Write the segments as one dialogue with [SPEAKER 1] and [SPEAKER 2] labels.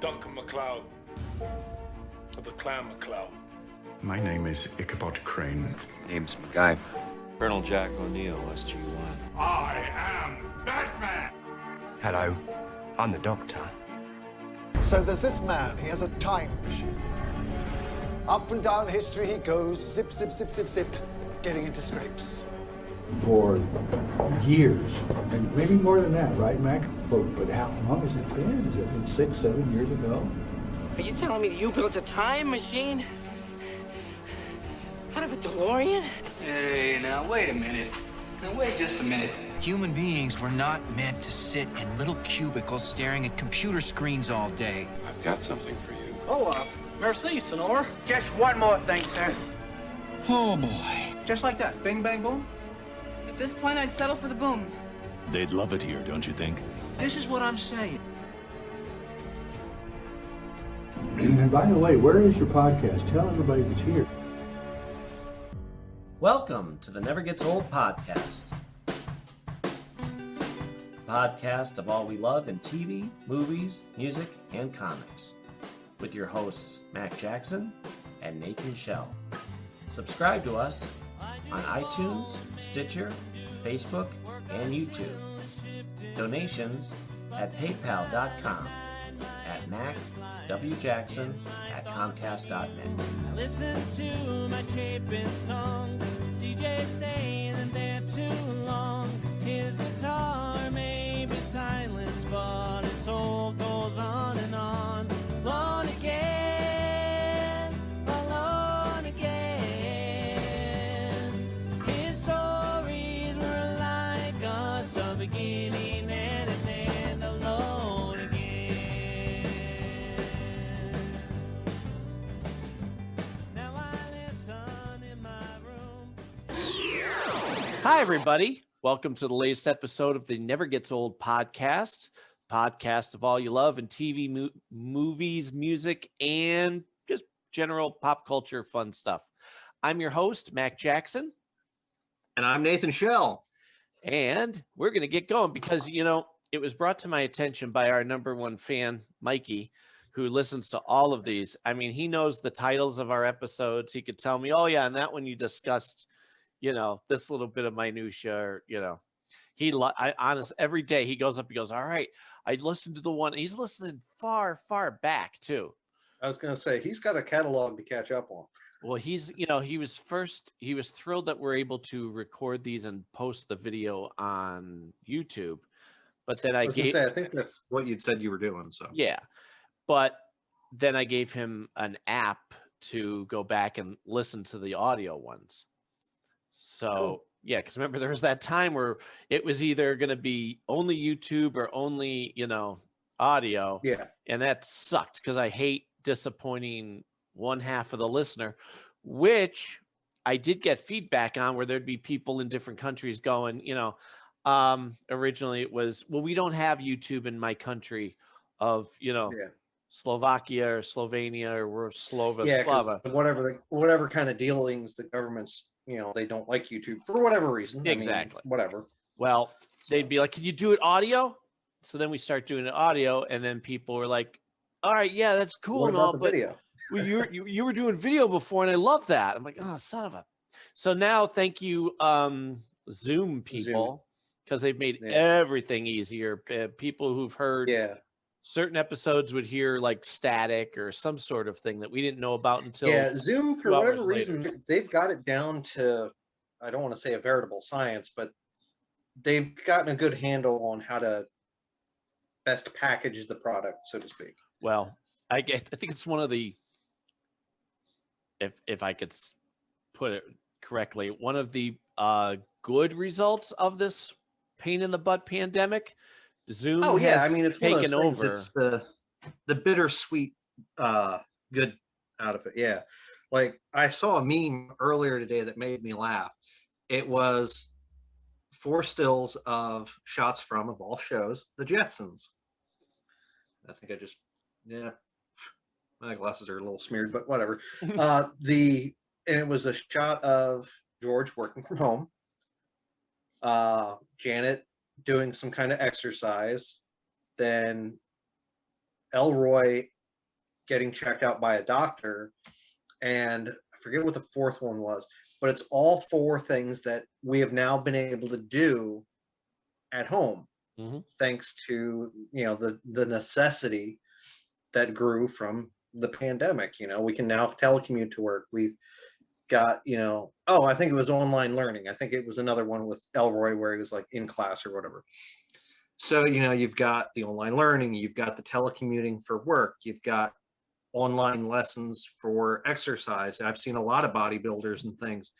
[SPEAKER 1] Duncan MacLeod of the Clan MacLeod.
[SPEAKER 2] My name is Ichabod Crane.
[SPEAKER 3] Name's MacGyver. Colonel Jack O'Neill, SG-1.
[SPEAKER 1] I am Batman!
[SPEAKER 4] Hello, I'm the Doctor.
[SPEAKER 5] So there's this man, he has a time machine. Up and down history he goes, zip, zip, zip, zip, zip, getting into scrapes.
[SPEAKER 6] For years, and maybe more than that, right, Mac? But how long has it been? Has it been 6, 7 years ago?
[SPEAKER 7] Are you telling me that you built a time machine? Out of a DeLorean?
[SPEAKER 8] Hey, now wait a minute. Now wait just a minute.
[SPEAKER 9] Human beings were not meant to sit in little cubicles staring at computer screens all day.
[SPEAKER 10] I've got something for you.
[SPEAKER 8] Oh, merci, Sonor.
[SPEAKER 7] Just one more thing, sir.
[SPEAKER 4] Oh boy.
[SPEAKER 8] Just like that. Bing, bang, boom.
[SPEAKER 11] At this point, I'd settle for the boom.
[SPEAKER 10] They'd love it here, don't you think?
[SPEAKER 9] This is what I'm saying.
[SPEAKER 6] And by the way, where is your podcast? Tell everybody that's here.
[SPEAKER 12] Welcome to the Never Gets Old podcast. The podcast of all we love in TV, movies, music, and comics. With your hosts, Mac Jackson and Nathan Shell. Subscribe to us on iTunes, Stitcher, Facebook, and YouTube. Donations at paypal.com, at macwjackson@comcast.net.
[SPEAKER 13] Listen to my Chapin songs, DJ saying that they're too long. His guitar may be silenced, but his soul goes on and on. Alone again, alone again. His stories were like us, a beginning and an end, alone again. Now I listen in my room.
[SPEAKER 12] Hi, everybody. Welcome to the latest episode of the Never Gets Old podcast. Podcast of all you love in TV, movies, music, and just general pop culture fun stuff. I'm your host, Mac Jackson.
[SPEAKER 14] And I'm Nathan Shell.
[SPEAKER 12] And we're going to get going because, you know, it was brought to my attention by our number one fan, Mikey, who listens to all of these. I mean, he knows the titles of our episodes. He could tell me, oh, yeah, and that one you discussed, you know, this little bit of minutia, or, you know, every day he goes up, he goes, all right, I listened to the one. He's listening far, far back too.
[SPEAKER 14] I was going to say, he's got a catalog to catch up on.
[SPEAKER 12] Well, he was thrilled that we're able to record these and post the video on YouTube. But then I
[SPEAKER 14] think that's what you'd said you were doing. So
[SPEAKER 12] yeah, but then I gave him an app to go back and listen to the audio ones. So cool. Yeah, because remember there was that time where it was either going to be only YouTube or only, you know, audio.
[SPEAKER 14] Yeah.
[SPEAKER 12] And that sucked because I hate disappointing one half of the listener, which I did get feedback on, where there'd be people in different countries going, you know, originally it was, well, we don't have YouTube in my country of, you know, Slovakia or Slovenia or Slava.
[SPEAKER 14] Whatever kind of dealings the government's, you know, they don't like YouTube for whatever reason.
[SPEAKER 12] Exactly.
[SPEAKER 14] I mean, whatever.
[SPEAKER 12] Well, they'd be like, can you do it audio? So then we start doing it audio, and then people were like, all right, yeah, that's cool.
[SPEAKER 14] What about the video?
[SPEAKER 12] Well, you were doing video before, and I love that. I'm like, oh, son of a. So now, thank you, Zoom people, because they've made everything easier. People who've heard certain episodes would hear like static or some sort of thing that we didn't know about until
[SPEAKER 14] Zoom, for whatever reason, they've got it down to, I don't want to say a veritable science, but they've gotten a good handle on how to best package the product, so to speak.
[SPEAKER 12] Well, I think it's one of the, if I could put it correctly, one of the good results of this pain in the butt pandemic. Zoom has
[SPEAKER 14] it's
[SPEAKER 12] taken over.
[SPEAKER 14] It's the bittersweet good out of it. Yeah. Like, I saw a meme earlier today that made me laugh. It was 4 stills of shots from, of all shows, the Jetsons. I think my glasses are a little smeared, but whatever. And it was a shot of George working from home, Janet doing some kind of exercise, then Elroy getting checked out by a doctor, and I forget what the fourth one was, but it's all 4 things that we have now been able to do at home, thanks to, you know, the necessity that grew from the pandemic. You know, we can now telecommute to work. We've got, you know, oh, I think it was online learning. I think it was another one with Elroy where he was like in class or whatever. So, you know, you've got the online learning, you've got the telecommuting for work, you've got online lessons for exercise. I've seen a lot of bodybuilders and things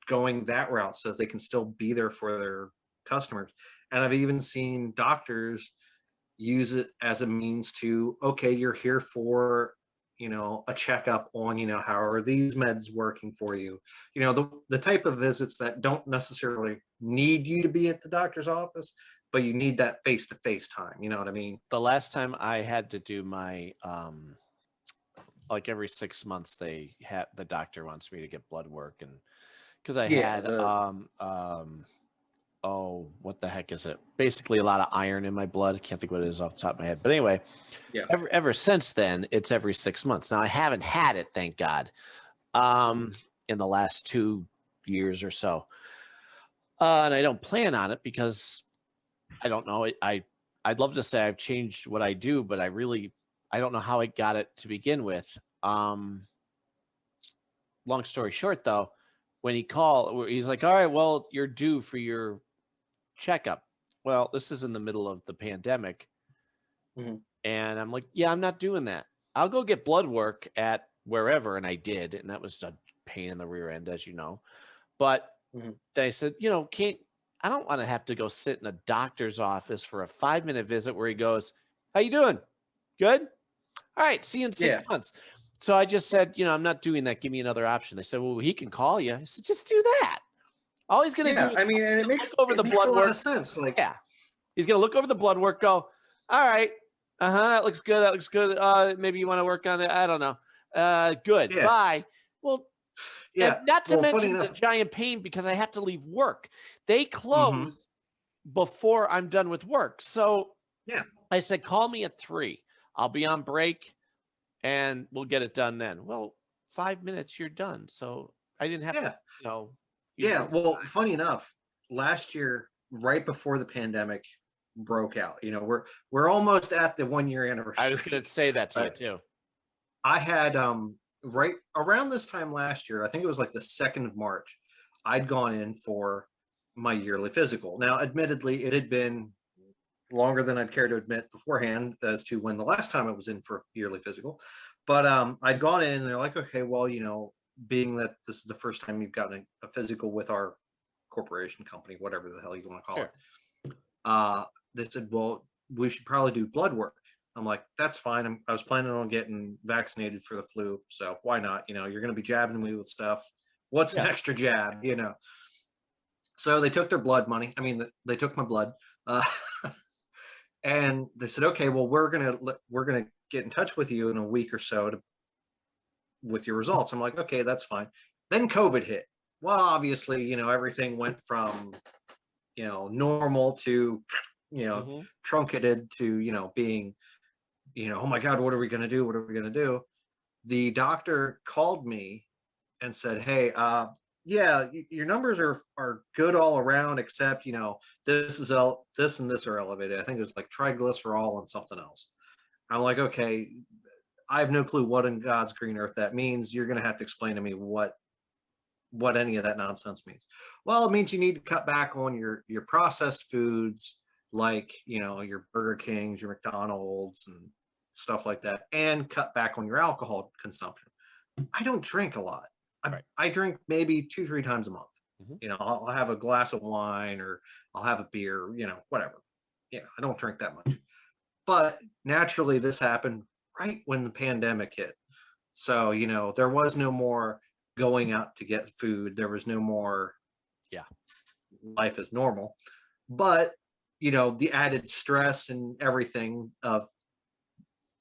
[SPEAKER 14] going that route so that they can still be there for their customers. And I've even seen doctors use it as a means to, okay, you're here for, you know, a checkup on, you know, how are these meds working for you? You know, the type of visits that don't necessarily need you to be at the doctor's office, but you need that face-to-face time. You know what I mean?
[SPEAKER 12] The last time I had to do my, like every 6 months, the doctor wants me to get blood work, and because I had, oh, what the heck is it? Basically, a lot of iron in my blood. I can't think what it is off the top of my head. But anyway, ever since then, it's every 6 months. Now, I haven't had it, thank God, in the last 2 years or so. And I don't plan on it because I don't know. I'd love to say I've changed what I do, but I don't know how I got it to begin with. Long story short, though, when he called, he's like, all right, well, you're due for your checkup. Well, this is in the middle of the pandemic. And I'm like, yeah, I'm not doing that. I'll go get blood work at wherever. And I did. And that was a pain in the rear end, as you know. But they said, you know, I don't want to have to go sit in a doctor's office for a 5-minute visit where he goes, how you doing? Good? All right, see you in 6 months. So I just said, you know, I'm not doing that. Give me another option. They said, well, he can call you. I said, just do that. All he's going to do is
[SPEAKER 14] I mean, and it makes
[SPEAKER 12] over the blood
[SPEAKER 14] a lot
[SPEAKER 12] work.
[SPEAKER 14] of sense. Like,
[SPEAKER 12] he's going to look over the blood work, go, all right, that looks good. That looks good. Maybe you want to work on it. I don't know. Good. Bye. Well, not to mention the giant pain because I have to leave work. They close before I'm done with work. So I said, call me at 3. I'll be on break and we'll get it done then. Well, 5 minutes, you're done. So I didn't have to, you know.
[SPEAKER 14] Well, funny enough, last year, right before the pandemic broke out, you know, we're almost at the 1-year anniversary.
[SPEAKER 12] I was going to say that to you too.
[SPEAKER 14] I had, right around this time last year, I think it was like the 2nd of March, I'd gone in for my yearly physical. Now, admittedly, it had been longer than I'd care to admit beforehand as to when the last time I was in for a yearly physical. But I'd gone in and they're like, okay, well, you know, being that this is the first time you've gotten a physical with our corporation, company, whatever the hell you want to call it. They said, well, we should probably do blood work. I'm like, that's fine. I was planning on getting vaccinated for the flu. So why not? You know, you're going to be jabbing me with stuff. What's an extra jab, you know? So they took their blood money. I mean, they took my blood. And they said, okay, well, we're gonna get in touch with you in a week or so with your results. I'm like, okay, that's fine. Then COVID hit. Well, obviously, you know, everything went from, you know, normal to, you know, truncated to, you know, being, you know, oh my God, what are we gonna do? What are we gonna do? The doctor called me and said, hey, yeah, your numbers are good all around, except, you know, this and this are elevated. I think it was like triglycerol and something else. I'm like, okay, I have no clue what in God's green earth that means. You're going to have to explain to me what any of that nonsense means. Well, it means you need to cut back on your processed foods, like, you know, your Burger Kings, your McDonald's and stuff like that, and cut back on your alcohol consumption. I don't drink a lot. I drink maybe 2-3 times a month. You know, I'll have a glass of wine or I'll have a beer, you know, whatever. Yeah, I don't drink that much. But naturally, this happened right when the pandemic hit. So, you know, there was no more going out to get food. There was no more life as normal. But, you know, the added stress and everything of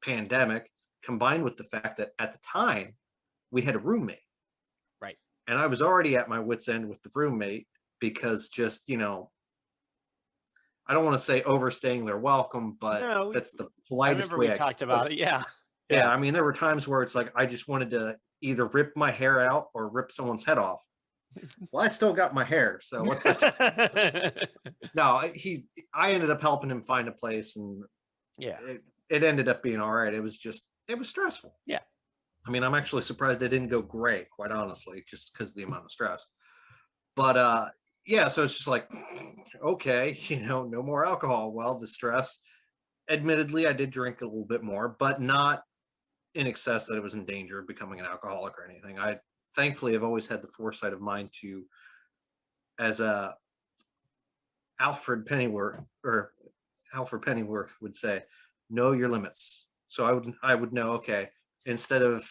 [SPEAKER 14] pandemic combined with the fact that at the time we had a roommate. And I was already at my wit's end with the roommate because just, you know, I don't want to say overstaying their welcome, but that's the politest way.
[SPEAKER 12] We talked about it. Yeah.
[SPEAKER 14] Yeah, I mean, there were times where it's like I just wanted to either rip my hair out or rip someone's head off. Well, I still got my hair, so what's that? No, I ended up helping him find a place, and
[SPEAKER 12] Yeah.
[SPEAKER 14] it ended up being all right. It was stressful.
[SPEAKER 12] Yeah.
[SPEAKER 14] I mean, I'm actually surprised they didn't go gray, quite honestly, just because of the amount of stress. But yeah, so it's just like, okay, no more alcohol. Well, the stress, admittedly, I did drink a little bit more, but not in excess that it was in danger of becoming an alcoholic or anything. I thankfully have always had the foresight of mind to, as Alfred Pennyworth would say, know your limits. So I would know, okay, instead of,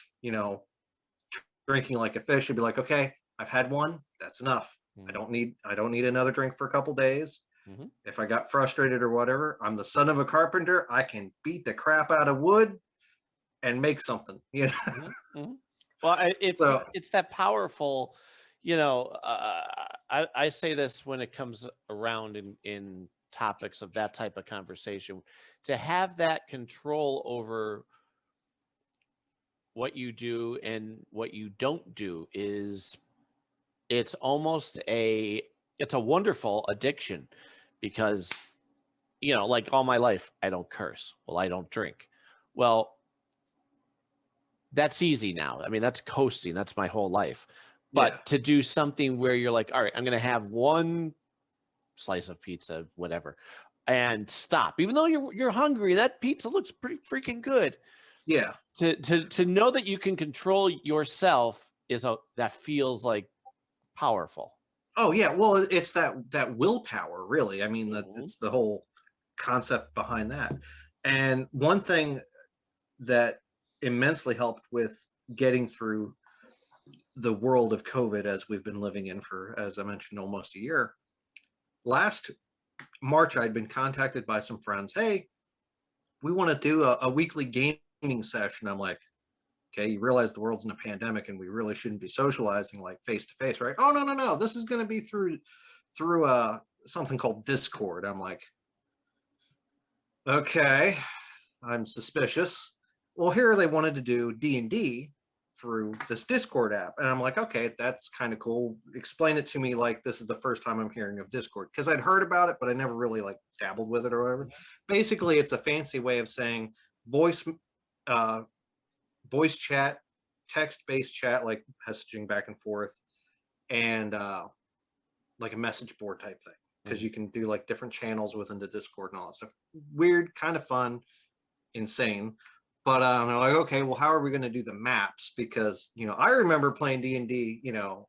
[SPEAKER 14] drinking like a fish, I'd be like, okay, I've had one, that's enough. I don't need another drink for a couple days. If I got frustrated or whatever, I'm the son of a carpenter. I can beat the crap out of wood and make something,
[SPEAKER 12] Well, it's that powerful, I say this when it comes around in topics of that type of conversation, to have that control over what you do and what you don't do it's a wonderful addiction, because like all my life I don't curse, well, I don't drink, well, that's easy now. I mean, that's coasting, that's my whole life. But to do something where you're like, all right, I'm going to have one slice of pizza, whatever, and stop, even though you're hungry, that pizza looks pretty freaking good.
[SPEAKER 14] Yeah.
[SPEAKER 12] To know that you can control yourself that feels like powerful.
[SPEAKER 14] Oh yeah, well, it's that willpower, really. I mean, it's the whole concept behind that. And one thing that immensely helped with getting through the world of COVID, as we've been living in for, as I mentioned, almost a year. Last March, I'd been contacted by some friends. Hey, we want to do a weekly gaming session. I'm like, okay, you realize the world's in a pandemic and we really shouldn't be socializing like face to face, right? Oh, no. This is going to be through something called Discord. I'm like, okay, I'm suspicious. Well, here they wanted to do D&D through this Discord app. And I'm like, okay, that's kind of cool. Explain it to me like this is the first time I'm hearing of Discord. Because I'd heard about it, but I never really like dabbled with it or whatever. Basically, it's a fancy way of saying voice chat, text-based chat, like messaging back and forth, and like a message board type thing. Because you can do like different channels within the Discord and all that stuff. Weird, kind of fun, insane. But they're like, okay, well, how are we going to do the maps? Because, I remember playing D&D,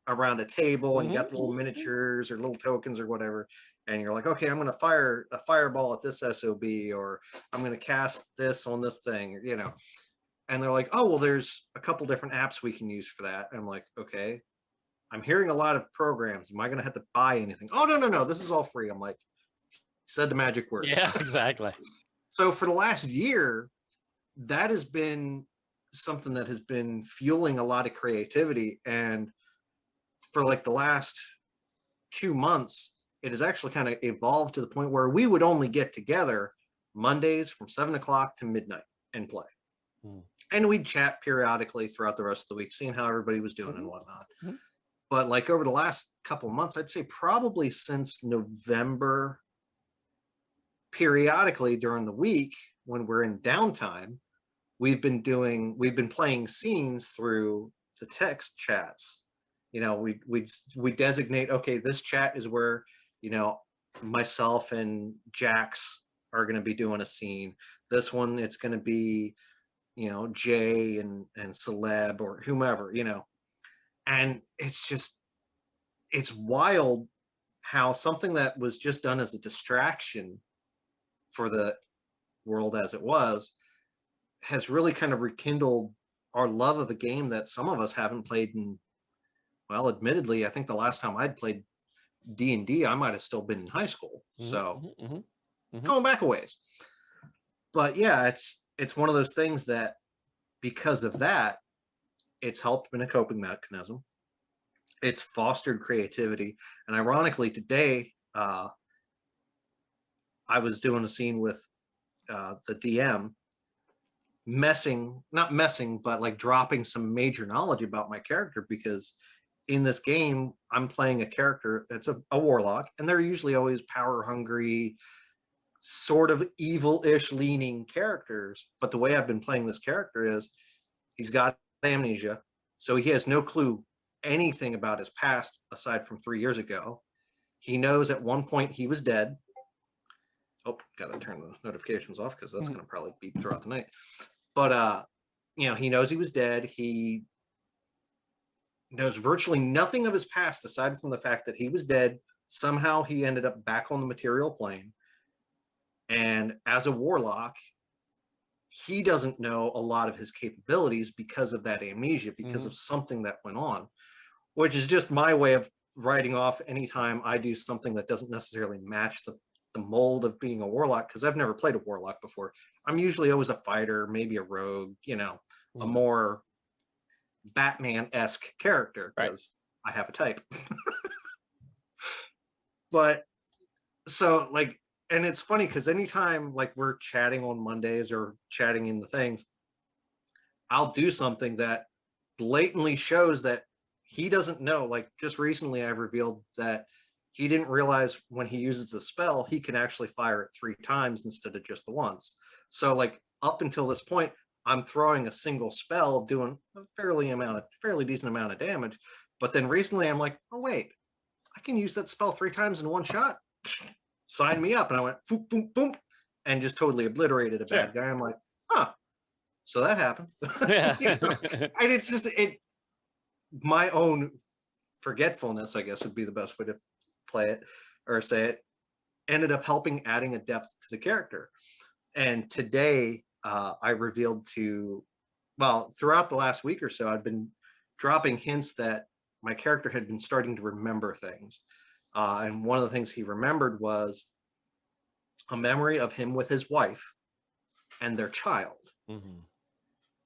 [SPEAKER 14] around a table, and you got the little miniatures or little tokens or whatever. And you're like, okay, I'm going to fire a fireball at this SOB, or I'm going to cast this on this thing, And they're like, oh, well, there's a couple different apps we can use for that. And I'm like, okay, I'm hearing a lot of programs. Am I going to have to buy anything? Oh, no. This is all free. I'm like, said the magic word.
[SPEAKER 12] Yeah, exactly.
[SPEAKER 14] So for the last year, that has been something that has been fueling a lot of creativity. And for like the last 2 months, it has actually kind of evolved to the point where we would only get together Mondays from 7 o'clock to midnight and play. And we'd chat periodically throughout the rest of the week, seeing how everybody was doing and whatnot. But like over the last couple of months, I'd say probably since November, periodically during the week when we're in downtime, we've been playing scenes through the text chats. We designate, okay, this chat is where, myself and Jax are going to be doing a scene. This one, it's going to be, Jay and Celeb or whomever, and it's wild how something that was just done as a distraction for the world as it was has really kind of rekindled our love of a game that some of us haven't played in, well, admittedly, I think the last time I'd played D&D, I might have still been in high school. So going back a ways. But yeah, it's one of those things that because of that, it's helped in a coping mechanism. It's fostered creativity. And ironically, today, I was doing a scene with the DM, not messing, but like dropping some major knowledge about my character, because in this game, I'm playing a character that's a warlock, and they're usually always power hungry, sort of evil-ish leaning characters. But the way I've been playing this character is he's got amnesia, so he has no clue anything about his past aside from 3 years ago. He knows at one point he was dead. Oh, gotta turn the notifications off because that's gonna probably beep throughout the night. But you know, he knows he was dead. He knows virtually nothing of his past aside from the fact that he was dead. Somehow he ended up back on the material plane. And as a warlock, he doesn't know a lot of his capabilities because of that amnesia, because of something that went on, which is just my way of writing off anytime I do something that doesn't necessarily match the mold of being a warlock, because I've never played a warlock before. I'm usually always a fighter, maybe a rogue, you know, a more Batman-esque character, because I have a type. But so like, and it's funny because anytime like we're chatting on Mondays or chatting in the things, I'll do something that blatantly shows that he doesn't know. Like just recently I revealed that he didn't realize when he uses a spell, he can actually fire it 3 times instead of just the once. So like up until this point, I'm throwing a single spell doing a fairly decent amount of damage. But then recently I'm like, oh wait, I can use that spell 3 times in one shot. Sign me up. And I went boom, boom, boom, and just totally obliterated a bad guy. I'm like, huh, so that happened. You know? And it's just my own forgetfulness, I guess would be the best way to play it or say it, ended up helping adding a depth to the character. And today I revealed throughout the last week or so, I've been dropping hints that my character had been starting to remember things. And one of the things he remembered was a memory of him with his wife and their child.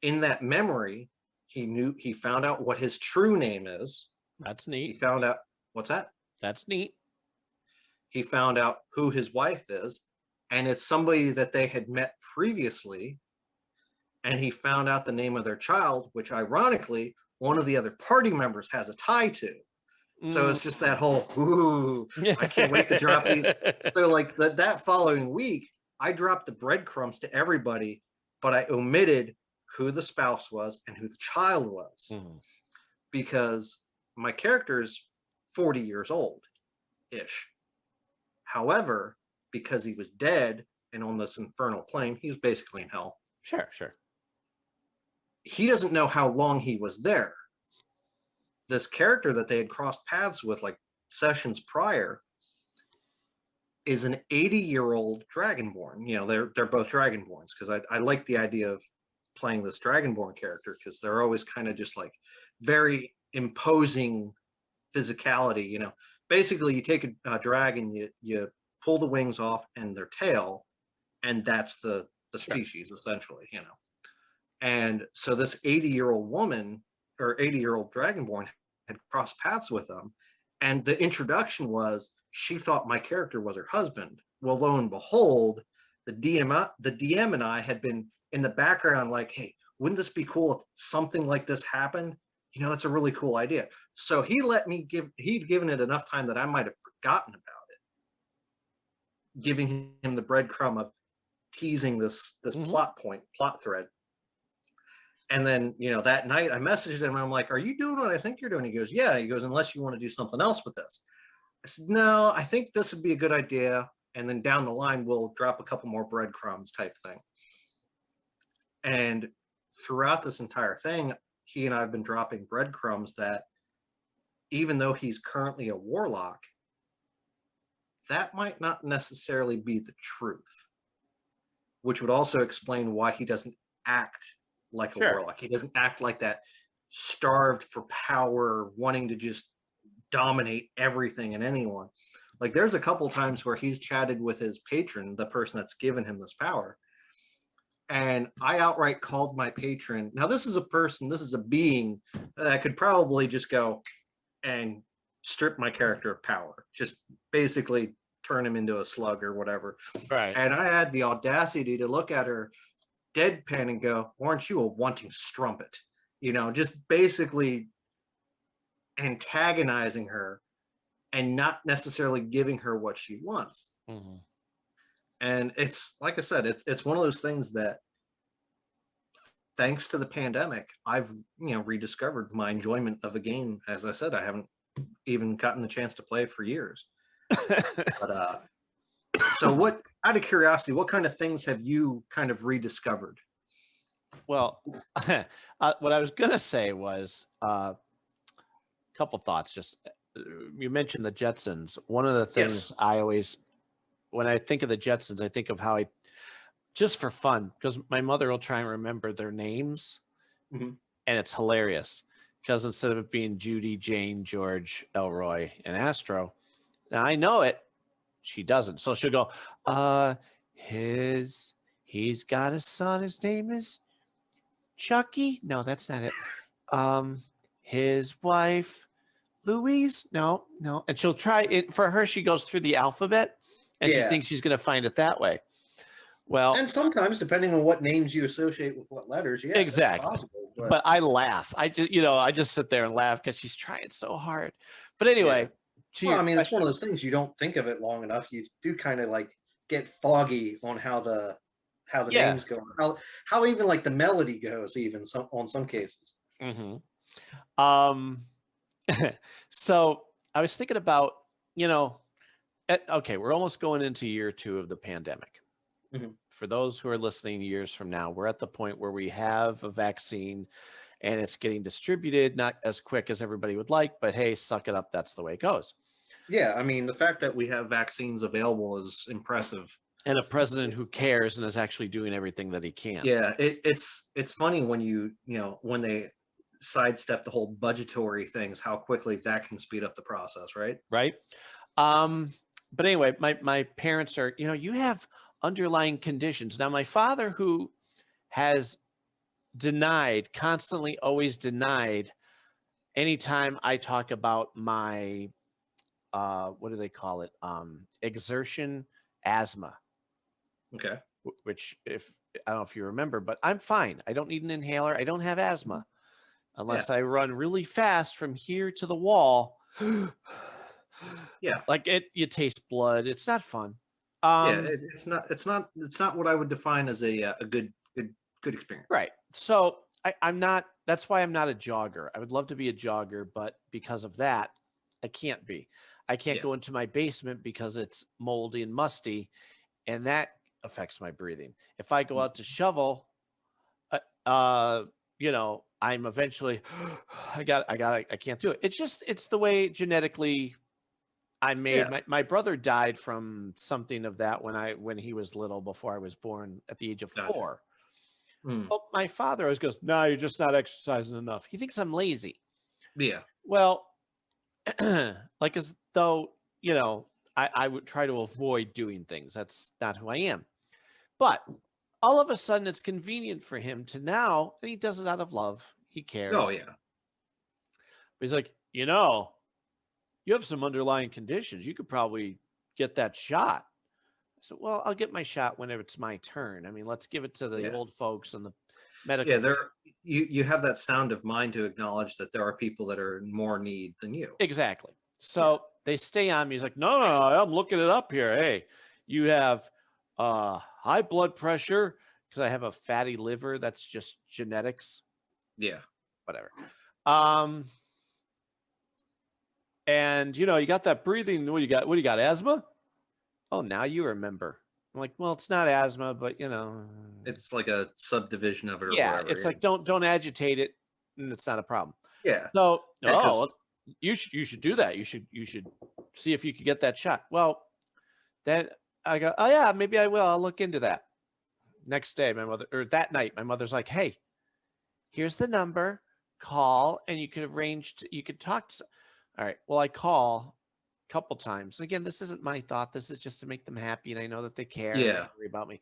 [SPEAKER 14] In that memory, he found out what his true name is.
[SPEAKER 12] That's neat.
[SPEAKER 14] He found out, what's that?
[SPEAKER 12] That's neat.
[SPEAKER 14] He found out who his wife is, and it's somebody that they had met previously. And he found out the name of their child, which ironically, one of the other party members has a tie to. So it's just that whole, ooh, I can't wait to drop these. So like that following week, I dropped the breadcrumbs to everybody, but I omitted who the spouse was and who the child was. Because my character is 40 years old-ish. However, because he was dead and on this infernal plane, he was basically in hell.
[SPEAKER 12] Sure.
[SPEAKER 14] He doesn't know how long he was there. This character that they had crossed paths with like sessions prior is an 80-year-old dragonborn. You know, they're both dragonborns, because I like the idea of playing this dragonborn character because they're always kind of just like very imposing physicality. You know, basically you take a dragon, you pull the wings off and their tail, and that's the species essentially, you know. And so this 80-year-old woman or 80-year-old dragonborn had crossed paths with them, and the introduction was she thought my character was her husband. Well, lo and behold, the DM and I had been in the background like, hey, wouldn't this be cool if something like this happened? You know, that's a really cool idea. So he he'd given it enough time that I might have forgotten about it, giving him the breadcrumb of teasing this plot thread. And then, you know, that night I messaged him and I'm like, are you doing what I think you're doing? He goes, yeah. He goes, unless you want to do something else with this. I said, no, I think this would be a good idea. And then down the line, we'll drop a couple more breadcrumbs type thing. And throughout this entire thing, he and I have been dropping breadcrumbs that even though he's currently a warlock, that might not necessarily be the truth, which would also explain why he doesn't act like a warlock. He doesn't act like that starved for power, wanting to just dominate everything and anyone. Like there's a couple times where he's chatted with his patron, the person that's given him this power, and I outright called my patron. Now this is a being that could probably just go and strip my character of power, just basically turn him into a slug or whatever.
[SPEAKER 12] Right.
[SPEAKER 14] And I had the audacity to look at her deadpan and go, aren't you a wanting strumpet? You know, just basically antagonizing her and not necessarily giving her what she wants.
[SPEAKER 12] Mm-hmm.
[SPEAKER 14] And it's like I said, it's one of those things that, thanks to the pandemic, I've rediscovered my enjoyment of a game. As I said, I haven't even gotten the chance to play for years. But so what, out of curiosity, what kind of things have you kind of rediscovered?
[SPEAKER 12] Well, what I was gonna say was a couple thoughts. Just you mentioned the Jetsons. One of the things I always, when I think of the Jetsons, I think of how just for fun, because my mother will try and remember their names, and it's hilarious because instead of it being Judy, Jane, George, Elroy, and Astro, now I know it, she doesn't. So she'll go, he's got a son, his name is Chucky. No, that's not it. His wife, Louise. No. And she'll try it for her. She goes through the alphabet and she thinks she's going to find it that way. Well,
[SPEAKER 14] and sometimes depending on what names you associate with what letters,
[SPEAKER 12] exactly.
[SPEAKER 14] Possible,
[SPEAKER 12] but I laugh. I just sit there and laugh because she's trying so hard. But anyway,
[SPEAKER 14] well, I mean, it's one of those things, you don't think of it long enough. You do kind of like get foggy on how the names go, how even like the melody goes, even on some cases.
[SPEAKER 12] Mm-hmm. So I was thinking about, okay, we're almost going into year 2 of the pandemic.
[SPEAKER 14] Mm-hmm.
[SPEAKER 12] For those who are listening years from now, we're at the point where we have a vaccine and it's getting distributed, not as quick as everybody would like, but hey, suck it up. That's the way it goes.
[SPEAKER 14] Yeah. I mean, the fact that we have vaccines available is impressive.
[SPEAKER 12] And a president who cares and is actually doing everything that he can.
[SPEAKER 14] Yeah. It's funny when when they sidestep the whole budgetary things, how quickly that can speed up the process. Right.
[SPEAKER 12] Right. But anyway, my parents are, you have underlying conditions. Now, my father, who has constantly always denied anytime I talk about my, what do they call it? Exertion asthma.
[SPEAKER 14] Okay.
[SPEAKER 12] Which I don't know if you remember, but I'm fine. I don't need an inhaler. I don't have asthma unless I run really fast from here to the wall.
[SPEAKER 14] Yeah.
[SPEAKER 12] Like you taste blood. It's not fun.
[SPEAKER 14] It's not what I would define as a good experience.
[SPEAKER 12] Right. So I'm not, that's why I'm not a jogger. I would love to be a jogger, but because of that, I can't be. I can't go into my basement because it's moldy and musty, and that affects my breathing. If I go out to shovel, I'm eventually, I can't do it. It's the way genetically I'm made. My brother died from something of that when he was little, before I was born, at the age of 4. Well, my father always goes, "No, you're just not exercising enough." He thinks I'm lazy.
[SPEAKER 14] Yeah.
[SPEAKER 12] Well, like as though, I would try to avoid doing things. That's not who I am. But all of a sudden it's convenient for him to now, and he does it out of love. He cares.
[SPEAKER 14] Oh, yeah.
[SPEAKER 12] But he's like, you have some underlying conditions. You could probably get that shot. I said, well, I'll get my shot whenever it's my turn. I mean, let's give it to the old folks and the medical.
[SPEAKER 14] Yeah, you have that sound of mind to acknowledge that there are people that are in more need than you.
[SPEAKER 12] Exactly. So they stay on me. He's like, no, I'm looking it up here. Hey, you have high blood pressure because I have a fatty liver. That's just genetics.
[SPEAKER 14] Yeah.
[SPEAKER 12] Whatever. And you got that breathing. What do you got? Asthma? Oh, now you remember. I'm like, well, it's not asthma, but
[SPEAKER 14] it's like a subdivision of it. Or whatever,
[SPEAKER 12] it's like don't agitate it, and it's not a problem.
[SPEAKER 14] Yeah.
[SPEAKER 12] So, you should do that. You should see if you could get that shot. Well, then I go, oh yeah, maybe I will. I'll look into that. Next day, that night, my mother's like, hey, here's the number. Call, and you could talk to. All right. Well, I call a couple times. Again, this isn't my thought. This is just to make them happy, and I know that they care. And they worry about me,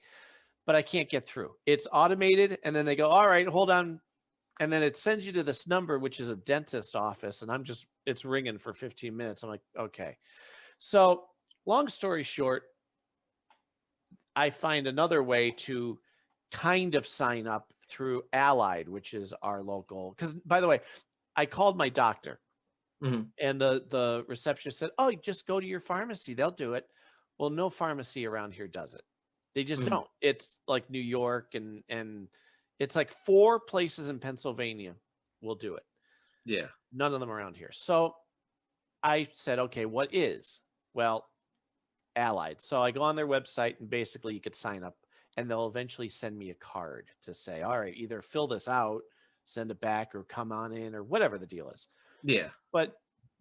[SPEAKER 12] but I can't get through. It's automated, and then they go, all right, hold on. And then it sends you to this number, which is a dentist office. And it's ringing for 15 minutes. I'm like, okay. So long story short, I find another way to kind of sign up through Allied, which is our local. Because, by the way, I called my doctor, and the receptionist said, "Oh, just go to your pharmacy; they'll do it." Well, no pharmacy around here does it. They just don't. It's like New York, and it's like 4 places in Pennsylvania will do it.
[SPEAKER 14] Yeah.
[SPEAKER 12] None of them around here. So I said, okay, what is? Well, Allied. So I go on their website, and basically you could sign up, and they'll eventually send me a card to say, all right, either fill this out, send it back, or come on in, or whatever the deal is.
[SPEAKER 14] Yeah.
[SPEAKER 12] But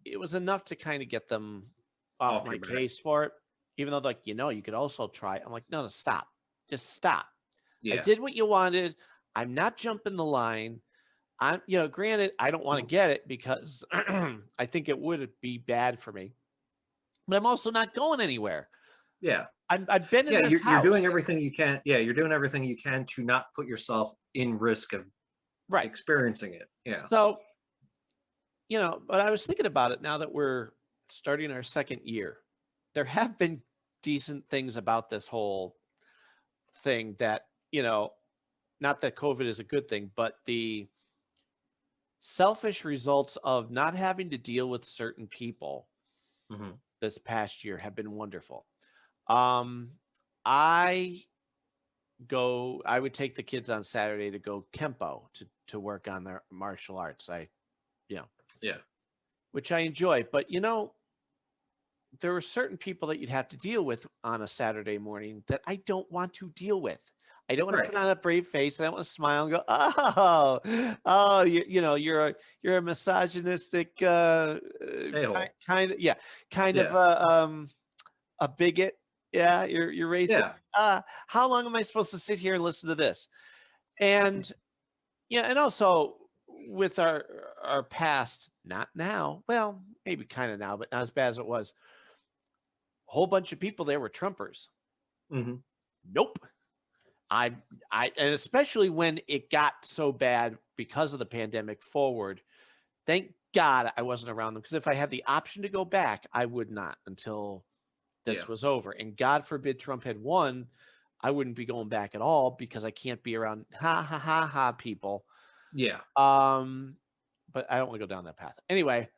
[SPEAKER 12] it was enough to kind of get them off my case for it, even though, like, you could also try. I'm like, no, stop. Just stop.
[SPEAKER 14] Yeah.
[SPEAKER 12] I did what you wanted. I'm not jumping the line. I'm, granted, I don't want to get it because I think it would be bad for me, but I'm also not going anywhere.
[SPEAKER 14] Yeah.
[SPEAKER 12] I've been in this house.
[SPEAKER 14] You're doing everything you can. Yeah. You're doing everything you can to not put yourself in risk of experiencing it. Yeah.
[SPEAKER 12] So, but I was thinking about it now that we're starting our 2nd year. There have been decent things about this whole thing that, not that COVID is a good thing, but the selfish results of not having to deal with certain people this past year have been wonderful. I would take the kids on Saturday to go Kempo to work on their martial arts. Which I enjoy, but there are certain people that you'd have to deal with on a Saturday morning that I don't want to deal with. I don't want to put on a brave face. I don't want to smile and go, oh, you're a misogynistic kind of a bigot. Yeah, you're racist.
[SPEAKER 14] Yeah.
[SPEAKER 12] How long am I supposed to sit here and listen to this? And and also with our past, not now, well, maybe kind of now, but not as bad as it was. A whole bunch of people there were Trumpers. Nope. And especially when it got so bad because of the pandemic forward, thank God I wasn't around them, because if I had the option to go back, I would not until this was over. And God forbid Trump had won, I wouldn't be going back at all, because I can't be around people.
[SPEAKER 14] Yeah.
[SPEAKER 12] But I don't want to go down that path. Anyway,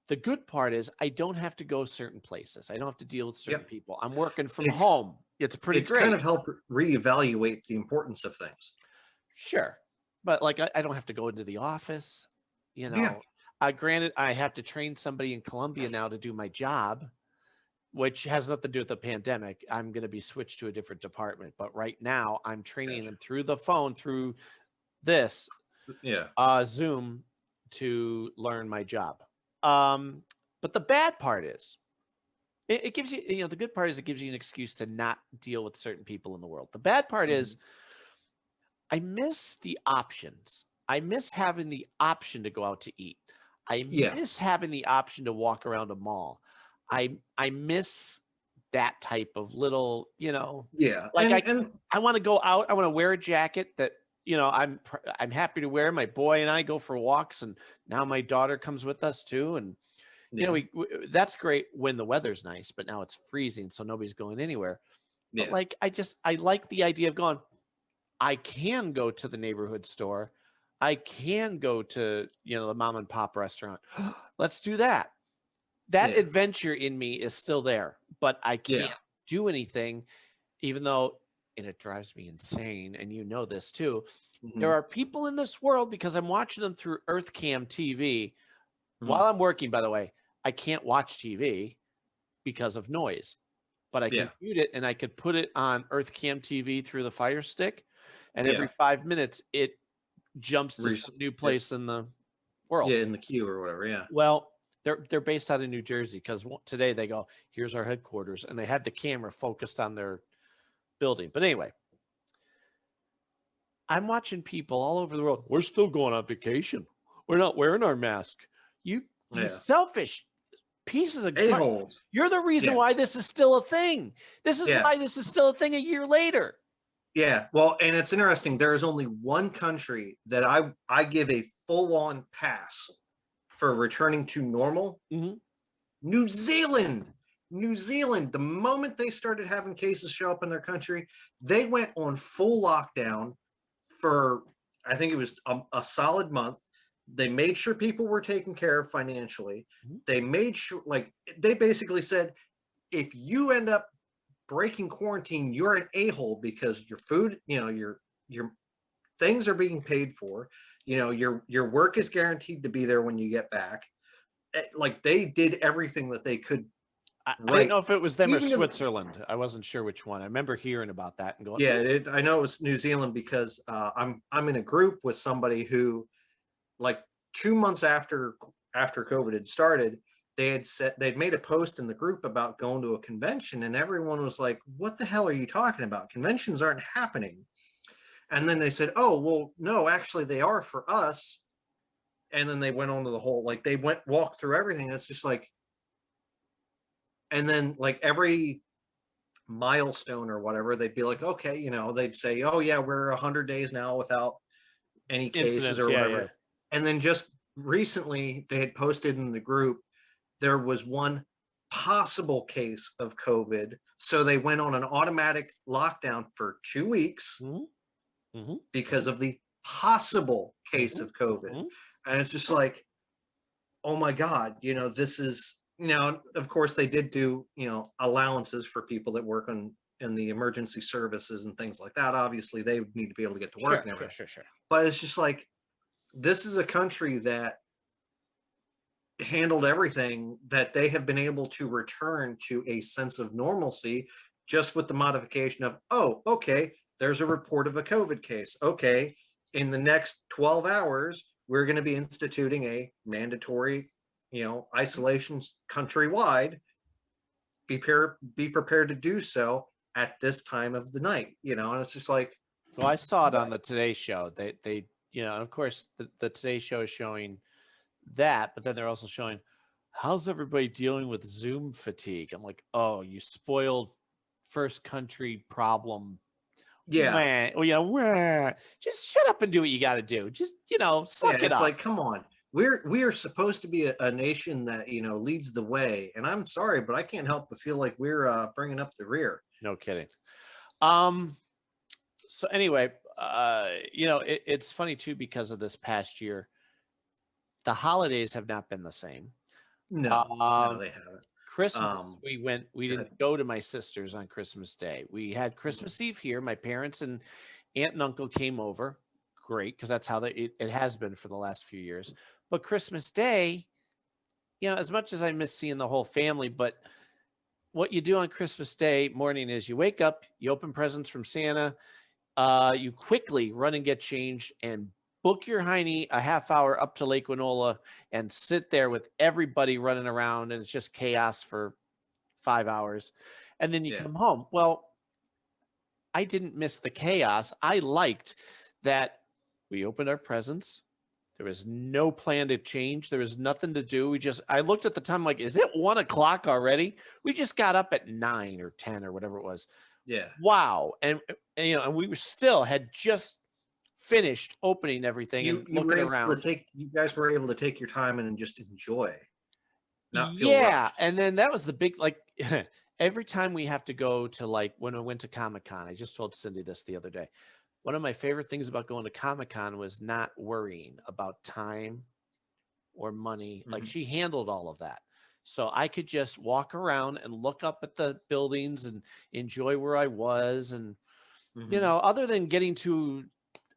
[SPEAKER 12] the good part is I don't have to go certain places. I don't have to deal with certain people. I'm working from home. It's pretty great.
[SPEAKER 14] Kind of help reevaluate the importance of things.
[SPEAKER 12] Sure. But like, I don't have to go into the office, granted, I have to train somebody in Colombia now to do my job, which has nothing to do with the pandemic. I'm going to be switched to a different department, but right now I'm training them through the phone, through this Zoom, to learn my job. But the bad part is it gives you, the good part is it gives you an excuse to not deal with certain people in the world. The bad part is I miss the options. I miss having the option to go out to eat. I miss having the option to walk around a mall. I miss that type of little, like I want to go out. I want to wear a jacket that, I'm happy to wear. My boy and I go for walks, and now my daughter comes with us too. And, that's great when the weather's nice, but now it's freezing, so nobody's going anywhere. But like, I like the idea of going, I can go to the neighborhood store. I can go to, the mom and pop restaurant. Let's do that. That adventure in me is still there, but I can't do anything, even though, and it drives me insane, and this too. There are people in this world, because I'm watching them through EarthCam TV. While I'm working, by the way, I can't watch TV because of noise, but I can mute it, and I could put it on EarthCam TV through the Fire Stick, and every 5 minutes it jumps to some new place in the world.
[SPEAKER 14] Yeah, in the queue or whatever. Yeah.
[SPEAKER 12] Well, they're based out of New Jersey, because today they go, here's our headquarters, and they had the camera focused on their building. But anyway, I'm watching people all over the world. We're still going on vacation. We're not wearing our mask. You selfish pieces of
[SPEAKER 14] a-holes.
[SPEAKER 12] You're the reason why this is still a thing. This is why this is still a thing a year later.
[SPEAKER 14] Yeah. Well, and it's interesting. There is only one country that I give a full-on pass for returning to normal. New Zealand. New Zealand, the moment they started having cases show up in their country, they went on full lockdown for, I think it was a solid month. They made sure people were taken care of financially. They made sure, like, they basically said, if you end up breaking quarantine, you're an a-hole because your food, your things are being paid for. Your work is guaranteed to be there when you get back. Like, they did everything that they could.
[SPEAKER 12] I didn't know if it was them or Switzerland. I wasn't sure which one. I remember hearing about that and going,
[SPEAKER 14] yeah, I know it was New Zealand because I'm in a group with somebody who, like, 2 months after COVID had started, they'd made a post in the group about going to a convention, and everyone was like, what the hell are you talking about? Conventions aren't happening. And then they said, oh, well, no, actually they are for us. And then they went on to the whole, like, they walked through everything. It's just like, and then, like, every milestone or whatever, they'd be like, okay, they'd say, oh yeah, we're 100 days now without any cases or whatever. Yeah. And then just recently they had posted in the group, there was one possible case of COVID. So they went on an automatic lockdown for 2 weeks because of the possible case of COVID. And it's just like, oh my God, this is, of course they did do, allowances for people that work in the emergency services and things like that. Obviously they need to be able to get to work and everything.
[SPEAKER 12] Sure.
[SPEAKER 14] But it's just like, this is a country that handled everything, that they have been able to return to a sense of normalcy just with the modification of, oh, okay, there's a report of a COVID case. Okay, in the next 12 hours, we're going to be instituting a mandatory, isolation countrywide. Be prepared to do so at this time of the night, and it's just like.
[SPEAKER 12] Well, I saw it on the Today Show. They and of course the Today Show is showing that, but then they're also showing how's everybody dealing with Zoom fatigue. I'm like, oh, you spoiled first country problem.
[SPEAKER 14] Yeah.
[SPEAKER 12] Just shut up and do what you got to do. Just, suck it up.
[SPEAKER 14] It's like, come on. We are supposed to be a nation that, leads the way. And I'm sorry, but I can't help but feel like we're bringing up the rear.
[SPEAKER 12] No kidding. So anyway, it's funny too, because of this past year, the holidays have not been the same.
[SPEAKER 14] No, they haven't.
[SPEAKER 12] Christmas, we didn't go to my sister's on Christmas Day. We had Christmas Eve here. My parents and aunt and uncle came over. Great, because that's how it has been for the last few years. But Christmas Day, as much as I miss seeing the whole family, but what you do on Christmas Day morning is you wake up, you open presents from Santa, you quickly run and get changed and book your hiney a half hour up to Lake Winola and sit there with everybody running around, and it's just chaos for 5 hours. And then you come home. Well, I didn't miss the chaos. I liked that we opened our presents. There was no plan to change. There was nothing to do. I looked at the time like, is it 1 o'clock already? We just got up at 9 or 10 or whatever it was.
[SPEAKER 14] Yeah.
[SPEAKER 12] Wow. And and we had just finished opening everything and looking around.
[SPEAKER 14] You guys were able to take your time and just enjoy. Not feel
[SPEAKER 12] rushed. And then that was the big, like, every time we have to go to, like, when I went to Comic-Con, I just told Cindy this the other day. One of my favorite things about going to Comic-Con was not worrying about time or money. Like, she handled all of that. So I could just walk around and look up at the buildings and enjoy where I was. And, other than getting to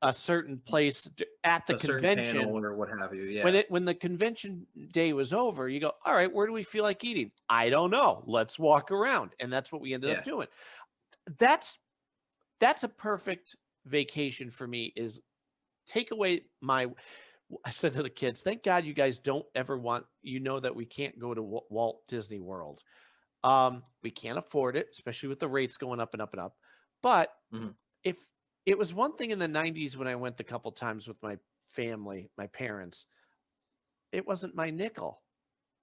[SPEAKER 12] a certain place at the convention
[SPEAKER 14] or what have you. Yeah.
[SPEAKER 12] When the convention day was over, you go, all right, where do we feel like eating? I don't know. Let's walk around. And that's what we ended up doing. That's a perfect vacation for me, is take away I said to the kids, thank God you guys don't ever want, that we can't go to Walt Disney World. We can't afford it, especially with the rates going up and up and up. But if it was one thing in the 90s when I went a couple times with my family, my parents, it wasn't my nickel.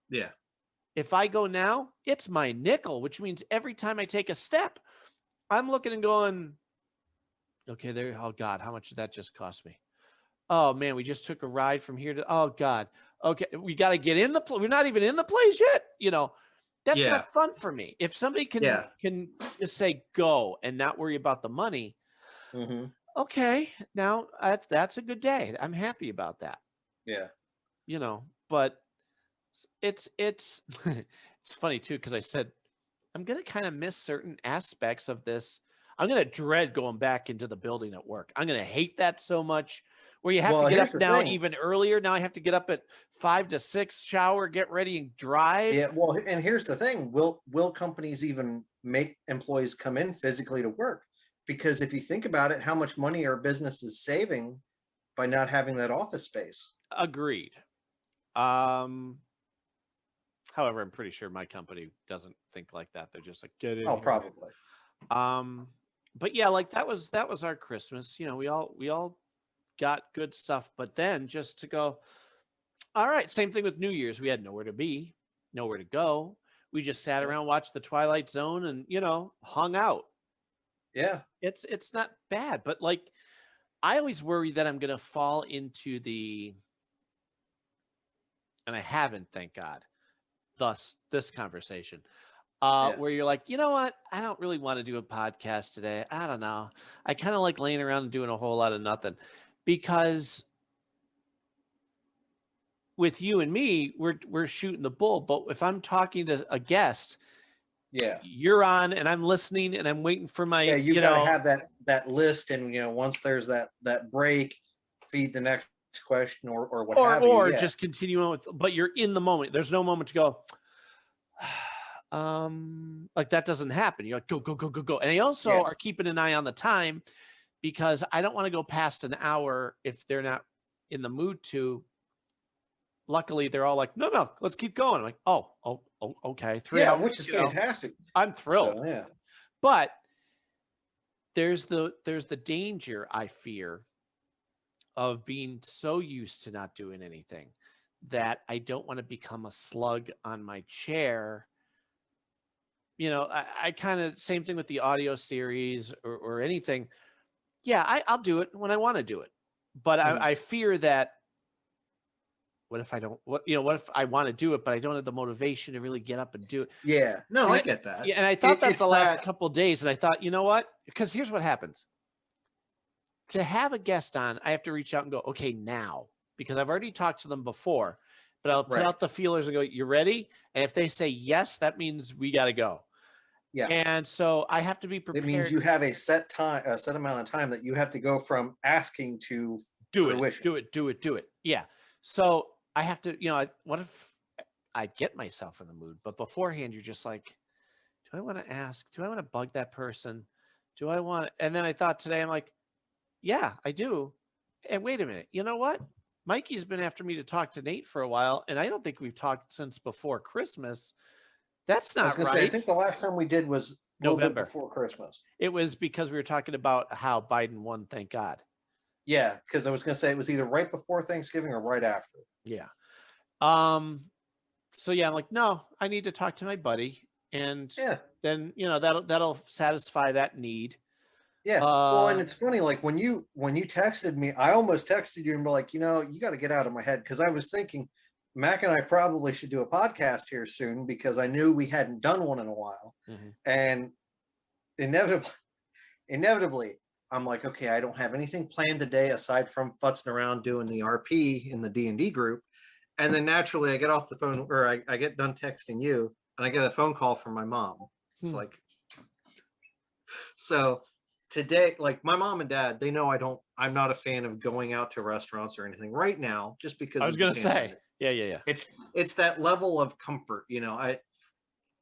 [SPEAKER 14] Yeah.
[SPEAKER 12] If I go now, it's my nickel, which means every time I take a step, I'm looking and going, okay, there. Oh God, how much did that just cost me? Oh man, we just took a ride from here to, oh God. Okay, we got to get in we're not even in the place yet, That's not fun for me. If somebody can just say go and not worry about the money, okay, now that's a good day. I'm happy about that.
[SPEAKER 14] Yeah.
[SPEAKER 12] You know, but it's it's funny too, because I said I'm gonna kind of miss certain aspects of this. I'm gonna dread going back into the building at work. I'm gonna hate that so much. Where you have to get up now even earlier. Now I have to get up at 5 to 6, shower, get ready, and drive.
[SPEAKER 14] Yeah, well, and here's the thing: will companies even make employees come in physically to work? Because if you think about it, how much money our business is saving by not having that office space.
[SPEAKER 12] Agreed. However, I'm pretty sure my company doesn't think like that. They're just like, get in.
[SPEAKER 14] Oh, probably.
[SPEAKER 12] But yeah, like that was our Christmas. You know, we all got good stuff, but then just to go, all right, same thing with New Year's. We had nowhere to be, nowhere to go. We just sat around, watched the Twilight Zone, and hung out.
[SPEAKER 14] Yeah,
[SPEAKER 12] it's not bad, but like I always worry that I'm gonna fall into and I haven't, thank God, thus this conversation. Where you're like, you know what? I don't really want to do a podcast today. I don't know. I kind of like laying around and doing a whole lot of nothing. Because with you and me, we're shooting the bull. But if I'm talking to a guest, you're on and I'm listening and I'm waiting for my
[SPEAKER 14] you gotta have that list, and once there's that break, feed the next question or what have you.
[SPEAKER 12] Or just continue on with. But you're in the moment. There's no moment to go. Like that doesn't happen. You're like go. And they also are keeping an eye on the time, because I don't want to go past an hour if they're not in the mood to. Luckily, they're all like, no, let's keep going. I'm like, oh, okay. 3 hours,
[SPEAKER 14] which is fantastic.
[SPEAKER 12] I'm thrilled.
[SPEAKER 14] So,
[SPEAKER 12] but there's the danger, I fear, of being so used to not doing anything that I don't want to become a slug on my chair. I kind of, same thing with the audio series or anything. Yeah, I'll do it when I want to do it. But I fear that, what if I don't, what if I want to do it, but I don't have the motivation to really get up and do it?
[SPEAKER 14] Yeah, no, I get that.
[SPEAKER 12] Yeah, and I thought that the last couple of days, and I thought, you know what? Because here's what happens. To have a guest on, I have to reach out and go, okay, now, because I've already talked to them before, but I'll put out the feelers and go, you ready? And if they say yes, that means we got to go.
[SPEAKER 14] Yeah.
[SPEAKER 12] And so I have to be prepared.
[SPEAKER 14] It means you have a set amount of time that you have to go from asking to
[SPEAKER 12] do it. Yeah. So I have to, what if I get myself in the mood? But beforehand, you're just like, do I want to ask? Do I want to bug that person? Do I want to? And then I thought today, I'm like, yeah, I do. And wait a minute. You know what? Mikey's been after me to talk to Nate for a while, and I don't think we've talked since before Christmas. That's not right.
[SPEAKER 14] I think the last time we did was November before Christmas.
[SPEAKER 12] It was because we were talking about how Biden won, thank God.
[SPEAKER 14] Yeah, because I was going to say it was either right before Thanksgiving or right after.
[SPEAKER 12] Yeah. So yeah, I'm like, no, I need to talk to my buddy, and then that'll satisfy that need.
[SPEAKER 14] Yeah. Well, and it's funny, like when you texted me, I almost texted you and be like, you got to get out of my head, because I was thinking Mac and I probably should do a podcast here soon, because I knew we hadn't done one in a while. And inevitably, I'm like, okay, I don't have anything planned today aside from futzing around doing the RP in the D&D group. And then naturally I get off the phone, or I get done texting you, and I get a phone call from my mom. It's like, so today, like my mom and dad, they know I'm not a fan of going out to restaurants or anything right now, just because
[SPEAKER 12] I was going to say, yeah.
[SPEAKER 14] It's that level of comfort,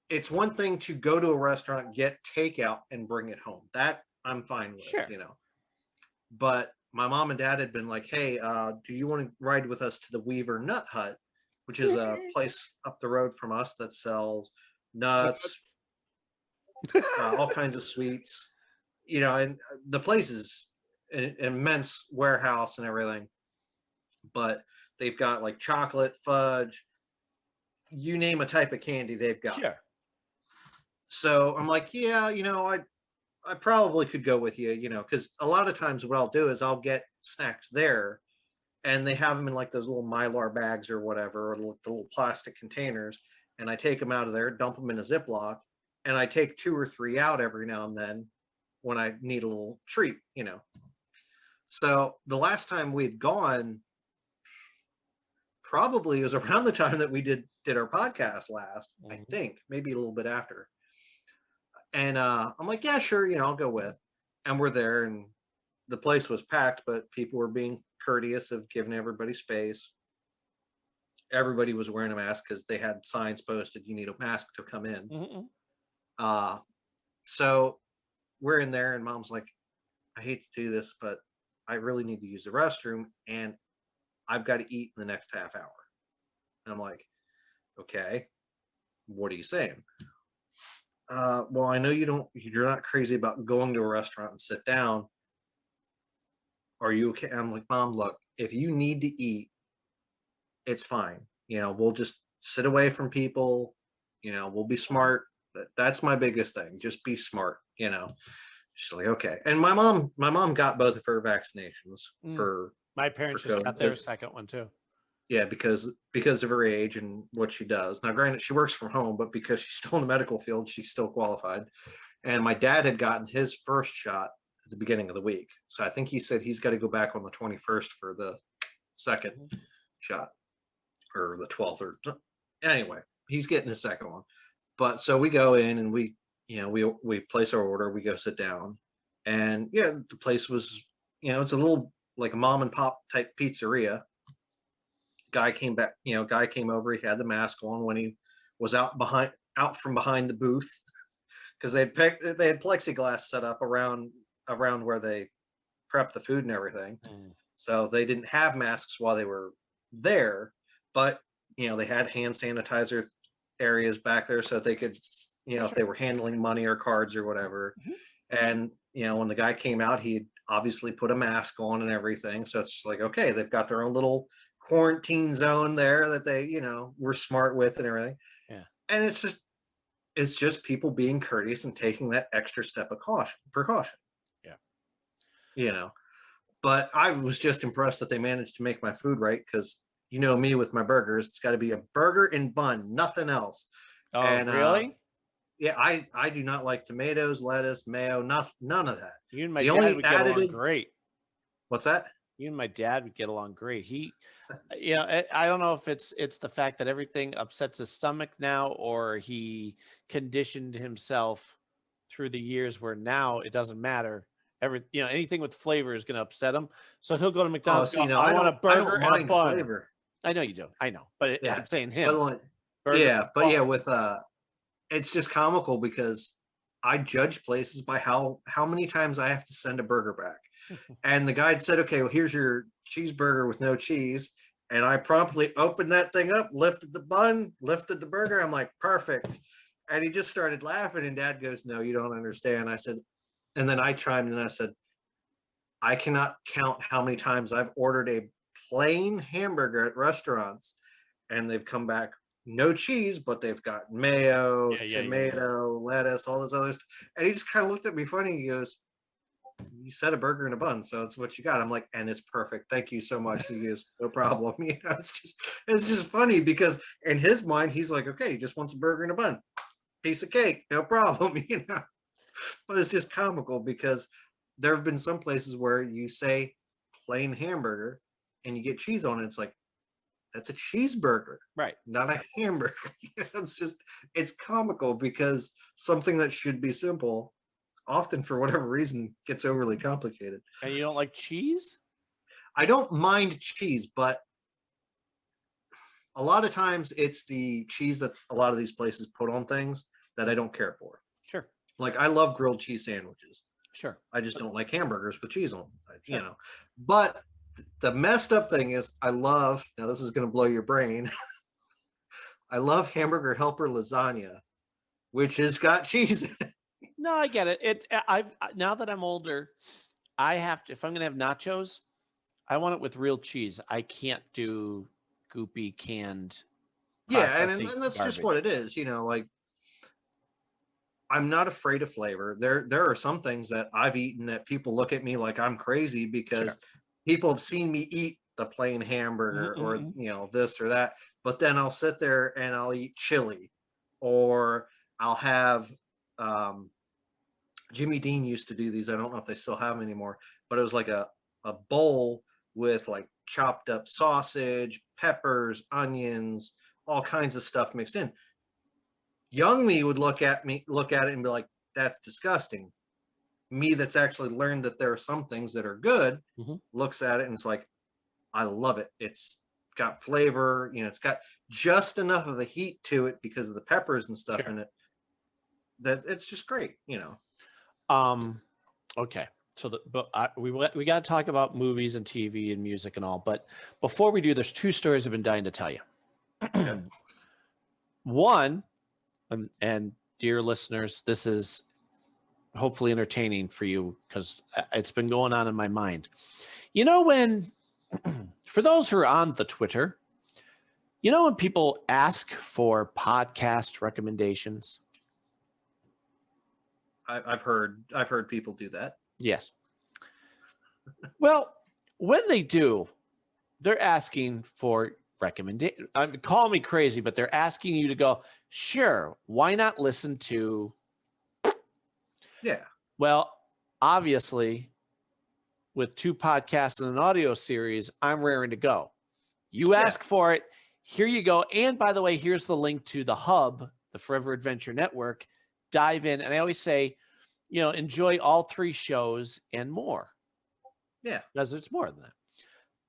[SPEAKER 14] it's one thing to go to a restaurant, get takeout and bring it home. That I'm fine with, but my mom and dad had been like, hey, do you want to ride with us to the Weaver Nut Hut, which is a place up the road from us that sells nuts, all kinds of sweets, and the place is an immense warehouse and everything, but they've got like chocolate, fudge, you name a type of candy they've got.
[SPEAKER 12] Sure.
[SPEAKER 14] So I'm like, yeah, I probably could go with you, because a lot of times what I'll do is I'll get snacks there, and they have them in like those little Mylar bags or whatever, or the little plastic containers, and I take them out of there, dump them in a Ziploc, and I take 2 or 3 out every now and then when I need a little treat, you know. So the last time we'd gone, probably it was around the time that we did our podcast last, I think, maybe a little bit after. And I'm like, yeah, sure, you know, I'll go with. And we're there, and the place was packed, but people were being courteous of giving everybody space. Everybody was wearing a mask because they had signs posted, you need a mask to come in. So we're in there, and Mom's like, I hate to do this, but I really need to use the restroom, and I've got to eat in the next half hour. And I'm like, okay, what are you saying? Well, I know you're not crazy about going to a restaurant and sit down. Are you okay? I'm like, Mom, look, if you need to eat, it's fine. You know, we'll just sit away from people. You know, we'll be smart. That's my biggest thing. Just be smart, you know. She's like, okay. And my mom got both of her vaccinations for
[SPEAKER 12] my parents just got their second one too.
[SPEAKER 14] Yeah, because of her age and what she does. Now, granted, she works from home, but because she's still in the medical field, she's still qualified. And my dad had gotten his first shot at the beginning of the week. So I think he said he's got to go back on the 21st for the second shot, or the 12th, or anyway, he's getting his second one. But so we go in and we place our order, we go sit down, and yeah, the place was, you know, it's a little like a mom and pop type pizzeria. Guy came over, he had the mask on when he was out from behind the booth, because they had plexiglass set up around where they prep the food and everything. So they didn't have masks while they were there, but you know, they had hand sanitizer areas back there so they could, you know, if they were handling money or cards or whatever. And you know, when the guy came out, he obviously put a mask on and everything. So it's just like, okay, they've got their own little quarantine zone there that they, you know, were smart with and everything.
[SPEAKER 12] Yeah.
[SPEAKER 14] And it's just people being courteous and taking that extra step of precaution.
[SPEAKER 12] Yeah.
[SPEAKER 14] You know, but I was just impressed that they managed to make my food right, because you know me with my burgers, it's got to be a burger and bun, nothing else.
[SPEAKER 12] Oh,
[SPEAKER 14] and,
[SPEAKER 12] really?
[SPEAKER 14] Yeah, I do not like tomatoes, lettuce, mayo, none of that.
[SPEAKER 12] You and my dad would get along great.
[SPEAKER 14] What's that?
[SPEAKER 12] You and my dad would get along great. He, you know, I don't know if it's the fact that everything upsets his stomach now, or he conditioned himself through the years where now it doesn't matter. Anything with flavor is going to upset him. So he'll go to McDonald's.
[SPEAKER 14] Oh, so,
[SPEAKER 12] I want a burger and a bun.
[SPEAKER 14] Flavor.
[SPEAKER 12] I know you do. I know, but I'm saying him.
[SPEAKER 14] With it's just comical because I judge places by how many times I have to send a burger back. And the guide said, okay, well, here's your cheeseburger with no cheese. And I promptly opened that thing up, lifted the bun, lifted the burger. I'm like, perfect. And he just started laughing. And Dad goes, no, you don't understand. I said, and then I chimed in and I said, I cannot count how many times I've ordered a plain hamburger at restaurants and they've come back no cheese, but they've got mayo, tomato, lettuce, all this other stuff. And he just kind of looked at me funny. He goes, you said a burger and a bun, so it's what you got. I'm like, and it's perfect. Thank you so much. He goes, no problem. You know, it's just funny because in his mind, he's like, okay, he just wants a burger and a bun, piece of cake, no problem. You know, but it's just comical because there have been some places where you say plain hamburger and you get cheese on it. It's like, that's a cheeseburger,
[SPEAKER 12] right?
[SPEAKER 14] Not a hamburger. It's comical because something that should be simple often, for whatever reason, gets overly complicated.
[SPEAKER 12] And you don't like cheese?
[SPEAKER 14] I don't mind cheese, but a lot of times it's the cheese that a lot of these places put on things that I don't care for.
[SPEAKER 12] Sure.
[SPEAKER 14] Like I love grilled cheese sandwiches.
[SPEAKER 12] Sure.
[SPEAKER 14] I just don't like hamburgers with cheese on them, you know. But the messed up thing is I love, now this is going to blow your brain. I love Hamburger Helper lasagna, which has got cheese in it.
[SPEAKER 12] No, I get it. Now that I'm older, I have to, if I'm going to have nachos, I want it with real cheese. I can't do goopy canned.
[SPEAKER 14] Yeah, and that's garbage. Just what it is, you know, like I'm not afraid of flavor. There are some things that I've eaten that people look at me like I'm crazy because people have seen me eat the plain hamburger or, you know, this or that. but then I'll sit there and I'll eat chili, or I'll have Jimmy Dean used to do these. I don't know if they still have them anymore, but it was like a bowl with like chopped up sausage, peppers, onions, all kinds of stuff mixed in. Young me would look at it and be like, that's disgusting. Me that's actually learned that there are some things that are good, looks at it and it's like, I love it. It's got flavor, you know, it's got just enough of the heat to it because of the peppers and stuff in it, that it's just great, you know.
[SPEAKER 12] Okay. So we got to talk about movies and TV and music and all, but before we do, there's two stories I've been dying to tell you. One, and dear listeners, this is hopefully entertaining for you because it's been going on in my mind. You know, when for those who are on the Twitter, you know, when people ask for podcast recommendations,
[SPEAKER 14] I've heard people do that.
[SPEAKER 12] Yes. Well, when they do, they're asking for recommendation. Call me crazy, but they're asking you to go, sure, why not listen to?
[SPEAKER 14] Yeah.
[SPEAKER 12] Well, obviously, with 2 podcasts and an audio series, I'm raring to go. You ask for it. Here you go. And by the way, here's the link to the hub, the Forever Adventure Network. Dive in. And I always say, you know, enjoy all 3 shows and more.
[SPEAKER 14] Yeah.
[SPEAKER 12] Because it's more than that.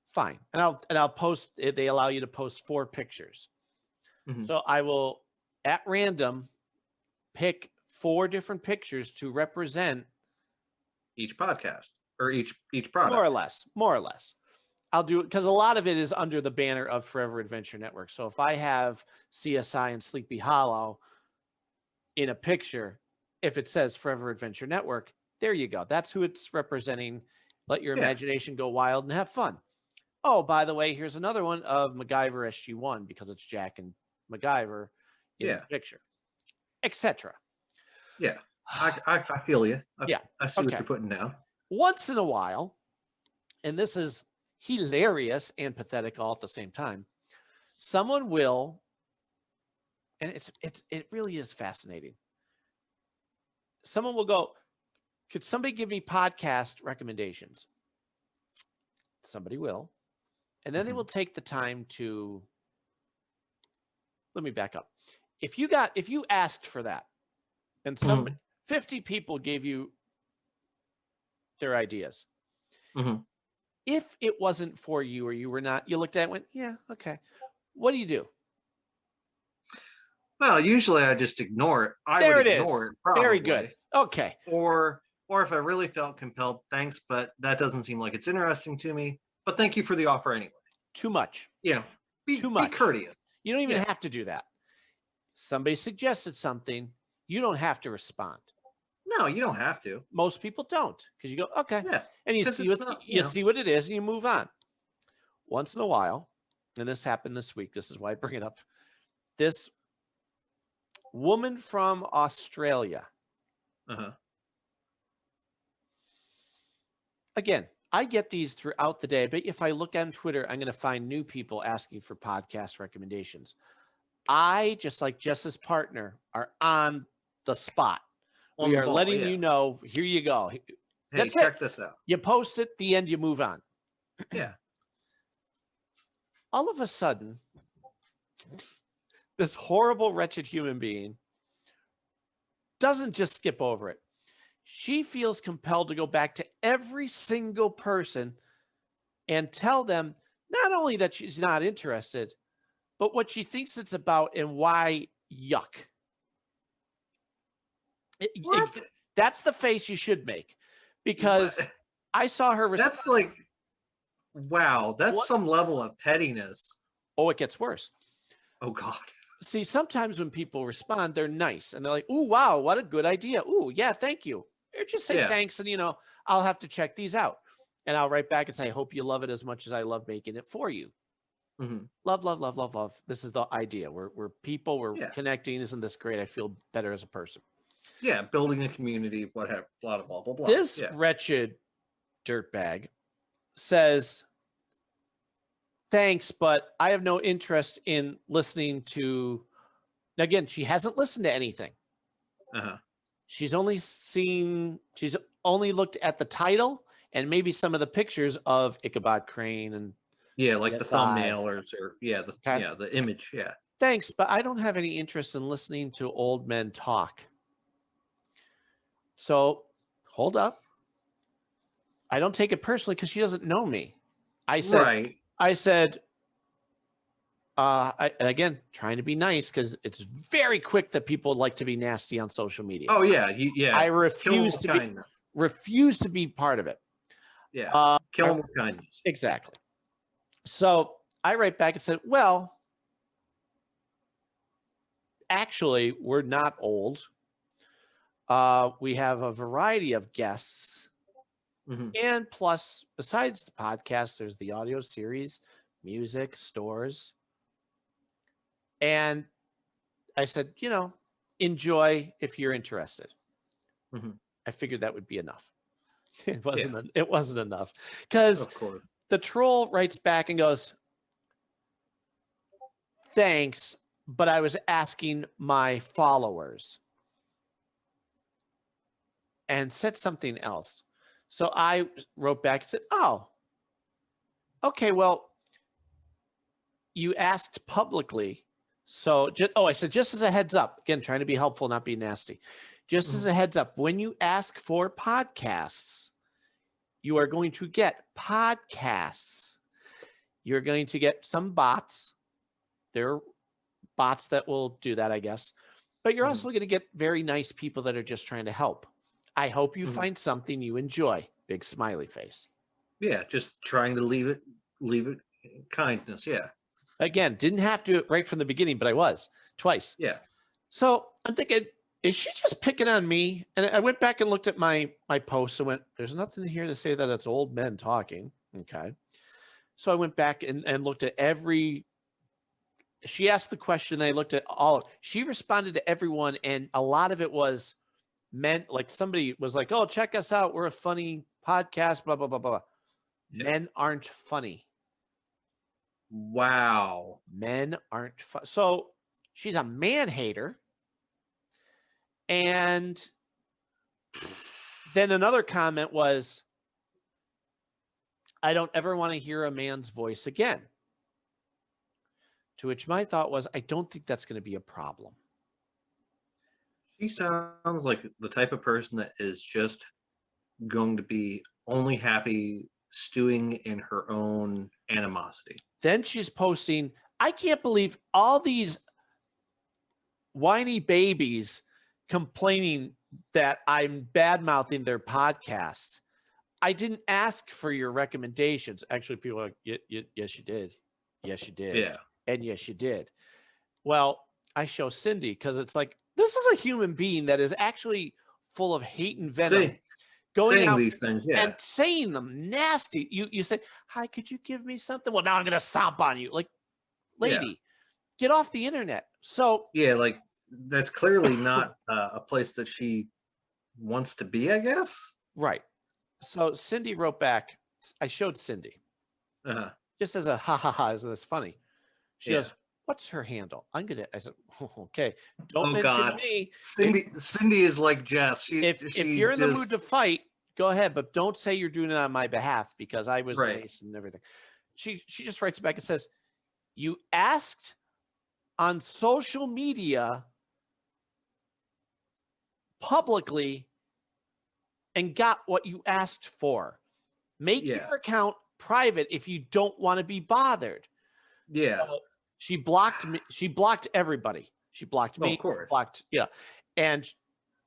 [SPEAKER 12] Fine. And I'll post, they allow you to post 4 pictures. So I will, at random, pick 4 different pictures to represent
[SPEAKER 14] each podcast or each product.
[SPEAKER 12] More or less. I'll do it because a lot of it is under the banner of Forever Adventure Network. So if I have CSI and Sleepy Hollow in a picture, if it says Forever Adventure Network, there you go. That's who it's representing. Let your imagination go wild and have fun. Oh, by the way, here's another one of MacGyver SG-1 because it's Jack and MacGyver in the picture, etc.
[SPEAKER 14] Yeah, I feel you. I see what you're putting down.
[SPEAKER 12] Once in a while, and this is hilarious and pathetic all at the same time, someone will, and it really is fascinating. Someone will go, could somebody give me podcast recommendations? Somebody will. And then they will take the time to, let me back up. If you asked for that and 50 people gave you their ideas, if it wasn't for you or you were not, you looked at it and went, yeah, okay. What do?
[SPEAKER 14] Well, usually I just ignore it.
[SPEAKER 12] There it is. Very good. Okay.
[SPEAKER 14] Or if I really felt compelled, thanks, but that doesn't seem like it's interesting to me. But thank you for the offer anyway.
[SPEAKER 12] Too much.
[SPEAKER 14] You know, be courteous.
[SPEAKER 12] You don't even have to do that. Somebody suggested something. You don't have to respond.
[SPEAKER 14] No, you don't have to.
[SPEAKER 12] Most people don't because you go, okay.
[SPEAKER 14] Yeah.
[SPEAKER 12] And you see see what it is and you move on. Once in a while, and this happened this week. This is why I bring it up. This woman from Australia. Again, I get these throughout the day, but if I look on Twitter, I'm going to find new people asking for podcast recommendations. I, just like Jess's partner, are on the spot. We are letting you know, here you go.
[SPEAKER 14] Hey, check this out.
[SPEAKER 12] You post it, the end, you move on.
[SPEAKER 14] Yeah.
[SPEAKER 12] All of a sudden, this horrible, wretched human being doesn't just skip over it. She feels compelled to go back to every single person and tell them not only that she's not interested, but what she thinks it's about and why. Yuck. That's the face you should make, because I saw her.
[SPEAKER 14] That's like, wow, that's some level of pettiness.
[SPEAKER 12] Oh, it gets worse.
[SPEAKER 14] Oh, God.
[SPEAKER 12] See, sometimes when people respond, they're nice and they're like, "Ooh, wow, what a good idea. Ooh, yeah, thank you." Or just say thanks and, you know, I'll have to check these out. And I'll write back and say, I hope you love it as much as I love making it for you. Love, love, love, love, love. This is the idea. We're people. We're connecting. Isn't this great? I feel better as a person.
[SPEAKER 14] Yeah, building a community, whatever, blah, blah, blah, blah, blah.
[SPEAKER 12] This wretched dirtbag says, thanks, but I have no interest in listening to. Again, she hasn't listened to anything. She's only looked at the title and maybe some of the pictures of Ichabod Crane and
[SPEAKER 14] like the
[SPEAKER 12] CSI.
[SPEAKER 14] thumbnail or the image. Yeah.
[SPEAKER 12] Thanks, but I don't have any interest in listening to old men talk. So hold up. I don't take it personally because she doesn't know me. I said, and again, trying to be nice because it's very quick that people like to be nasty on social media.
[SPEAKER 14] Oh yeah,
[SPEAKER 12] I refuse to be part of it.
[SPEAKER 14] Yeah, kill them with kindness.
[SPEAKER 12] Exactly. So I write back and said, well, actually, we're not old. We have a variety of guests. And plus, besides the podcast, there's the audio series, music, stores. And I said, enjoy if you're interested. I figured that would be enough. It wasn't. It wasn't enough because the troll writes back and goes, "Thanks, but I was asking my followers," and said something else. So I wrote back and said, "Oh, okay. Well, you asked publicly." So, I said, just as a heads up, again, trying to be helpful, not be nasty. Just as a heads up, when you ask for podcasts, you are going to get podcasts. You're going to get some bots. There are bots that will do that, I guess. But you're also going to get very nice people that are just trying to help. I hope you find something you enjoy. Big smiley face.
[SPEAKER 14] Yeah, just trying to leave it kindness. Yeah.
[SPEAKER 12] Again, didn't have to right from the beginning, but I was twice.
[SPEAKER 14] Yeah.
[SPEAKER 12] So I'm thinking, is she just picking on me? And I went back and looked at my posts and went, there's nothing here to say that it's old men talking. Okay. So I went back and looked at she asked the question. I looked at she responded to everyone. And a lot of it was men, like somebody was like, oh, check us out. We're a funny podcast, blah, blah, blah, blah. Yeah. Men aren't funny.
[SPEAKER 14] Wow.
[SPEAKER 12] Men aren't fun. So she's a man hater. And then another comment was, I don't ever want to hear a man's voice again. To which my thought was, I don't think that's going to be a problem.
[SPEAKER 14] She sounds like the type of person that is just going to be only happy stewing in her own animosity.
[SPEAKER 12] Then she's posting, I can't believe all these whiny babies complaining that I'm bad-mouthing their podcast. I didn't ask for your recommendations. Actually, people are like, yes, you did. Yes, you did.
[SPEAKER 14] Yeah.
[SPEAKER 12] And yes, you did. Well, I show Cindy because it's like, this is a human being that is actually full of hate and venom. Going out
[SPEAKER 14] these things, yeah,
[SPEAKER 12] and saying them nasty. You say, hi, could you give me something? Well, now I'm going to stomp on you. Like, lady, get off the internet. So
[SPEAKER 14] yeah, like that's clearly not a place that she wants to be, I guess. Right.
[SPEAKER 12] So Cindy wrote back. I showed Cindy. Just as a ha ha ha, isn't this funny? She goes, what's her handle? I said, oh, okay. Don't mention me.
[SPEAKER 14] Cindy is like Jess.
[SPEAKER 12] If you're in the mood to fight, go ahead, but don't say you're doing it on my behalf because I was nice and everything. She just writes back and says, you asked on social media publicly and got what you asked for. Make your account private if you don't want to be bothered.
[SPEAKER 14] Yeah.
[SPEAKER 12] So she blocked me. She blocked everybody. She blocked me.
[SPEAKER 14] Of course.
[SPEAKER 12] Blocked. Yeah. And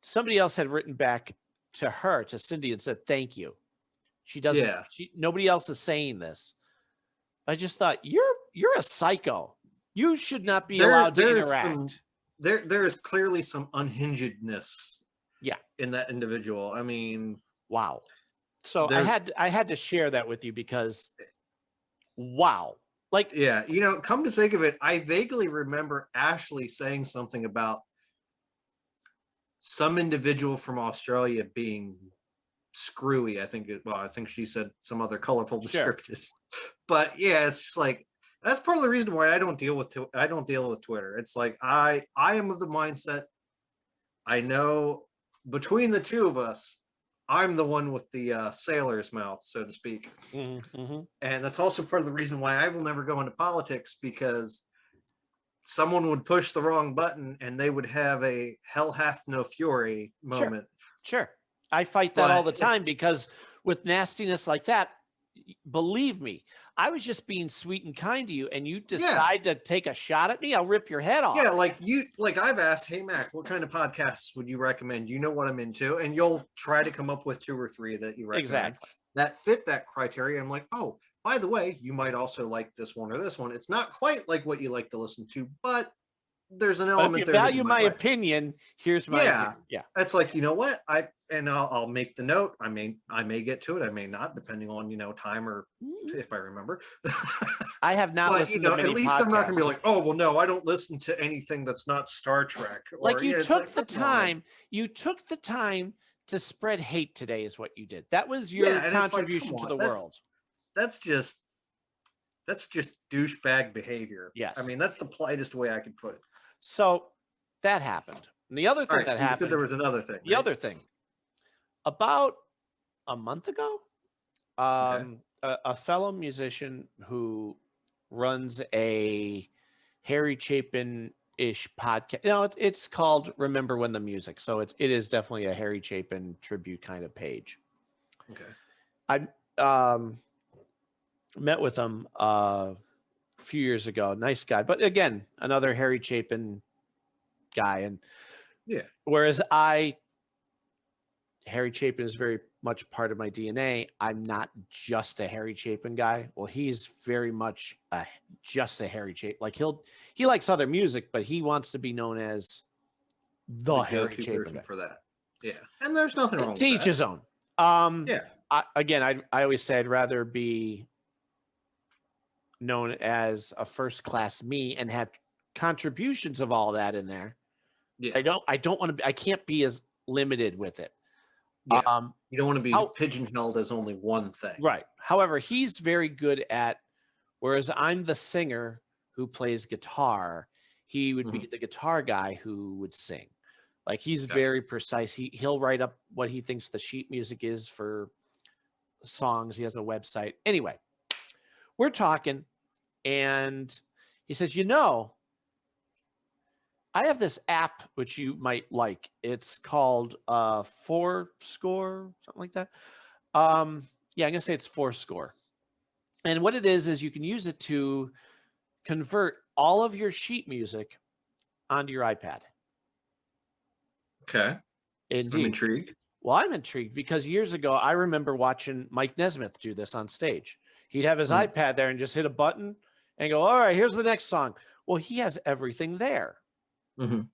[SPEAKER 12] somebody else had written back to her, to Cindy, and said, thank you. She doesn't, nobody else is saying this. I just thought, you're a psycho. You should not be allowed to interact.
[SPEAKER 14] There is clearly some unhingedness in that individual. I mean,
[SPEAKER 12] wow. So I had to share that with you because wow. Like,
[SPEAKER 14] yeah, come to think of it, I vaguely remember Ashley saying something about some individual from Australia being screwy. I think she said some other colorful descriptors. But yeah, it's just like, That's part of the reason why I don't deal with Twitter. It's like I am of the mindset. I know between the two of us, I'm the one with the sailor's mouth, so to speak.
[SPEAKER 12] Mm-hmm.
[SPEAKER 14] And that's also part of the reason why I will never go into politics, because someone would push the wrong button and they would have a hell hath no fury moment.
[SPEAKER 12] Sure. I fight that all the time, because with nastiness like that, believe me, I was just being sweet and kind to you, and you decide to take a shot at me, I'll rip your head off.
[SPEAKER 14] Yeah, like I've asked, hey Mac, what kind of podcasts would you recommend? You know what I'm into, and you'll try to come up with 2 or 3 that you recommend
[SPEAKER 12] Exactly.
[SPEAKER 14] that fit that criteria. I'm like, oh, by the way, you might also like this one or this one. It's not quite like what you like to listen to, but there's an element
[SPEAKER 12] if you
[SPEAKER 14] there.
[SPEAKER 12] value my opinion, here's my opinion. Yeah.
[SPEAKER 14] It's like, you know what? I'll make the note. I may get to it. I may not, depending on, time or if I remember.
[SPEAKER 12] I have not listened to many
[SPEAKER 14] at least
[SPEAKER 12] podcasts.
[SPEAKER 14] I'm not gonna be like, oh well, no, I don't listen to anything that's not Star Trek. Or,
[SPEAKER 12] you took the time to spread hate today, is what you did. That was your contribution to the world.
[SPEAKER 14] That's just douchebag behavior.
[SPEAKER 12] Yes.
[SPEAKER 14] I mean, that's the politest way I could put it.
[SPEAKER 12] So that happened. And the other thing that happened.
[SPEAKER 14] You said there was another thing.
[SPEAKER 12] The other thing. About a month ago, a fellow musician who runs a Harry Chapin-ish podcast. It's called Remember When the Music. So it is definitely a Harry Chapin tribute kind of page.
[SPEAKER 14] Okay.
[SPEAKER 12] I met with him a few years ago. Nice guy, but again, another Harry Chapin guy. And whereas Harry Chapin is very much part of my DNA. I'm not just a Harry Chapin guy. Well, he's very much just a Harry Chapin. Like he likes other music, but he wants to be known as the Harry Chapin guy.
[SPEAKER 14] For that. Yeah, and there's nothing wrong with
[SPEAKER 12] to each
[SPEAKER 14] that.
[SPEAKER 12] his own. I always say I'd rather be known as a first class me and have contributions of all that in there.
[SPEAKER 14] Yeah.
[SPEAKER 12] I don't want to be, I can't be as limited with it.
[SPEAKER 14] Yeah. You don't want to be pigeonholed as only one thing.
[SPEAKER 12] Right. However, he's very good at, whereas I'm the singer who plays guitar, he would be the guitar guy who would sing. Like he's very precise. He'll write up what he thinks the sheet music is for songs. He has a website. Anyway, we're talking and he says, I have this app which you might like. It's called Fourscore, something like that. I'm gonna say it's Fourscore. And what it is you can use it to convert all of your sheet music onto your iPad.
[SPEAKER 14] Okay.
[SPEAKER 12] Indeed.
[SPEAKER 14] I'm intrigued.
[SPEAKER 12] Well, I'm intrigued because years ago I remember watching Mike Nesmith do this on stage. He'd have his iPad there and just hit a button and go, all right, here's the next song. Well, he has everything there. And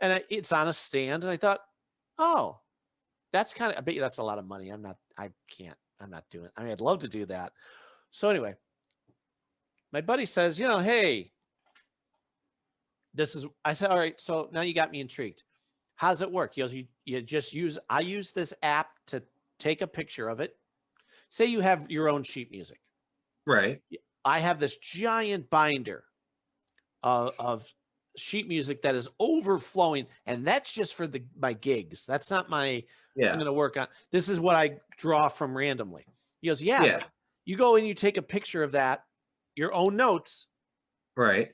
[SPEAKER 12] it's on a stand. And I thought, oh, that's I bet you that's a lot of money. I'm not doing it. I mean, I'd love to do that. So anyway, my buddy says, hey, I said, all right, so now you got me intrigued. How does it work? He goes, I use this app to take a picture of it. Say you have your own sheet music.
[SPEAKER 14] Right.
[SPEAKER 12] I have this giant binder of sheet music that is overflowing, and that's just for my gigs. That's not I'm going to work on. This is what I draw from randomly. He goes, you go and you take a picture of that, your own notes.
[SPEAKER 14] Right.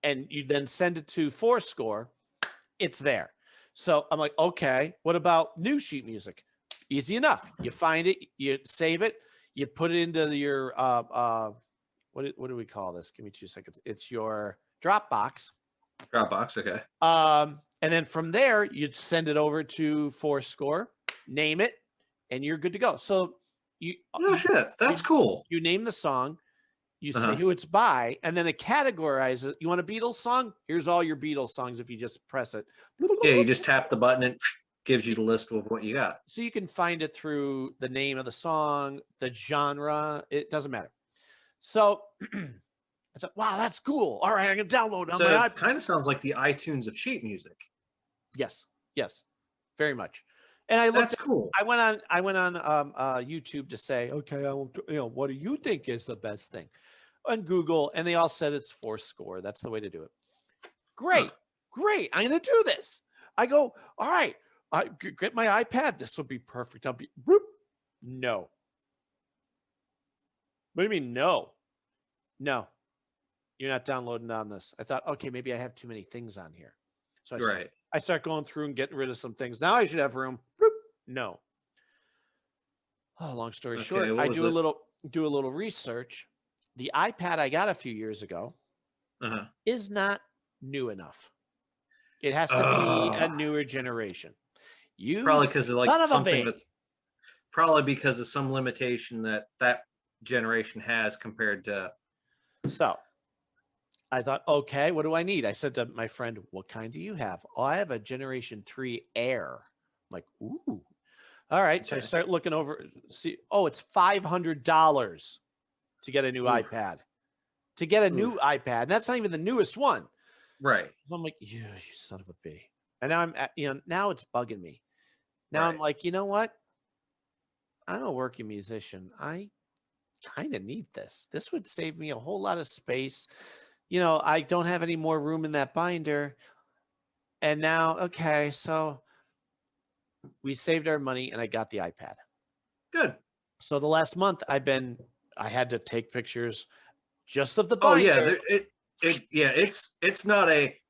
[SPEAKER 12] And you then send it to Fourscore. It's there. So I'm like, okay, what about new sheet music? Easy enough. You find it, you save it, you put it into your what do we call this? Give me 2 seconds. It's your Dropbox.
[SPEAKER 14] Dropbox, okay.
[SPEAKER 12] And then from there, you'd send it over to Fourscore, name it, and you're good to go. So
[SPEAKER 14] that's cool.
[SPEAKER 12] You name the song, you say who it's by, and then it categorizes. You want a Beatles song? Here's all your Beatles songs if you just press it.
[SPEAKER 14] Yeah, you just tap the button, it gives you the list of what you got.
[SPEAKER 12] So you can find it through the name of the song, the genre, it doesn't matter. So I thought, wow, that's cool. All right, I can download on my iPad.
[SPEAKER 14] It kind of sounds like the iTunes of sheet music.
[SPEAKER 12] Yes, very much. And I looked.
[SPEAKER 14] That's cool.
[SPEAKER 12] I went on YouTube to say, okay, what do you think is the best thing? On Google, and they all said it's Fourscore. That's the way to do it. Great. I'm going to do this. I go, all right, I get my iPad. This will be perfect. I'll be, whoop. No. What do you mean, no? No. You're not downloading on this. I thought, okay, maybe I have too many things on here. So I start going through and getting rid of some things. Now I should have room. Boop. No. Oh, long story short, I do a little research. The iPad I got a few years ago is not new enough. It has to be a newer generation.
[SPEAKER 14] Probably because of probably because of some limitation that generation has compared to.
[SPEAKER 12] So I thought, okay, what do I need? I said to my friend, what kind do you have? Oh, I have a Generation 3 Air. I'm like, ooh. All right. Okay. So I start looking over. See, it's $500 to get a new iPad. To get a new iPad. And that's not even the newest one.
[SPEAKER 14] Right.
[SPEAKER 12] So I'm like, you son of a b. And now now it's bugging me. Now I'm like, you know what? I'm a working musician. I kind of need this. This would save me a whole lot of space. I don't have any more room in that binder. And now, okay, so we saved our money and I got the iPad.
[SPEAKER 14] Good.
[SPEAKER 12] So the last month I had to take pictures just of the binder.
[SPEAKER 14] Oh yeah, it's not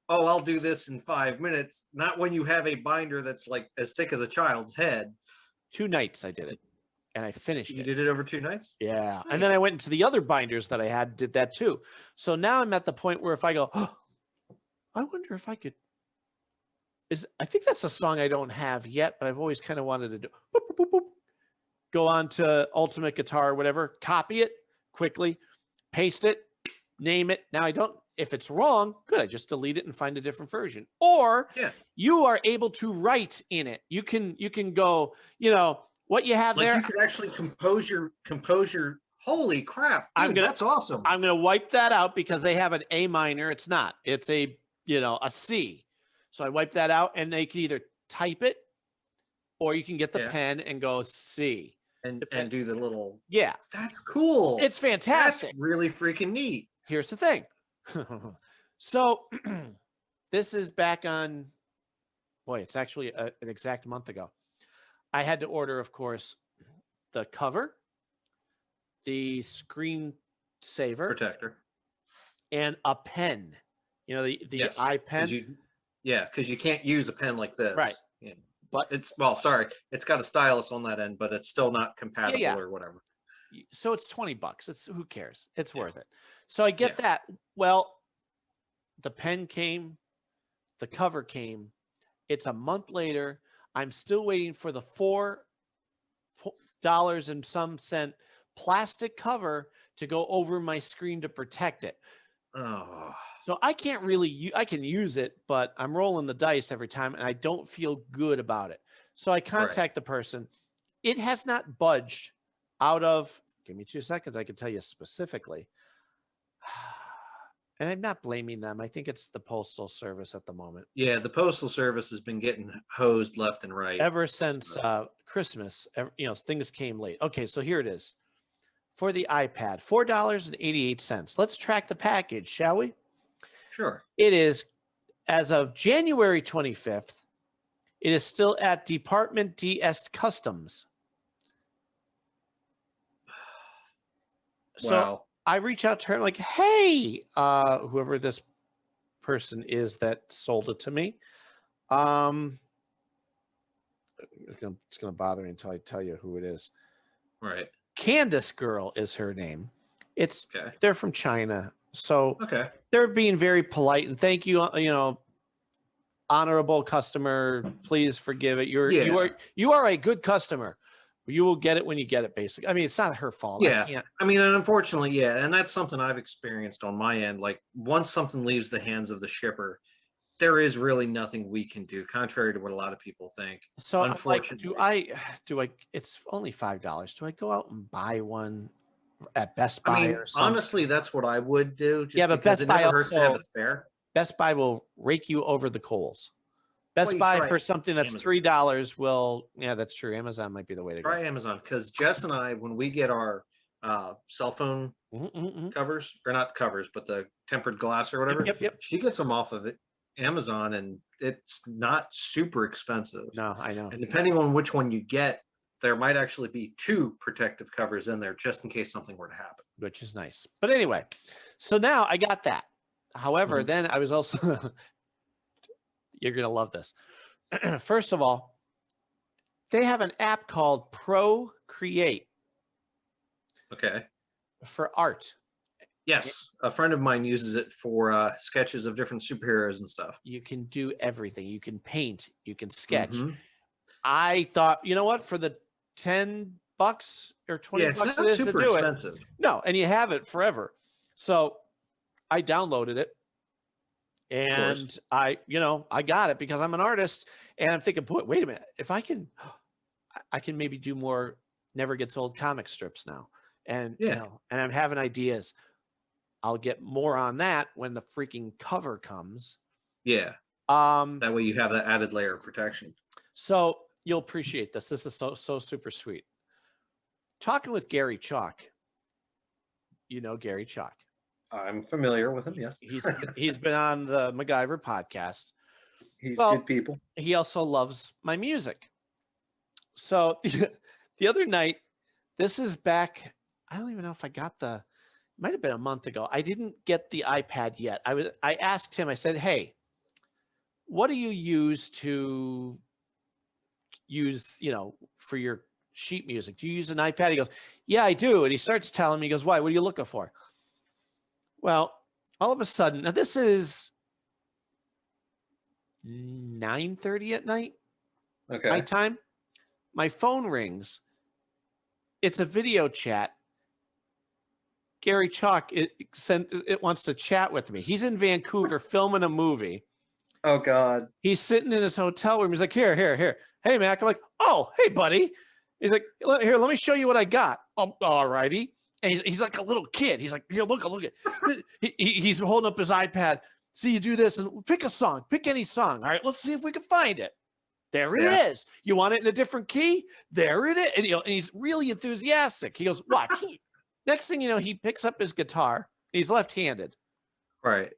[SPEAKER 14] I'll do this in 5 minutes. Not when you have a binder that's like as thick as a child's head.
[SPEAKER 12] 2 nights I did it. And I finished it.
[SPEAKER 14] You did it over 2 nights?
[SPEAKER 12] Yeah. Nice. And then I went into the other binders that I had, did that too. So now I'm at the point where if I go, I wonder if I could. I think that's a song I don't have yet, but I've always kind of wanted to do. Boop, boop, boop, boop. Go on to Ultimate Guitar or whatever, copy it quickly, paste it, name it. Now if it's wrong, good. I just delete it and find a different version. Or you are able to write in it. You can go, what you have there.
[SPEAKER 14] You can actually compose your. Holy crap! Dude, that's awesome.
[SPEAKER 12] I'm gonna wipe that out because they have an A minor. It's not. It's a C. So I wipe that out, and they can either type it, or you can get the pen and go C
[SPEAKER 14] and do the little.
[SPEAKER 12] Yeah,
[SPEAKER 14] that's cool.
[SPEAKER 12] It's fantastic.
[SPEAKER 14] That's really freaking neat.
[SPEAKER 12] Here's the thing. So this is back on. Boy, it's actually an exact month ago. I had to order, of course, the cover, the screen saver
[SPEAKER 14] protector,
[SPEAKER 12] and a pen. The eye pen.
[SPEAKER 14] Because you can't use a pen like this.
[SPEAKER 12] Right.
[SPEAKER 14] Yeah. But it's it's got a stylus on that end, but it's still not compatible or whatever.
[SPEAKER 12] So it's $20. Who cares? It's worth it. So I get that. Well, the pen came, the cover came. It's a month later. I'm still waiting for the $4 and some cent plastic cover to go over my screen to protect it.
[SPEAKER 14] Oh.
[SPEAKER 12] So I can't really, I can use it, but I'm rolling the dice every time and I don't feel good about it. So I contact the person. It has not budged out of, give me 2 seconds. I can tell you specifically. And I'm not blaming them. I think it's the Postal Service at the moment.
[SPEAKER 14] Yeah, the Postal Service has been getting hosed left and right.
[SPEAKER 12] Ever since Christmas, things came late. Okay, so here it is. For the iPad, $4.88. Let's track the package, shall we?
[SPEAKER 14] Sure.
[SPEAKER 12] It is, as of January 25th, it is still at Department D Est Customs. So I reach out to her, I'm like, hey, whoever this person is that sold it to me. It's going to bother me until I tell you who it is.
[SPEAKER 14] Right.
[SPEAKER 12] Candace Girl is her name. They're from China. So they're being very polite and thank you, honorable customer. Please forgive it. You are a good customer. You will get it when you get it, basically. I mean, it's not her fault.
[SPEAKER 14] Yeah. I mean, unfortunately, and that's something I've experienced on my end. Like, once something leaves the hands of the shipper, there is really nothing we can do, contrary to what a lot of people think.
[SPEAKER 12] So, unfortunately, do I? It's only $5. Do I go out and buy one at Best Buy or something?
[SPEAKER 14] Honestly, that's what I would do.
[SPEAKER 12] But Best Buy
[SPEAKER 14] hurts to have a spare.
[SPEAKER 12] Best Buy will rake you over the coals. Best
[SPEAKER 14] you
[SPEAKER 12] Buy
[SPEAKER 14] try
[SPEAKER 12] for something that's
[SPEAKER 14] Amazon.
[SPEAKER 12] $3 will, yeah, that's true. Amazon might be the way to
[SPEAKER 14] Try
[SPEAKER 12] go.
[SPEAKER 14] Amazon, because Jess and I, when we get our cell phone covers, or not covers, but the tempered glass or whatever,
[SPEAKER 12] Yep.
[SPEAKER 14] she gets them off of Amazon, and it's not super expensive.
[SPEAKER 12] No, I know.
[SPEAKER 14] And depending on which one you get, there might actually be 2 protective covers in there just in case something were to happen.
[SPEAKER 12] Which is nice. But anyway, so now I got that. However,
[SPEAKER 14] Mm-hmm.
[SPEAKER 12] then I was also, you're going to love this. First of all, they have an app called Procreate
[SPEAKER 14] Okay.
[SPEAKER 12] for art.
[SPEAKER 14] Yes, a friend of mine uses it for sketches of different superheroes and stuff.
[SPEAKER 12] You can do everything. You can paint, you can sketch.
[SPEAKER 14] Mhm.
[SPEAKER 12] I thought, you know what, for the $10 or 20
[SPEAKER 14] Yeah, it's
[SPEAKER 12] bucks
[SPEAKER 14] not
[SPEAKER 12] it is to
[SPEAKER 14] super
[SPEAKER 12] do
[SPEAKER 14] expensive.
[SPEAKER 12] it. No, and you have it forever. So I downloaded it. And I got it because I'm an artist, and I'm thinking, boy, wait a minute, if I can maybe do more Never Gets Old comic strips now. And and I'm having ideas. I'll get more on that when the freaking cover comes.
[SPEAKER 14] Yeah. That way you have that added layer of protection.
[SPEAKER 12] So you'll appreciate this. This is so super sweet. Talking with Gary Chalk. You know Gary Chalk.
[SPEAKER 14] I'm familiar with him, yes.
[SPEAKER 12] He's been on the MacGyver podcast.
[SPEAKER 14] He's good people.
[SPEAKER 12] He also loves my music. So the other night, this is back, I don't even know if I got it might have been a month ago. I didn't get the iPad yet. I asked him, I said, hey, what do you use for your sheet music? Do you use an iPad? He goes, yeah, I do. And he starts telling me, he goes, why? What are you looking for? Well, all of a sudden, now this is 9:30 at night.
[SPEAKER 14] Okay.
[SPEAKER 12] My time. My phone rings. It's a video chat. Gary Chalk it wants to chat with me. He's in Vancouver filming a movie.
[SPEAKER 14] Oh God.
[SPEAKER 12] He's sitting in his hotel room. He's like, here. Hey, Mac. I'm like, oh, hey, buddy. He's like, here, let me show you what I got. All righty. And he's like a little kid. He's like, here, look at. He's holding up his iPad. See, you do this and pick a song. Pick any song. All right, let's see if we can find it. There it is. You want it in a different key? There it is. And, and he's really enthusiastic. He goes, watch. Next thing you know, he picks up his guitar. He's left-handed.
[SPEAKER 14] Right.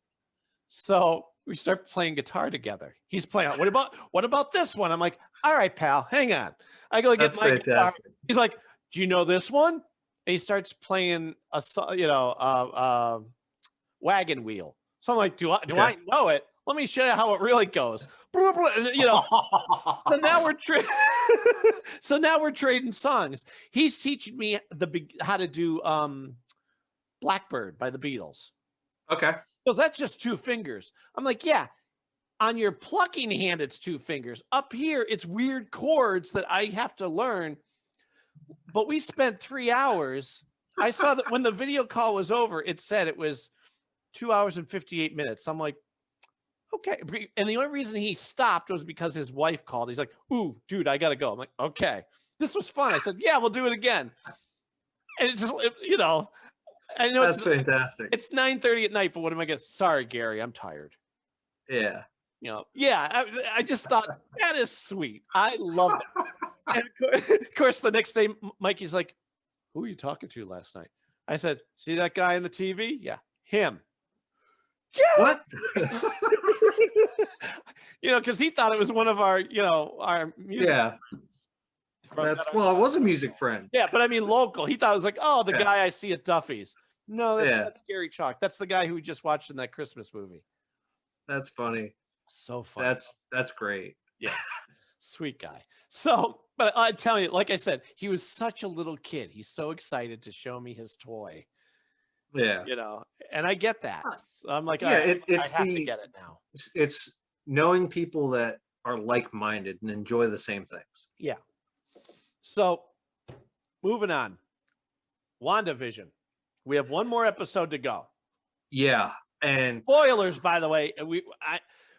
[SPEAKER 12] So we start playing guitar together. He's playing. What about this one? I'm like, all right, pal, hang on. I go get my guitar. He's like, do you know this one? And he starts playing a wagon wheel. So I'm like, do I know it? Let me show you how it really goes. So now we're trading songs. He's teaching me how to do Blackbird by the Beatles.
[SPEAKER 14] Okay.
[SPEAKER 12] So that's just 2 fingers. I'm like, yeah. On your plucking hand, it's 2 fingers. Up here, it's weird chords that I have to learn. But we spent 3 hours. I saw that when the video call was over, it said it was 2 hours and 58 minutes. I'm like, okay. And the only reason he stopped was because his wife called. He's like, ooh, dude, I got to go. I'm like, okay. This was fun. I said, yeah, we'll do it again. And it's just, I know
[SPEAKER 14] that's fantastic.
[SPEAKER 12] It's 9:30 at night, but what am I going to? Sorry, Gary, I'm tired.
[SPEAKER 14] Yeah.
[SPEAKER 12] I just thought that is sweet. I love it. And of course, the next day, Mikey's like, who were you talking to last night? I said, see that guy on the TV? Yeah, him. Yeah.
[SPEAKER 14] What?
[SPEAKER 12] Because he thought it was one of our music.
[SPEAKER 14] Yeah. It was a music friend.
[SPEAKER 12] Yeah, but I mean local. He thought it was like, oh, the guy I see at Duffy's. No, that's Gary Chalk. That's the guy who we just watched in that Christmas movie.
[SPEAKER 14] That's funny.
[SPEAKER 12] So funny.
[SPEAKER 14] That's great.
[SPEAKER 12] Yeah. Sweet guy. So, but I tell you, like I said, he was such a little kid. He's so excited to show me his toy.
[SPEAKER 14] Yeah.
[SPEAKER 12] And I get that. So I'm like,
[SPEAKER 14] yeah,
[SPEAKER 12] I have to get it now.
[SPEAKER 14] It's knowing people that are like-minded and enjoy the same things.
[SPEAKER 12] Yeah. So, moving on. WandaVision. We have one more episode to go.
[SPEAKER 14] Yeah, and
[SPEAKER 12] spoilers, by the way.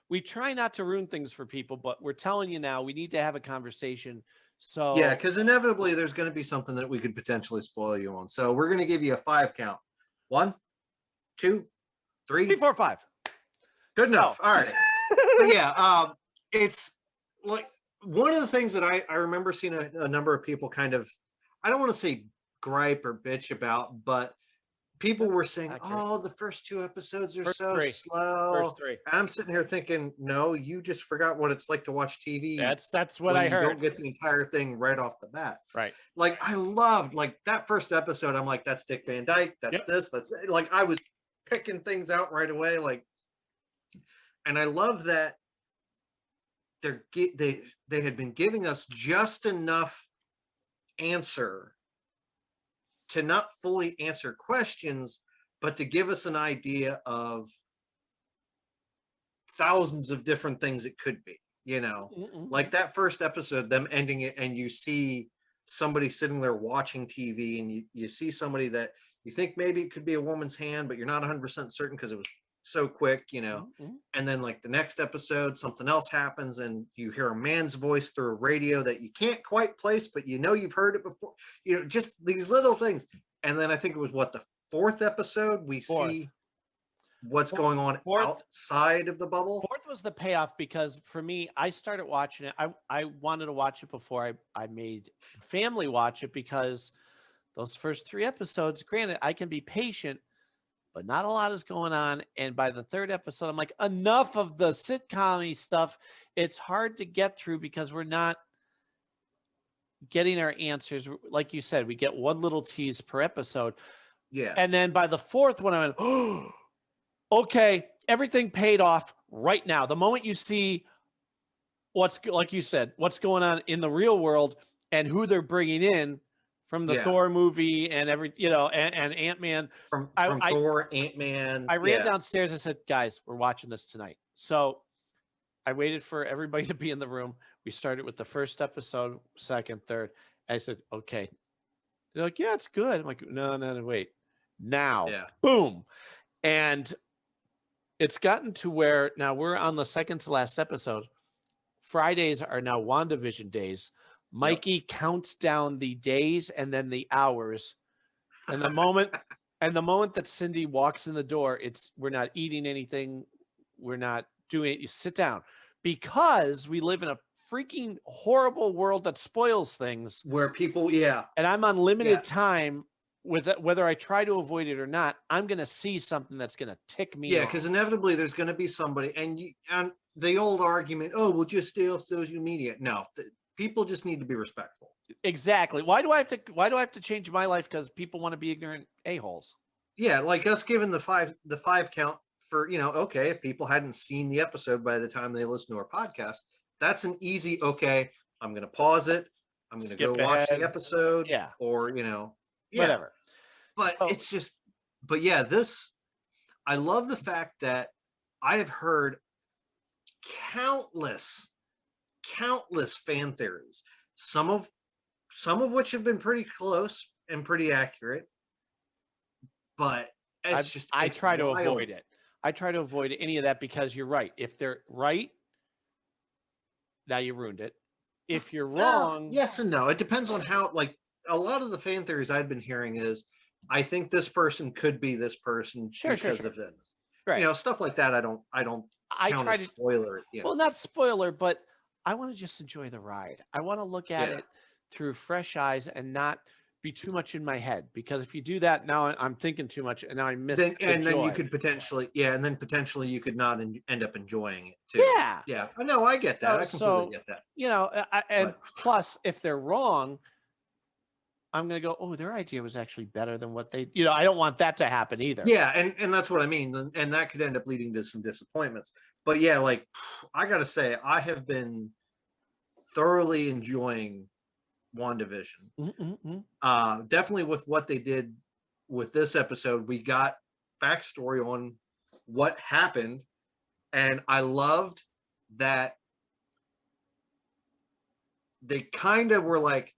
[SPEAKER 12] We try not to ruin things for people, but we're telling you now, we need to have a conversation. So
[SPEAKER 14] yeah, because inevitably there's going to be something that we could potentially spoil you on. So we're going to give you a 5 count. 1, 2, 3,
[SPEAKER 12] 4, 5.
[SPEAKER 14] Good enough. All right. Yeah. it's like one of the things that I remember seeing a number of people kind of, I don't want to say gripe or bitch about, but people were saying, "Oh, the first 2 episodes are so slow."
[SPEAKER 12] First 3.
[SPEAKER 14] And I'm sitting here thinking, "No, you just forgot what it's like to watch TV."
[SPEAKER 12] That's what I heard.
[SPEAKER 14] You don't get the entire thing right off the bat.
[SPEAKER 12] Right.
[SPEAKER 14] Like I loved like that first episode. I'm like, "That's Dick Van Dyke. That's this. That's like." I was picking things out right away. Like, and I love that they had been giving us just enough answer to not fully answer questions, but to give us an idea of thousands of different things it could be, you know. Like that first episode, them ending it, and you see somebody sitting there watching TV, and you see somebody that you think maybe it could be a woman's hand, but you're not 100% certain because it was so quick, you know. And then like the next episode, something else happens, and you hear a man's voice through a radio that you can't quite place, but you know you've heard it before, you know, just these little things. And then I think it was what, the 4th episode, we see what's going on outside of the bubble.
[SPEAKER 12] 4th was the payoff, because for me, I started watching it. I wanted to watch it before I made family watch it, because those first 3 episodes, granted, I can be patient, but not a lot is going on. And by the 3rd episode, I'm like, enough of the sitcom-y stuff. It's hard to get through because we're not getting our answers. Like you said, we get one little tease per episode.
[SPEAKER 14] Yeah.
[SPEAKER 12] And then by the 4th one, I went, oh, okay, everything paid off right now. The moment you see what's, like you said, what's going on in the real world and who they're bringing in from the Thor movie and every, you know, and Ant-Man.
[SPEAKER 14] From Thor, Ant-Man.
[SPEAKER 12] I ran downstairs and said, guys, we're watching this tonight. So I waited for everybody to be in the room. We started with the first episode, 2nd, 3rd. I said, okay. They're like, yeah, it's good. I'm like, no, wait. Now, boom. And it's gotten to where now we're on the 2nd to last episode. Fridays are now WandaVision days. Mikey counts down the days and then the hours. And the moment that Cindy walks in the door, we're not eating anything. We're not doing it. You sit down, because we live in a freaking horrible world that spoils things,
[SPEAKER 14] where people,
[SPEAKER 12] and I'm on limited time with it, whether I try to avoid it or not. I'm going to see something that's going to tick me off.
[SPEAKER 14] Because inevitably there's going to be somebody, and the old argument, oh, we'll just stay off social media. No, people just need to be respectful.
[SPEAKER 12] Exactly. Why do I have to change my life because people want to be ignorant a-holes?
[SPEAKER 14] Yeah, like us giving the five count for, you know, okay, if people hadn't seen the episode by the time they listen to our podcast, that's an easy, okay, I'm going to pause it. I'm going to go watch the episode.
[SPEAKER 12] Yeah.
[SPEAKER 14] Or, you know,
[SPEAKER 12] whatever.
[SPEAKER 14] But it's just, but yeah, I love the fact that I have heard countless fan theories, some of which have been pretty close and pretty accurate, but I
[SPEAKER 12] try to avoid it. I try to avoid any of that, because you're right. If they're right, now you ruined it. If you're wrong,
[SPEAKER 14] yes and no. It depends on how. Like a lot of the fan theories I've been hearing is, I think this person could be this person because of this. Right. You know, stuff like that. I don't count as spoiler. You know.
[SPEAKER 12] Well, not spoiler, but I want to just enjoy the ride. I want to look at it through fresh eyes and not be too much in my head, because if you do that, now I'm thinking too much and now I miss the
[SPEAKER 14] then
[SPEAKER 12] joy.
[SPEAKER 14] You could potentially you could not end up enjoying it too. Yeah. No, I get that. I completely get that.
[SPEAKER 12] You know, plus if they're wrong, I'm going to go, oh, their idea was actually better than what they, you know, I don't want that to happen either.
[SPEAKER 14] Yeah. And that's what I mean. And that could end up leading to some disappointments. But yeah, like I got to say, I have been thoroughly enjoying WandaVision. Definitely with what they did with this episode, we got backstory on what happened. And I loved that they kind of were like,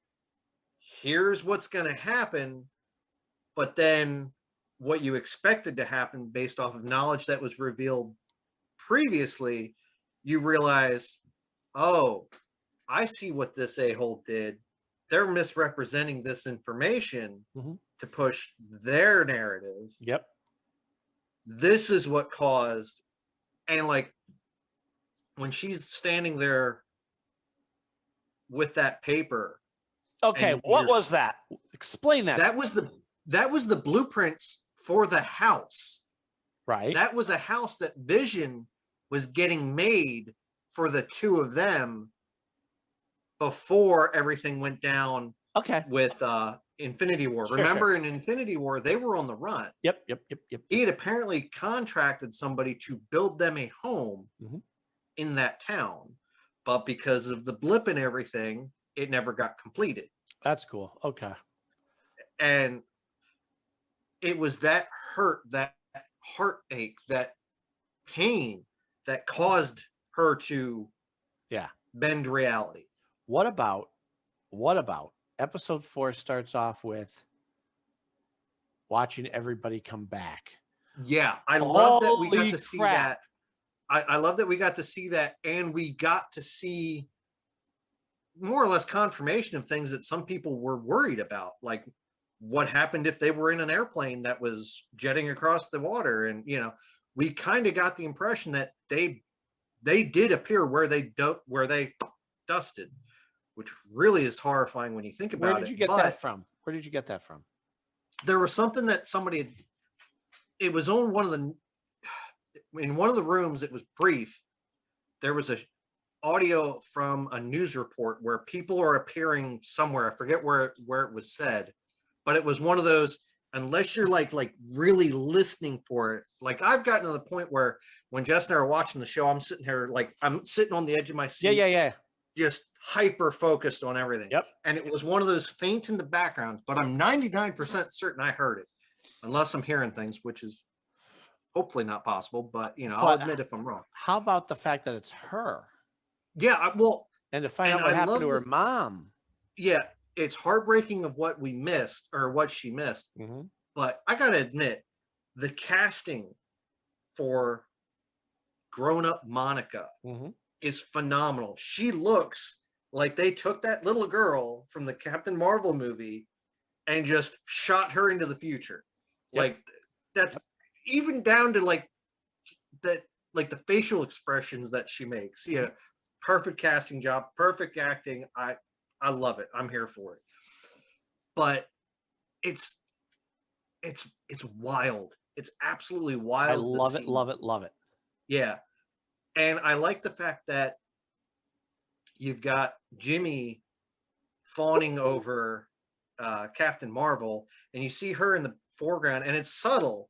[SPEAKER 14] here's what's going to happen, but then what you expected to happen based off of knowledge that was revealed previously, you realize, oh, I see what this a-hole did. They're misrepresenting this information to push their narrative.
[SPEAKER 12] Yep.
[SPEAKER 14] This is what caused, and like when she's standing there with that paper.
[SPEAKER 12] Okay, what was that? Explain that.
[SPEAKER 14] That was the blueprints for the house.
[SPEAKER 12] Right.
[SPEAKER 14] That was a house that Vision was getting made for the two of them before everything went down.
[SPEAKER 12] Okay.
[SPEAKER 14] With Infinity War.
[SPEAKER 12] Sure,
[SPEAKER 14] Remember, in Infinity War, they were on the run.
[SPEAKER 12] Yep.
[SPEAKER 14] He had apparently contracted somebody to build them a home in that town, but because of the blip and everything, it never got completed.
[SPEAKER 12] That's cool. Okay.
[SPEAKER 14] And it was that hurt, that heartache, that pain that caused her to bend reality.
[SPEAKER 12] What about episode 4 starts off with watching everybody come back.
[SPEAKER 14] Yeah, I love that we got
[SPEAKER 12] Holy
[SPEAKER 14] to see
[SPEAKER 12] crap.
[SPEAKER 14] that. I love that we got to see that, and we got to see more or less confirmation of things that some people were worried about, like what happened if they were in an airplane that was jetting across the water. And we kind of got the impression that they did appear where they dusted, which really is horrifying when you think about it.
[SPEAKER 12] Where did you get that from? Where did you get that from?
[SPEAKER 14] There was something that it was on in one of the rooms. It was brief. There was a audio from a news report where people are appearing somewhere. I forget where it was said, but it was one of those, unless you're like really listening for it. Like, I've gotten to the point where when Jess and I are watching the show, I'm sitting here, like, I'm sitting on the edge of my seat.
[SPEAKER 12] Yeah.
[SPEAKER 14] Just hyper focused on everything.
[SPEAKER 12] Yep.
[SPEAKER 14] And it was one of those faint in the background, but I'm 99% certain I heard it, unless I'm hearing things, which is hopefully not possible, but I'll admit if I'm wrong.
[SPEAKER 12] How about the fact that it's her?
[SPEAKER 14] Yeah,
[SPEAKER 12] and to find out what happened to her mom.
[SPEAKER 14] Yeah, it's heartbreaking of what we missed, or what she missed. But I gotta admit, the casting for grown-up Monica is phenomenal. She looks like they took that little girl from the Captain Marvel movie and just shot her into the future. Yep. Like, that's even down to like the facial expressions that she makes. Yeah, perfect casting job, perfect acting. I love it. I'm here for it. But it's wild. It's absolutely wild.
[SPEAKER 12] I love it, love it, love it.
[SPEAKER 14] Yeah. And I like the fact that you've got Jimmy fawning over Captain Marvel, and you see her in the foreground, and it's subtle.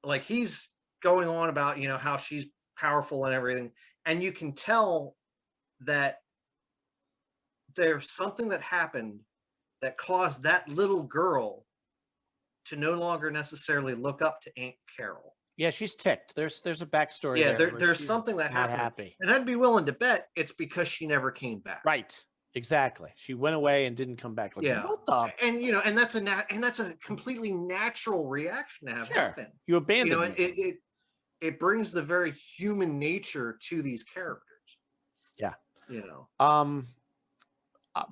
[SPEAKER 14] Like, he's going on about, how she's powerful and everything. And you can tell that there's something that happened that caused that little girl to no longer necessarily look up to Aunt Carol.
[SPEAKER 12] Yeah, she's ticked. There's a backstory.
[SPEAKER 14] Yeah,
[SPEAKER 12] there's
[SPEAKER 14] there's something that happened.
[SPEAKER 12] Happy.
[SPEAKER 14] And I'd be willing to bet it's because she never came back.
[SPEAKER 12] Right. Exactly. She went away and didn't come back. Like,
[SPEAKER 14] yeah.
[SPEAKER 12] What the?
[SPEAKER 14] And and that's a completely natural reaction to have happen.
[SPEAKER 12] You abandoned
[SPEAKER 14] it brings the very human nature to these characters.
[SPEAKER 12] Yeah.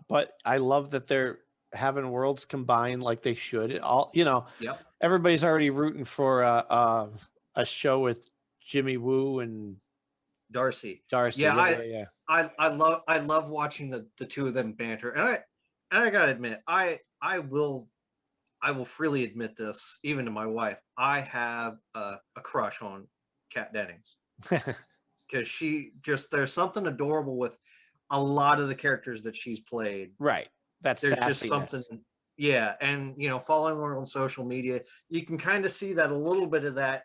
[SPEAKER 12] But I love that they're having worlds combined like they should.
[SPEAKER 14] Yep.
[SPEAKER 12] Everybody's already rooting for a show with Jimmy Woo and
[SPEAKER 14] Darcy.
[SPEAKER 12] Yeah.
[SPEAKER 14] I love watching the two of them banter. And I gotta admit, I will freely admit this, even to my wife. I have a crush on Kat Dennings. Because there's something adorable with a lot of the characters that she's played.
[SPEAKER 12] Right. There's just something.
[SPEAKER 14] Yeah. And following her on social media, you can kind of see that a little bit of that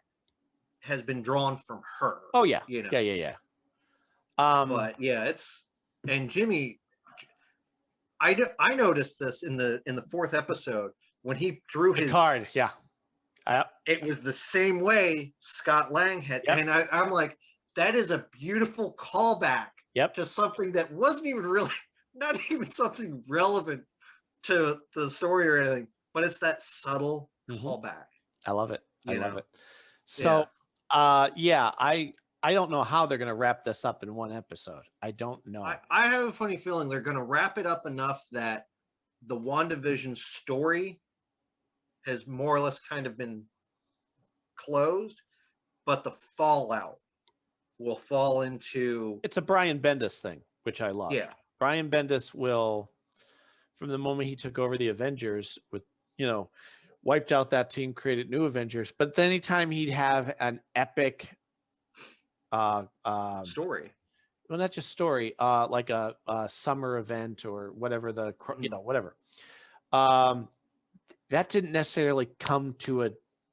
[SPEAKER 14] has been drawn from her.
[SPEAKER 12] Oh yeah. Yeah.
[SPEAKER 14] But yeah, and Jimmy, I noticed this in the 4th episode when he drew his
[SPEAKER 12] card. Yeah.
[SPEAKER 14] It was the same way Scott Lang had. Yep. And I'm like, that is a beautiful callback to something that wasn't even really, not even something relevant to the story or anything, but it's that subtle callback.
[SPEAKER 12] I love it. I love it. So, I don't know how they're going to wrap this up in one episode. I don't know.
[SPEAKER 14] I have a funny feeling they're going to wrap it up enough that the WandaVision story has more or less kind of been closed, but the fallout will fall into.
[SPEAKER 12] It's a Brian Bendis thing, which I love.
[SPEAKER 14] Yeah.
[SPEAKER 12] Brian Bendis will, from the moment he took over the Avengers, with wiped out that team, created new Avengers. But then anytime he'd have an epic
[SPEAKER 14] story,
[SPEAKER 12] well, not just story, like a summer event or whatever whatever. That didn't necessarily come to a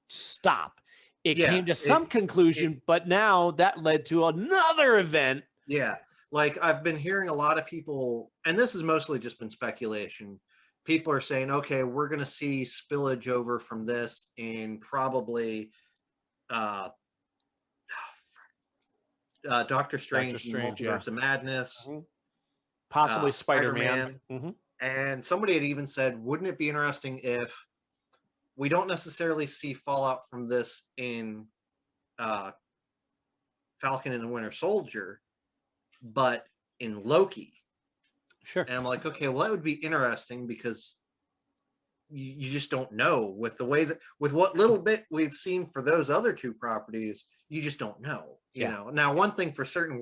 [SPEAKER 12] stop. It came to some conclusion, but now that led to another event.
[SPEAKER 14] Yeah. Like I've been hearing a lot of people, and this has mostly just been speculation. People are saying, okay, we're going to see spillage over from this in probably Doctor Strange, Multiverse of Madness,
[SPEAKER 12] possibly Spider-Man.
[SPEAKER 14] And somebody had even said, wouldn't it be interesting if we don't necessarily see fallout from this in Falcon and the Winter Soldier, but in Loki?
[SPEAKER 12] Sure.
[SPEAKER 14] And I'm like, okay, well, that would be interesting because you just don't know with the way that, with what little bit we've seen for those other two properties, you just don't know. You know. Now, one thing for certain,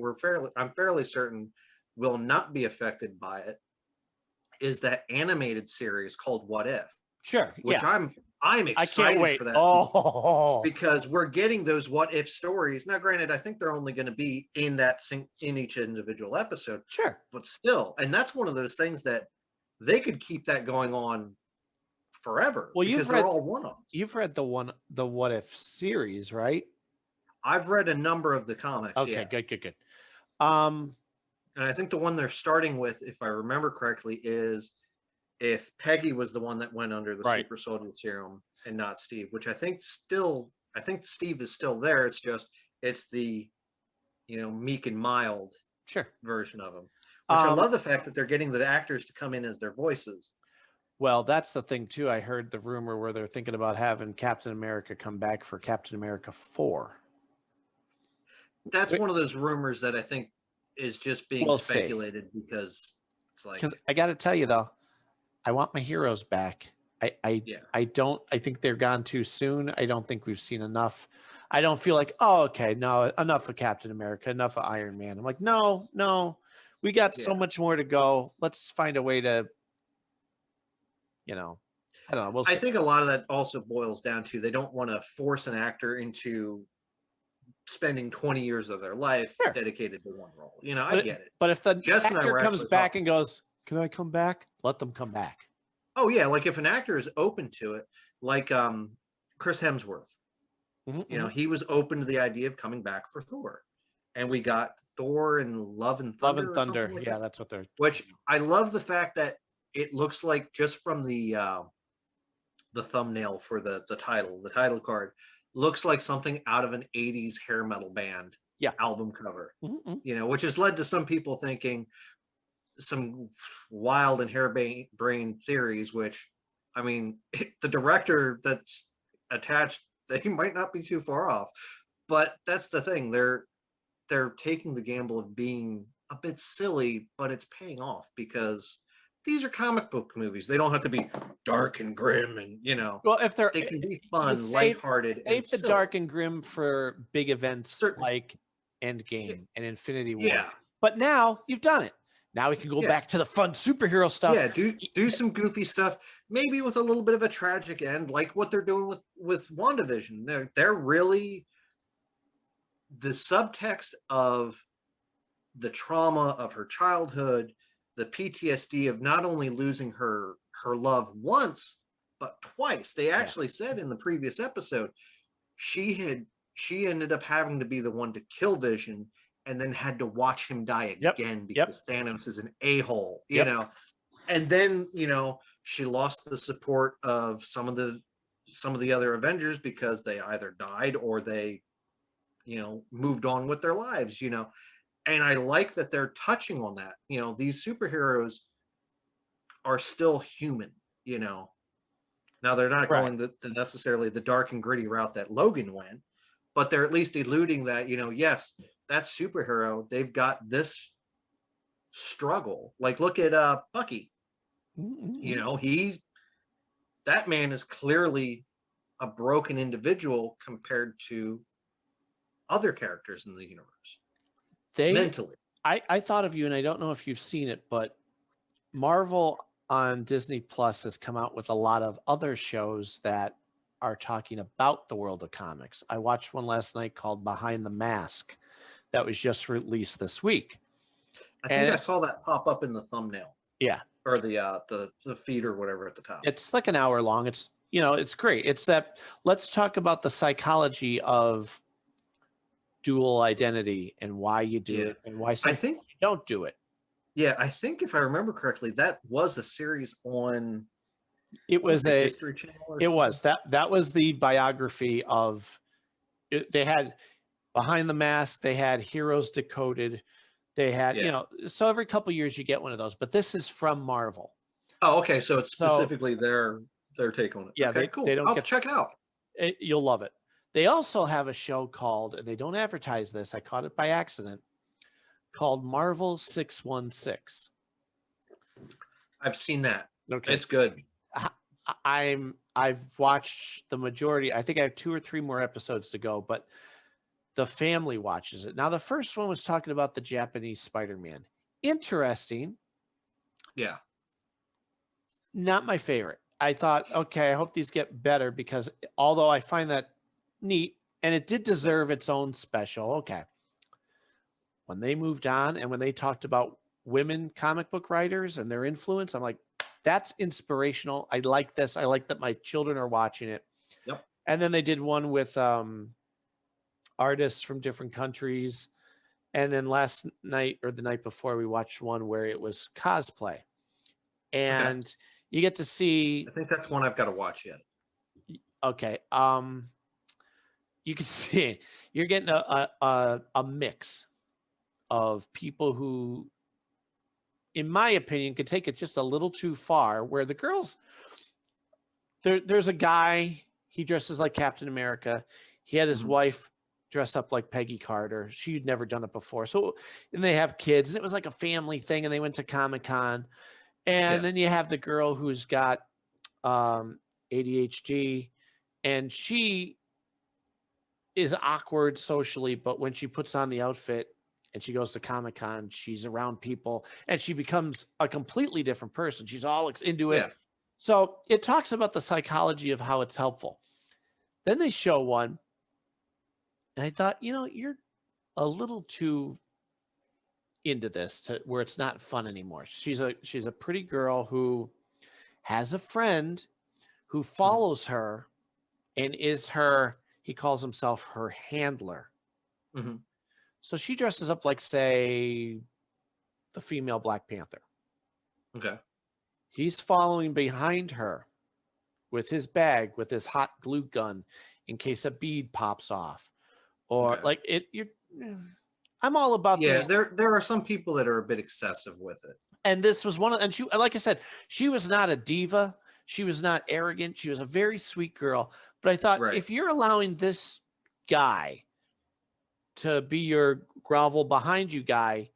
[SPEAKER 14] I'm fairly certain will not be affected by it is that animated series called What If.
[SPEAKER 12] Sure.
[SPEAKER 14] Which I'm excited for that. Because we're getting those what if stories. Now, granted, I think they're only going to be in each individual episode.
[SPEAKER 12] Sure.
[SPEAKER 14] But still, and that's one of those things that they could keep that going on forever.
[SPEAKER 12] Well,
[SPEAKER 14] because they're all one-offs.
[SPEAKER 12] You've read the What If series, right?
[SPEAKER 14] I've read a number of the comics.
[SPEAKER 12] Okay,
[SPEAKER 14] yeah.
[SPEAKER 12] good.
[SPEAKER 14] And I think the one they're starting with, if I remember correctly, is if Peggy was the one that went under the super soldier serum and not Steve, which I think Steve is still there. It's the meek and mild version of him. Which I love the fact that they're getting the actors to come in as their voices.
[SPEAKER 12] Well, that's the thing too. I heard the rumor where they're thinking about having Captain America come back for Captain America 4.
[SPEAKER 14] That's one of those rumors that I think is just being speculated because it's like,
[SPEAKER 12] because I got to tell you though, I want my heroes back. I think they're gone too soon. I don't think we've seen enough. I don't feel like, no, enough of Captain America, enough of Iron Man. I'm like, no, we got so much more to go. Let's find a way to, I don't know. We'll see.
[SPEAKER 14] I think a lot of that also boils down to they don't want to force an actor into spending 20 years of their life dedicated to one role. I get it.
[SPEAKER 12] But if the actor comes back and goes, can I come back? Let them come back.
[SPEAKER 14] Oh yeah, like if an actor is open to it, like Chris Hemsworth. He was open to the idea of coming back for Thor. And we got Thor and Love and Thunder.
[SPEAKER 12] Love and Thunder. Like that's what they're.
[SPEAKER 14] Which I love the fact that it looks like, just from the thumbnail for the title card, looks like something out of an 80s hair metal band album cover. Which has led to some people thinking some wild and harebrained theories, which, I mean, the director that's attached, they might not be too far off. But that's the thing. They're taking the gamble of being a bit silly, but it's paying off because these are comic book movies. They don't have to be dark and grim and,
[SPEAKER 12] well, if they
[SPEAKER 14] can be fun, lighthearted.
[SPEAKER 12] Save the dark and grim for big events like Endgame and Infinity War.
[SPEAKER 14] Yeah.
[SPEAKER 12] But now you've done it. Now we can go back to the fun superhero stuff.
[SPEAKER 14] Yeah, do some goofy stuff, maybe with a little bit of a tragic end, like what they're doing with WandaVision. They're really, the subtext of the trauma of her childhood, the PTSD of not only losing her love once, but twice. They actually said in the previous episode, she ended up having to be the one to kill Vision, and then had to watch him die again because Thanos is an a-hole, you know. And then, she lost the support of some of the other Avengers because they either died or they, moved on with their lives, And I like that they're touching on that. These superheroes are still human, Now they're not going the necessarily the dark and gritty route that Logan went, but they're at least eluding that, yes, that superhero, they've got this struggle. Like, look at Bucky. That man is clearly a broken individual compared to other characters in the universe. mentally.
[SPEAKER 12] I thought of you, and I don't know if you've seen it, but Marvel on Disney Plus has come out with a lot of other shows that are talking about the world of comics. I watched one last night called Behind the Mask that was just released this week.
[SPEAKER 14] I think I saw that pop up in the thumbnail.
[SPEAKER 12] Yeah.
[SPEAKER 14] Or the feed or whatever at the top.
[SPEAKER 12] It's like an hour long. It's, you know, it's great. It's that, let's talk about the psychology of dual identity and why you do it and why some people don't do it.
[SPEAKER 14] Yeah, I think if I remember correctly, that was a series on.
[SPEAKER 12] It was a
[SPEAKER 14] History Channel. Or
[SPEAKER 12] it was that was the biography of. They had Behind the Mask. They had Heroes Decoded. They had, you know, so every couple of years you get one of those. But this is from Marvel.
[SPEAKER 14] Oh, okay. So it's specifically their take on it.
[SPEAKER 12] Yeah,
[SPEAKER 14] okay, cool.
[SPEAKER 12] They don't
[SPEAKER 14] I'll check it out.
[SPEAKER 12] You'll love it. They also have a show called, and they don't advertise this, I caught it by accident, called Marvel 616.
[SPEAKER 14] I've seen that.
[SPEAKER 12] Okay.
[SPEAKER 14] It's good.
[SPEAKER 12] I've watched the majority. I think I have 2 or 3 more episodes to go, but the family watches it. Now, the first one was talking about the Japanese Spider-Man. Interesting.
[SPEAKER 14] Yeah.
[SPEAKER 12] Not my favorite. I thought, okay, I hope these get better, because although I find that neat, and it did deserve its own special. Okay. When they moved on and when they talked about women comic book writers and their influence, I'm like, that's inspirational. I like this. I like that my children are watching it.
[SPEAKER 14] Yep.
[SPEAKER 12] And then they did one with artists from different countries. And then last night or the night before, we watched one where it was cosplay. And you get to see.
[SPEAKER 14] I think that's one I've got to watch yet.
[SPEAKER 12] Okay. You can see you're getting a mix of people who, in my opinion, could take it just a little too far, where the girls, there's a guy, he dresses like Captain America. He had his wife dress up like Peggy Carter. She'd never done it before. So, and they have kids, and it was like a family thing, and they went to Comic-Con. And then you have the girl who's got ADHD, and she is awkward socially, but when she puts on the outfit and she goes to Comic-Con, she's around people and she becomes a completely different person. She's all into it. So it talks about the psychology of how it's helpful. Then they show one, and I thought, you know, you're a little too into this to where it's not fun anymore. She's a pretty girl who has a friend who follows her and is her, he calls himself her handler. So she dresses up like, say, the female Black Panther.
[SPEAKER 14] Okay.
[SPEAKER 12] He's following behind her with his bag, with his hot glue gun, in case a bead pops off, or like it. I'm all about
[SPEAKER 14] there are some people that are a bit excessive with it.
[SPEAKER 12] And this was one of, and she, like I said, she was not a diva. She was not arrogant. She was a very sweet girl. But I thought, if you're allowing this guy to be your grovel behind you guy,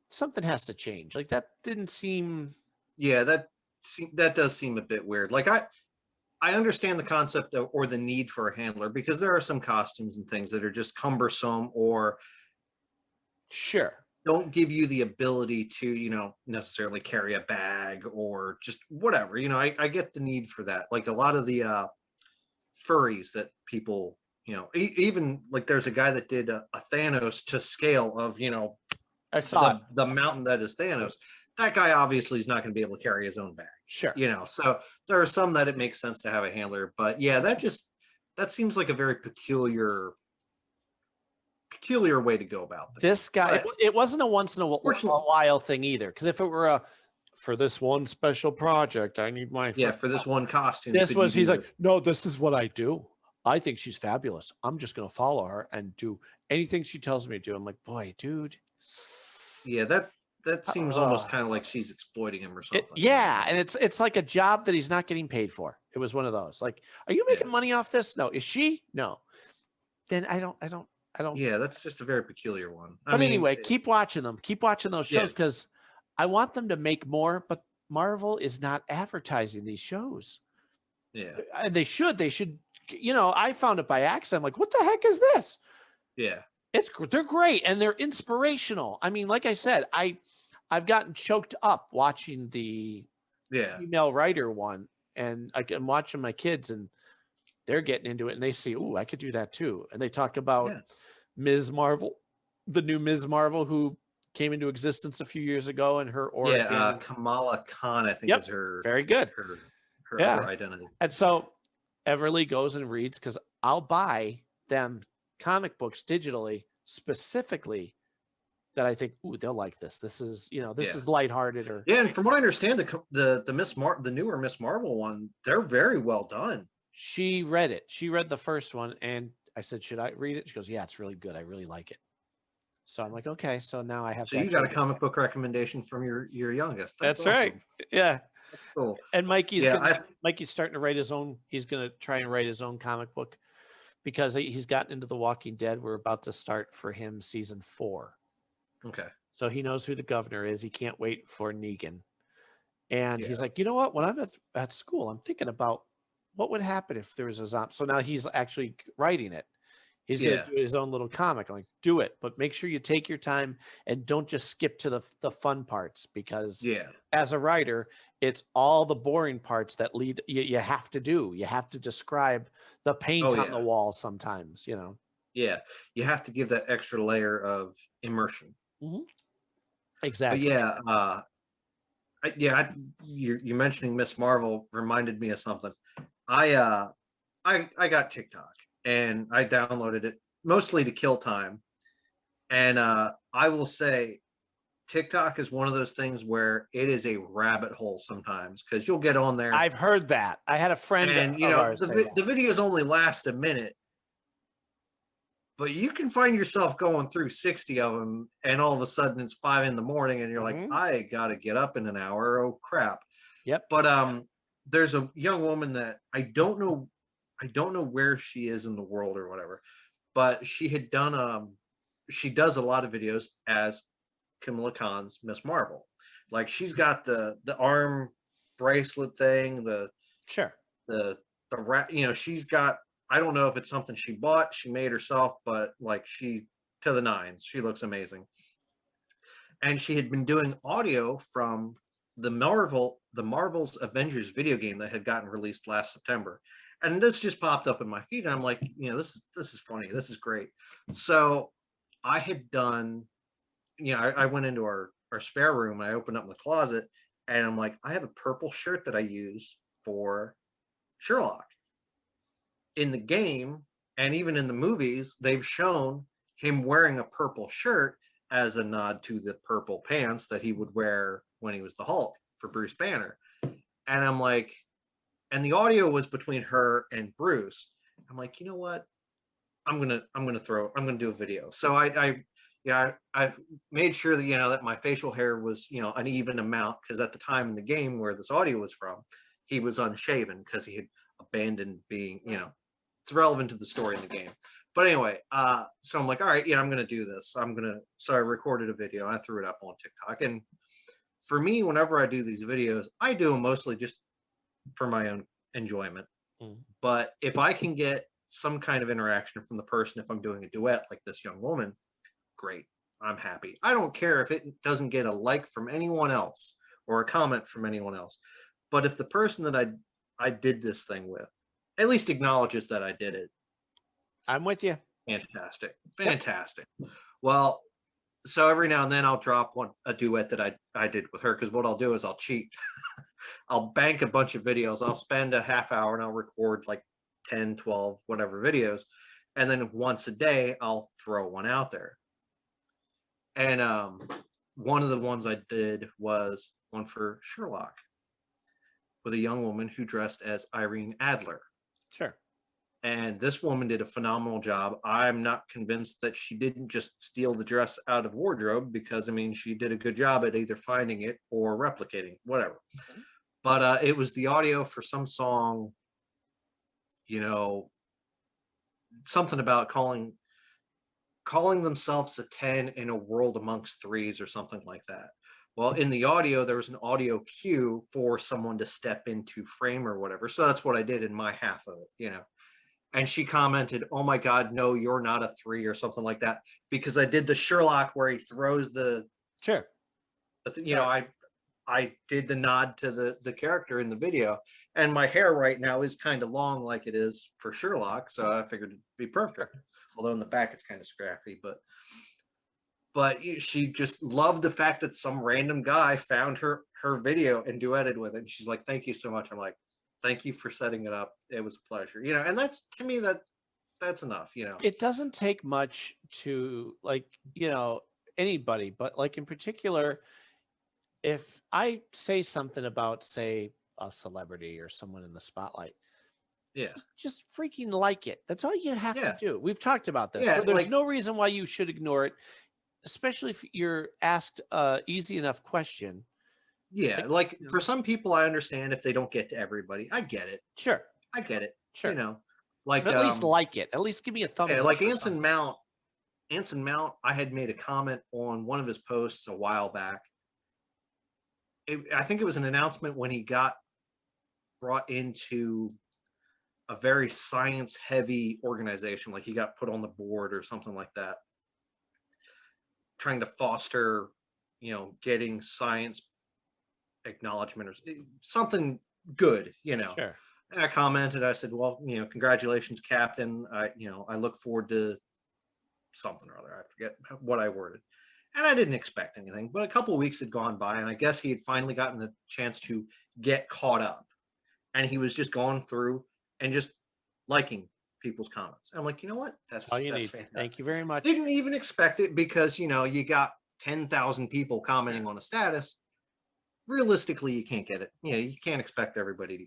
[SPEAKER 12] something has to change. Like, that didn't seem.
[SPEAKER 14] Yeah, that does seem a bit weird. Like, I understand the concept of, or the need for a handler, because there are some costumes and things that are just cumbersome or don't give you the ability to, you know, necessarily carry a bag or just whatever. You know, I get the need for that. Like a lot of the furries that people, you know, even like there's a guy that did a Thanos to scale of, you know, the mountain that is Thanos. That guy obviously is not going to be able to carry his own bag. You know, so there are some that it makes sense to have a handler, but yeah, that seems like a very peculiar way to go about
[SPEAKER 12] this guy. It wasn't a once in a while thing either, because if it were for this one special project, I need my
[SPEAKER 14] for this one costume.
[SPEAKER 12] He's like, no, this is what I do. I think she's fabulous. I'm just going to follow her and do anything she tells me to do. I'm like, boy, dude.
[SPEAKER 14] Yeah, that seems almost kind of like she's exploiting him or something.
[SPEAKER 12] And it's like a job that he's not getting paid for. It was one of those. Like, are you making money off this? No. Is she? No. Then I don't.
[SPEAKER 14] Yeah, that's just a very peculiar one.
[SPEAKER 12] But anyway, keep watching them. Keep watching those shows, because I want them to make more. But Marvel is not advertising these shows.
[SPEAKER 14] Yeah,
[SPEAKER 12] and they should. You know, I found it by accident. I'm like, what the heck is this?
[SPEAKER 14] Yeah.
[SPEAKER 12] They're great and they're inspirational. I mean, like I said, I've gotten choked up watching the female writer one, and I'm watching my kids and they're getting into it and they see, oh, I could do that too. And they talk about Ms. Marvel, the new Ms. Marvel who came into existence a few years ago, and her origin.
[SPEAKER 14] Kamala Khan, I think is her.
[SPEAKER 12] Very good.
[SPEAKER 14] Her identity.
[SPEAKER 12] And so Everly goes and reads, because I'll buy them comic books digitally specifically that I think, ooh, they'll like this. This is, this is lighthearted. Or
[SPEAKER 14] and from what I understand, the newer Miss Marvel one, they're very well done.
[SPEAKER 12] She read it. She read the first one, and I said, should I read it? She goes, yeah, it's really good. I really like it. So I'm like, okay, so now I have.
[SPEAKER 14] So you got a comic book recommendation from your youngest.
[SPEAKER 12] That's
[SPEAKER 14] awesome.
[SPEAKER 12] right. Yeah.
[SPEAKER 14] That's cool.
[SPEAKER 12] And Mikey's Mikey's starting to write his own. He's going to try and write his own comic book because he's gotten into The Walking Dead. We're about to start for him season 4.
[SPEAKER 14] Okay.
[SPEAKER 12] So he knows who the governor is. He can't wait for Negan. And he's like, you know what? When I'm at school, I'm thinking about what would happen if there was a zombie. So now he's actually writing it. He's going to do his own little comic. I'm like, do it, but make sure you take your time and don't just skip to the fun parts, because as a writer, it's all the boring parts that lead you have to do. You have to describe the paint on the wall sometimes,
[SPEAKER 14] Yeah, you have to give that extra layer of immersion.
[SPEAKER 12] Exactly.
[SPEAKER 14] But you mentioning Miss Marvel reminded me of something. I got TikTok. And I downloaded it mostly to kill time. And I will say TikTok is one of those things where it is a rabbit hole sometimes, because you'll get on there.
[SPEAKER 12] I've heard that. I had a friend
[SPEAKER 14] and the videos only last a minute, but you can find yourself going through 60 of them, and all of a sudden it's 5 a.m. and you're like, I gotta get up in an hour. Oh crap.
[SPEAKER 12] Yep.
[SPEAKER 14] But there's a young woman that I don't know where she is in the world or whatever, but she had done she does a lot of videos as Kamala Khan's Miss Marvel. Like, she's got the arm bracelet thing, the she's got, I don't know if it's something she bought, she made herself, but like, she to the nines. She looks amazing. And she had been doing audio from the Marvel's Avengers video game that had gotten released last September. And this just popped up in my feed, and I'm like, this is funny. This is great. So I had done, I went into our spare room, and I opened up the closet, and I'm like, I have a purple shirt that I use for Sherlock. In the game, and even in the movies, they've shown him wearing a purple shirt as a nod to the purple pants that he would wear when he was the Hulk for Bruce Banner. And I'm like, and the audio was between her and Bruce. I'm like, you know what? I'm gonna do a video. So I made sure that that my facial hair was an even amount, because at the time in the game where this audio was from, he was unshaven because he had abandoned being it's relevant to the story in the game. But anyway, so I'm like, all right, I'm gonna do this. So I recorded a video and I threw it up on TikTok. And for me, whenever I do these videos, I do them mostly just for my own enjoyment. But if I can get some kind of interaction from the person, if I'm doing a duet like this young woman, great. I'm happy. I don't care if it doesn't get a like from anyone else or a comment from anyone else. But if the person that I did this thing with at least acknowledges that I did it,
[SPEAKER 12] I'm with you.
[SPEAKER 14] Fantastic. Well, so every now and then I'll drop a duet that I did with her, because what I'll do is I'll cheat. I'll bank a bunch of videos. I'll spend a half hour and I'll record like 10, 12, whatever videos. And then once a day, I'll throw one out there. And one of the ones I did was one for Sherlock, with a young woman who dressed as Irene Adler.
[SPEAKER 12] Sure.
[SPEAKER 14] And this woman did a phenomenal job. I'm not convinced that she didn't just steal the dress out of wardrobe, because she did a good job at either finding it or replicating, whatever. Okay. But it was the audio for some song, something about calling themselves a 10 in a world amongst threes or something like that. Well, in the audio, there was an audio cue for someone to step into frame or whatever. So that's what I did in my half of it, and she commented, "Oh my God, no, you're not a 3," or something like that, because I did the Sherlock where he throws the,
[SPEAKER 12] Sure.
[SPEAKER 14] you know, I did the nod to the character in the video, and my hair right now is kind of long like it is for Sherlock, so I figured it'd be perfect. Although in the back it's kind of scrappy, but she just loved the fact that some random guy found her video and duetted with it. And she's like, "Thank you so much." I'm like, "Thank you for setting it up. It was a pleasure." You know, and that's, to me, that's enough, you know.
[SPEAKER 12] It doesn't take much to, like, you know, anybody, but like in particular, if I say something about, say, a celebrity or someone in the spotlight,
[SPEAKER 14] Yeah.
[SPEAKER 12] just freaking like it. That's all you have to do. We've talked about this.
[SPEAKER 14] Yeah,
[SPEAKER 12] So there's
[SPEAKER 14] like,
[SPEAKER 12] no reason why you should ignore it, especially if you're asked a easy enough question.
[SPEAKER 14] yeah, like for some people, I understand if they don't get to everybody. I get it.
[SPEAKER 12] Sure.
[SPEAKER 14] I get it.
[SPEAKER 12] Sure.
[SPEAKER 14] You know, like,
[SPEAKER 12] But at least like it. At least give me a thumbs
[SPEAKER 14] yeah,
[SPEAKER 12] up.
[SPEAKER 14] like
[SPEAKER 12] or
[SPEAKER 14] Anson
[SPEAKER 12] something.
[SPEAKER 14] Mount, I had made a comment on one of his posts a while back. I think it was an announcement when he got brought into a very science heavy organization, like he got put on the board or something like that, trying to foster, you know, getting science acknowledgement or something good, you know.
[SPEAKER 12] Sure.
[SPEAKER 14] And I commented, I said, "Well, you know, congratulations, Captain. I look forward to something or other." I forget what I worded. And I didn't expect anything, but a couple of weeks had gone by, and I guess he had finally gotten the chance to get caught up. And he was just going through and just liking people's comments. I'm like, you know what? That's
[SPEAKER 12] all you need.
[SPEAKER 14] Fantastic.
[SPEAKER 12] Thank you very much.
[SPEAKER 14] Didn't even expect it, because, you know, you got 10,000 people commenting on a status. Realistically, you can't get it. You know, you can't expect everybody to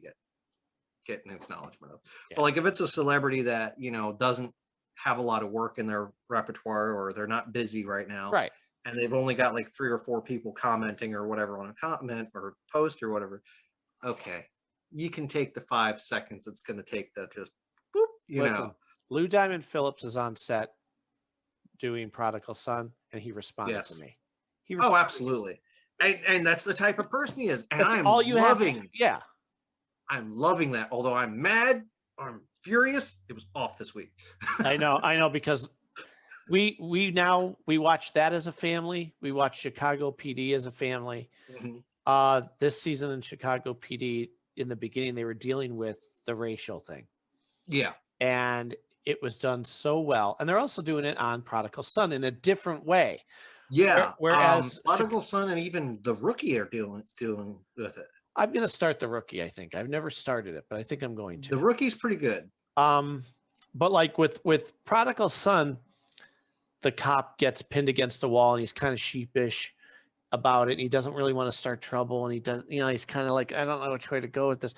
[SPEAKER 14] get an acknowledgement of. But like, if it's a celebrity that, you know, doesn't have a lot of work in their repertoire, or they're not busy right now,
[SPEAKER 12] right,
[SPEAKER 14] and they've only got like 3 or 4 people commenting or whatever on a comment or post or whatever, okay, you can take the 5 seconds it's going to take to just boop, you know.
[SPEAKER 12] Lou Diamond Phillips is on set doing Prodigal Son, and he responded to me.
[SPEAKER 14] Oh, absolutely. And that's the type of person he is. And
[SPEAKER 12] That's
[SPEAKER 14] I'm
[SPEAKER 12] all you
[SPEAKER 14] loving
[SPEAKER 12] have. Yeah.
[SPEAKER 14] I'm loving that. Although I'm mad, I'm furious. It was off this week.
[SPEAKER 12] I know, because we watched that as a family. We watched Chicago PD as a family.
[SPEAKER 14] Mm-hmm.
[SPEAKER 12] This season in Chicago PD, in the beginning, they were dealing with the racial thing.
[SPEAKER 14] Yeah.
[SPEAKER 12] And it was done so well. And they're also doing it on Prodigal Son in a different way.
[SPEAKER 14] Yeah.
[SPEAKER 12] Whereas
[SPEAKER 14] Prodigal Son and even The Rookie are dealing with it.
[SPEAKER 12] I'm going to start The Rookie, I think. I've never started it, but I think I'm going to.
[SPEAKER 14] The Rookie's pretty good.
[SPEAKER 12] But like with Prodigal Son, the cop gets pinned against a wall and he's kind of sheepish about it. And he doesn't really want to start trouble. And he does, you know, he's kind of like, I don't know which way to go with this.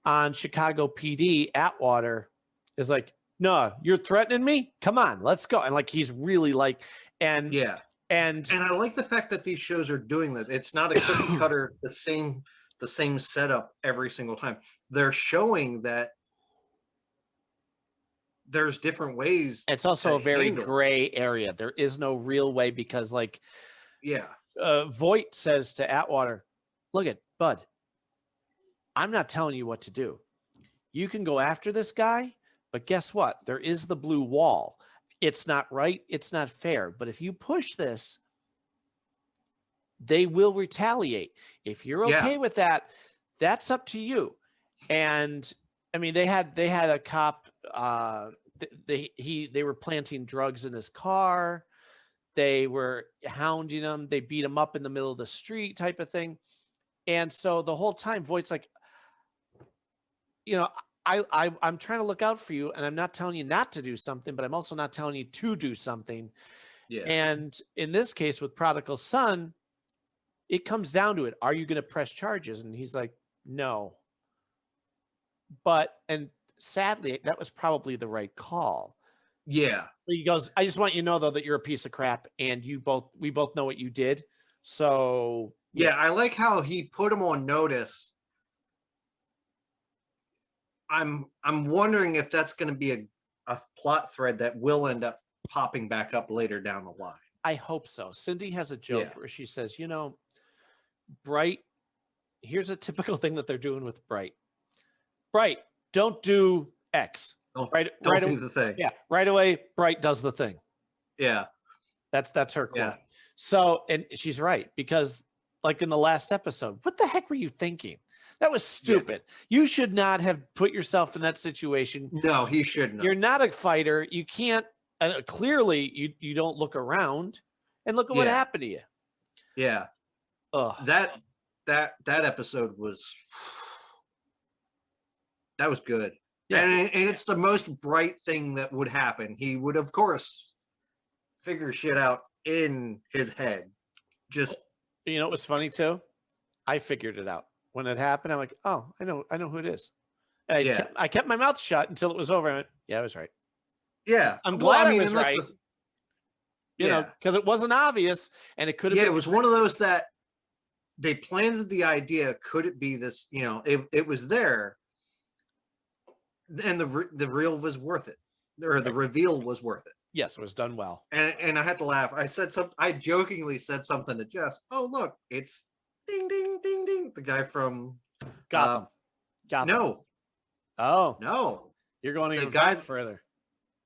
[SPEAKER 12] On Chicago PD, Atwater is like, "No, you're threatening me? Come on, let's go." And like, he's really like, and
[SPEAKER 14] yeah. And I like the fact that these shows are doing that. It's not a cookie cutter, the same setup every single time. They're showing that there's different ways.
[SPEAKER 12] It's also a very gray area. There is no real way, because like,
[SPEAKER 14] yeah,
[SPEAKER 12] Voight says to Atwater, "Look at Bud, I'm not telling you what to do. You can go after this guy, but guess what? There is the blue wall. It's not right. It's not fair. But if you push this, they will retaliate. If you're okay with that, that's up to you." And I mean, they had a cop. They were planting drugs in his car. They were hounding him. They beat him up in the middle of the street, type of thing. And so the whole time, Voight's like, you know, I'm trying to look out for you, and I'm not telling you not to do something, but I'm also not telling you to do something.
[SPEAKER 14] Yeah.
[SPEAKER 12] And in this case with Prodigal Son, it comes down to it. Are you going to press charges? And he's like, "No." And sadly, that was probably the right call.
[SPEAKER 14] Yeah.
[SPEAKER 12] He goes, "I just want you to know, though, that you're a piece of crap, and we both know what you did." So
[SPEAKER 14] yeah, I like how he put him on notice. I'm wondering if that's going to be a plot thread that will end up popping back up later down the line.
[SPEAKER 12] I hope so. Cindy has a joke where she says, "You know, Bright, here's a typical thing that they're doing with Bright. Bright, don't do X.
[SPEAKER 14] Don't do the thing.
[SPEAKER 12] Yeah, right away, Bright does the thing.
[SPEAKER 14] Yeah.
[SPEAKER 12] That's her quote.
[SPEAKER 14] Yeah.
[SPEAKER 12] So, and she's right, because like in the last episode, what the heck were you thinking? That was stupid. Yeah. You should not have put yourself in that situation.
[SPEAKER 14] No, he shouldn't.
[SPEAKER 12] You're not a fighter. You can't, clearly you don't look around, and look at what happened to you.
[SPEAKER 14] Yeah.
[SPEAKER 12] Ugh.
[SPEAKER 14] That episode was good. Yeah. And it's the most Bright thing that would happen. He would, of course, figure shit out in his head. Just,
[SPEAKER 12] you know, it was funny too. I figured it out when it happened. I'm like, oh, I know who it is. And I kept my mouth shut until it was over. I went, yeah, I was right.
[SPEAKER 14] Yeah,
[SPEAKER 12] I'm glad I was right. You know, because it wasn't obvious, and it could have.
[SPEAKER 14] Yeah, it was one of those that they planted the idea. Could it be this? You know, it was there, and the reveal was worth it, or the reveal was worth it.
[SPEAKER 12] Yes, it was done well.
[SPEAKER 14] And I had to laugh. I jokingly said something to Jess. Oh, look, it's ding ding ding ding. The guy from
[SPEAKER 12] Gotham.
[SPEAKER 14] No.
[SPEAKER 12] Oh
[SPEAKER 14] no,
[SPEAKER 12] you're going even guy further.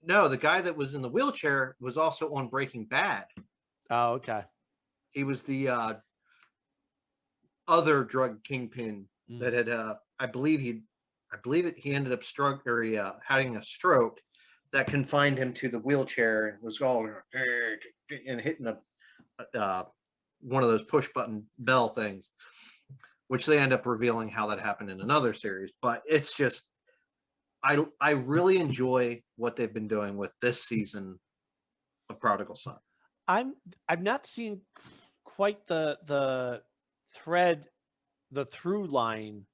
[SPEAKER 14] No, the guy that was in the wheelchair was also on Breaking Bad.
[SPEAKER 12] Oh, okay.
[SPEAKER 14] He was the other drug kingpin that had I believe he ended up having a stroke that confined him to the wheelchair and was all and hitting one of those push button bell things, which they end up revealing how that happened in another series. But it's just I really enjoy what they've been doing with this season of Prodigal Son.
[SPEAKER 12] I've not seen quite the thread, the through line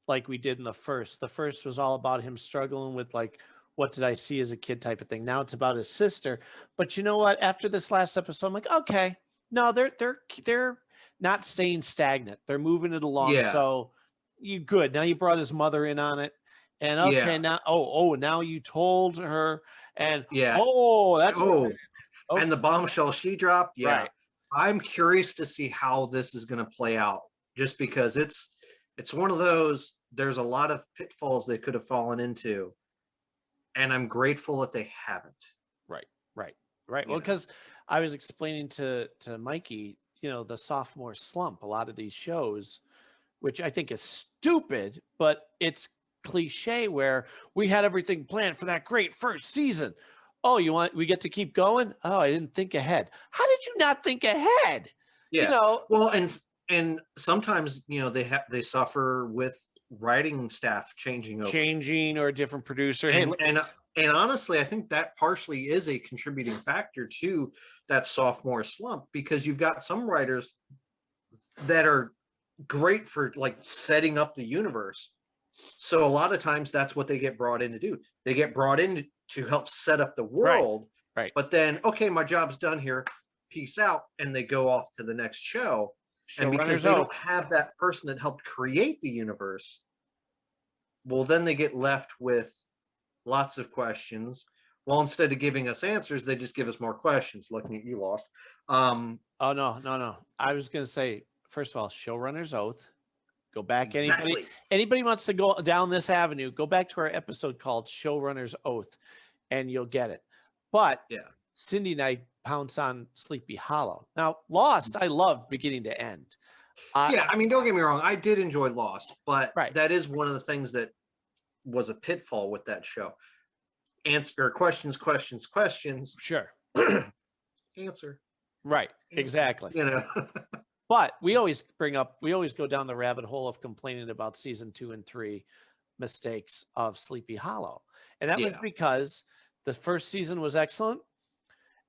[SPEAKER 12] like we did in the first. The first was all about him struggling with like, what did I see as a kid type of thing. Now it's about his sister. But you know what? After this last episode, I'm like, okay, no, they're not staying stagnant. They're moving it along.
[SPEAKER 14] Yeah.
[SPEAKER 12] So you good. Now you brought his mother in on it. And okay, now now you told her, and
[SPEAKER 14] and the bombshell she dropped. Yeah,
[SPEAKER 12] right.
[SPEAKER 14] I'm curious to see how this is going to play out, just because it's one of those. There's a lot of pitfalls they could have fallen into, and I'm grateful that they haven't.
[SPEAKER 12] Right. Well, because I was explaining to Mikey, you know, the sophomore slump. A lot of these shows, which I think is stupid, but it's cliche where we had everything planned for that great first season. Oh, we get to keep going? Oh, I didn't think ahead. How did you not think ahead?
[SPEAKER 14] Yeah.
[SPEAKER 12] You know,
[SPEAKER 14] well, and sometimes, you know, they suffer with writing staff changing
[SPEAKER 12] or a different producer.
[SPEAKER 14] And honestly, I think that partially is a contributing factor to that sophomore slump, because you've got some writers that are great for like setting up the universe. So a lot of times that's what they get brought in to do. They get brought in to help set up the world.
[SPEAKER 12] Right.
[SPEAKER 14] But then, okay, my job's done here. Peace out. And they go off to the next show. And because they don't have that person that helped create the universe, well, then they get left with lots of questions. Well, instead of giving us answers, they just give us more questions. Looking at you, Lost.
[SPEAKER 12] Oh, no. I was going to say, first of all, showrunner's oath. Go back.
[SPEAKER 14] Exactly.
[SPEAKER 12] Anybody wants to go down this avenue, go back to our episode called Showrunner's Oath, and you'll get it. But Cindy and I pounce on Sleepy Hollow. Now, Lost, I love beginning to end.
[SPEAKER 14] I mean, don't get me wrong. I did enjoy Lost, but that is one of the things that was a pitfall with that show. Questions.
[SPEAKER 12] Sure.
[SPEAKER 14] Answer.
[SPEAKER 12] Right. Exactly.
[SPEAKER 14] You know.
[SPEAKER 12] But we always go down the rabbit hole of complaining about season 2 and 3 mistakes of Sleepy Hollow. And that was because the first season was excellent.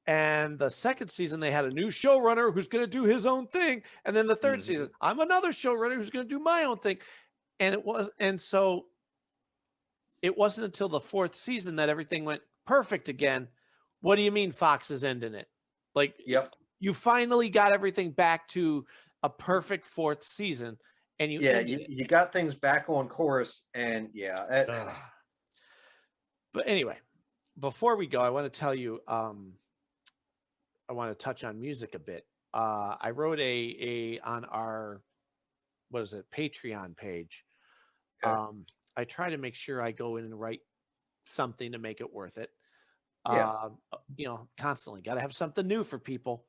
[SPEAKER 12] And the second season, they had a new showrunner who's going to do his own thing. And then the third season, I'm another showrunner who's going to do my own thing. And so it wasn't until the fourth season that everything went perfect again. What do you mean Fox is ending it? Like, you finally got everything back to a perfect fourth season, and
[SPEAKER 14] you got things back on course, and
[SPEAKER 12] But anyway, before we go, I want to tell you, I want to touch on music a bit. I wrote on our Patreon page. I try to make sure I go in and write something to make it worth it.
[SPEAKER 14] Yeah.
[SPEAKER 12] Constantly got to have something new for people.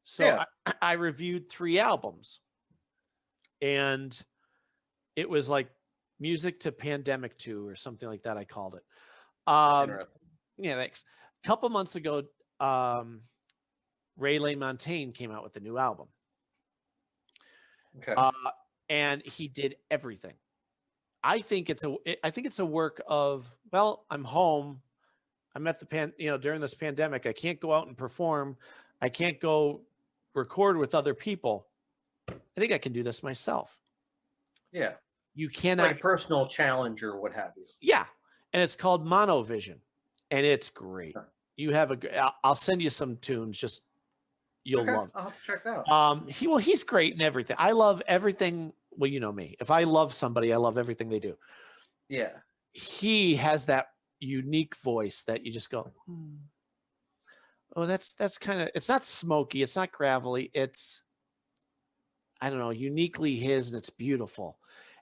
[SPEAKER 12] So
[SPEAKER 14] Yeah.
[SPEAKER 12] I reviewed 3 albums, and it was like music to pandemic 2 or something like that. I called it. Yeah, thanks. A couple months ago, Ray Lamontagne came out with a new album.
[SPEAKER 14] Okay.
[SPEAKER 12] And he did everything. I think it's a work of, well, I'm home. I'm at the during this pandemic, I can't go out and perform. I can't go record with other people. I think I can do this myself.
[SPEAKER 14] Yeah.
[SPEAKER 12] You cannot,
[SPEAKER 14] like a personal challenge or what have you.
[SPEAKER 12] Yeah. And it's called WandaVision, and it's great. You have I'll send you some tunes. Just you'll love it.
[SPEAKER 14] I'll have to check it out.
[SPEAKER 12] He's great in everything. I love everything. Well, you know me. If I love somebody, I love everything they do.
[SPEAKER 14] Yeah.
[SPEAKER 12] He has that unique voice that you just go, oh, that's kind of, it's not smoky, it's not gravelly, it's, I don't know, uniquely his, and it's beautiful.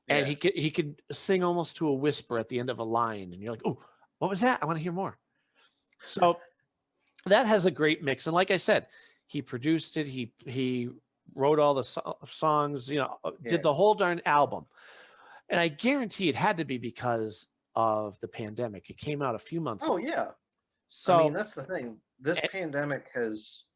[SPEAKER 12] And he could sing almost to a whisper at the end of a line, and you're like, oh, what was that? I want to hear more. So that has a great mix. And like I said, he produced it. He wrote all the songs, did the whole darn album. And I guarantee it had to be because of the pandemic. It came out a few months ago.
[SPEAKER 14] Oh yeah.
[SPEAKER 12] So
[SPEAKER 14] I mean, that's the thing. This pandemic has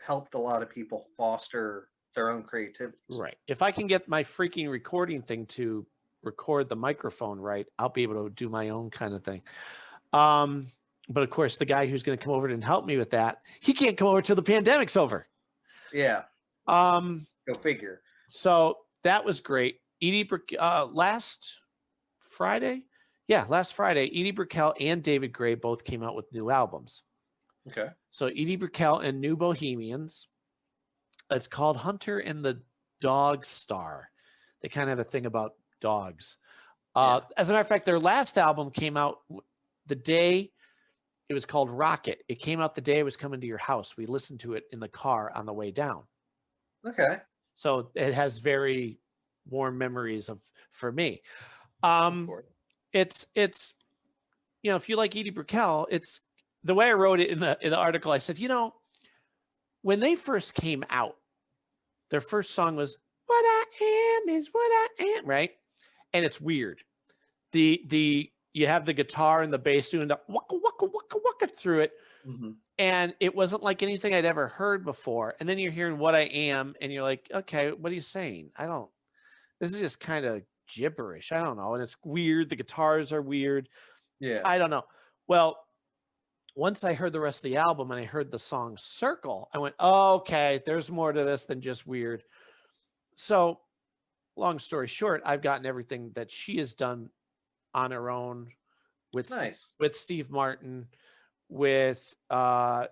[SPEAKER 14] helped a lot of people foster their own creativity.
[SPEAKER 12] Right. If I can get my freaking recording thing to record the microphone right, I'll be able to do my own kind of thing. But of course, the guy who's going to come over and help me with that, he can't come over till the pandemic's over.
[SPEAKER 14] Yeah. Go figure.
[SPEAKER 12] So that was great. Edie last Friday, Edie Brickell and David Gray both came out with new albums.
[SPEAKER 14] Okay.
[SPEAKER 12] So Edie Brickell and New Bohemians. It's called Hunter and the Dog Star. They kind of have a thing about dogs. As a matter of fact, their last album came out the day, it was called Rocket. It came out the day I was coming to your house. We listened to it in the car on the way down.
[SPEAKER 14] Okay.
[SPEAKER 12] So it has very warm memories for me. It's if you like Edie Brickell, it's the way I wrote it in the article. I said, when they first came out, their first song was "What I Am Is What I Am," right? And it's weird. You have the guitar and the bass doing the waka waka waka waka through it, and it wasn't like anything I'd ever heard before. And then you're hearing "What I Am," and you're like, okay, what are you saying? This is just kind of gibberish. I don't know. And it's weird. The guitars are weird.
[SPEAKER 14] Yeah.
[SPEAKER 12] I don't know. Well, once I heard the rest of the album and I heard the song Circle, I went, oh, okay, there's more to this than just weird. So long story short, I've gotten everything that she has done on her own with Steve Martin, with her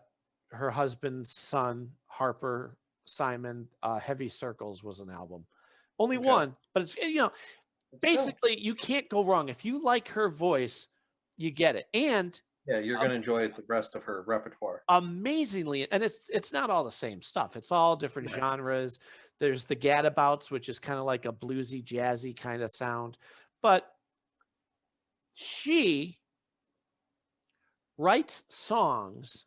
[SPEAKER 12] husband's son, Harper Simon. Heavy Circles was an album. Only one, but it's, basically you can't go wrong. If you like her voice, you get it. And
[SPEAKER 14] yeah, you're going to enjoy the rest of her repertoire.
[SPEAKER 12] Amazingly. And it's not all the same stuff. It's all different genres. There's the Gadabouts, which is kind of like a bluesy, jazzy kind of sound. But she writes songs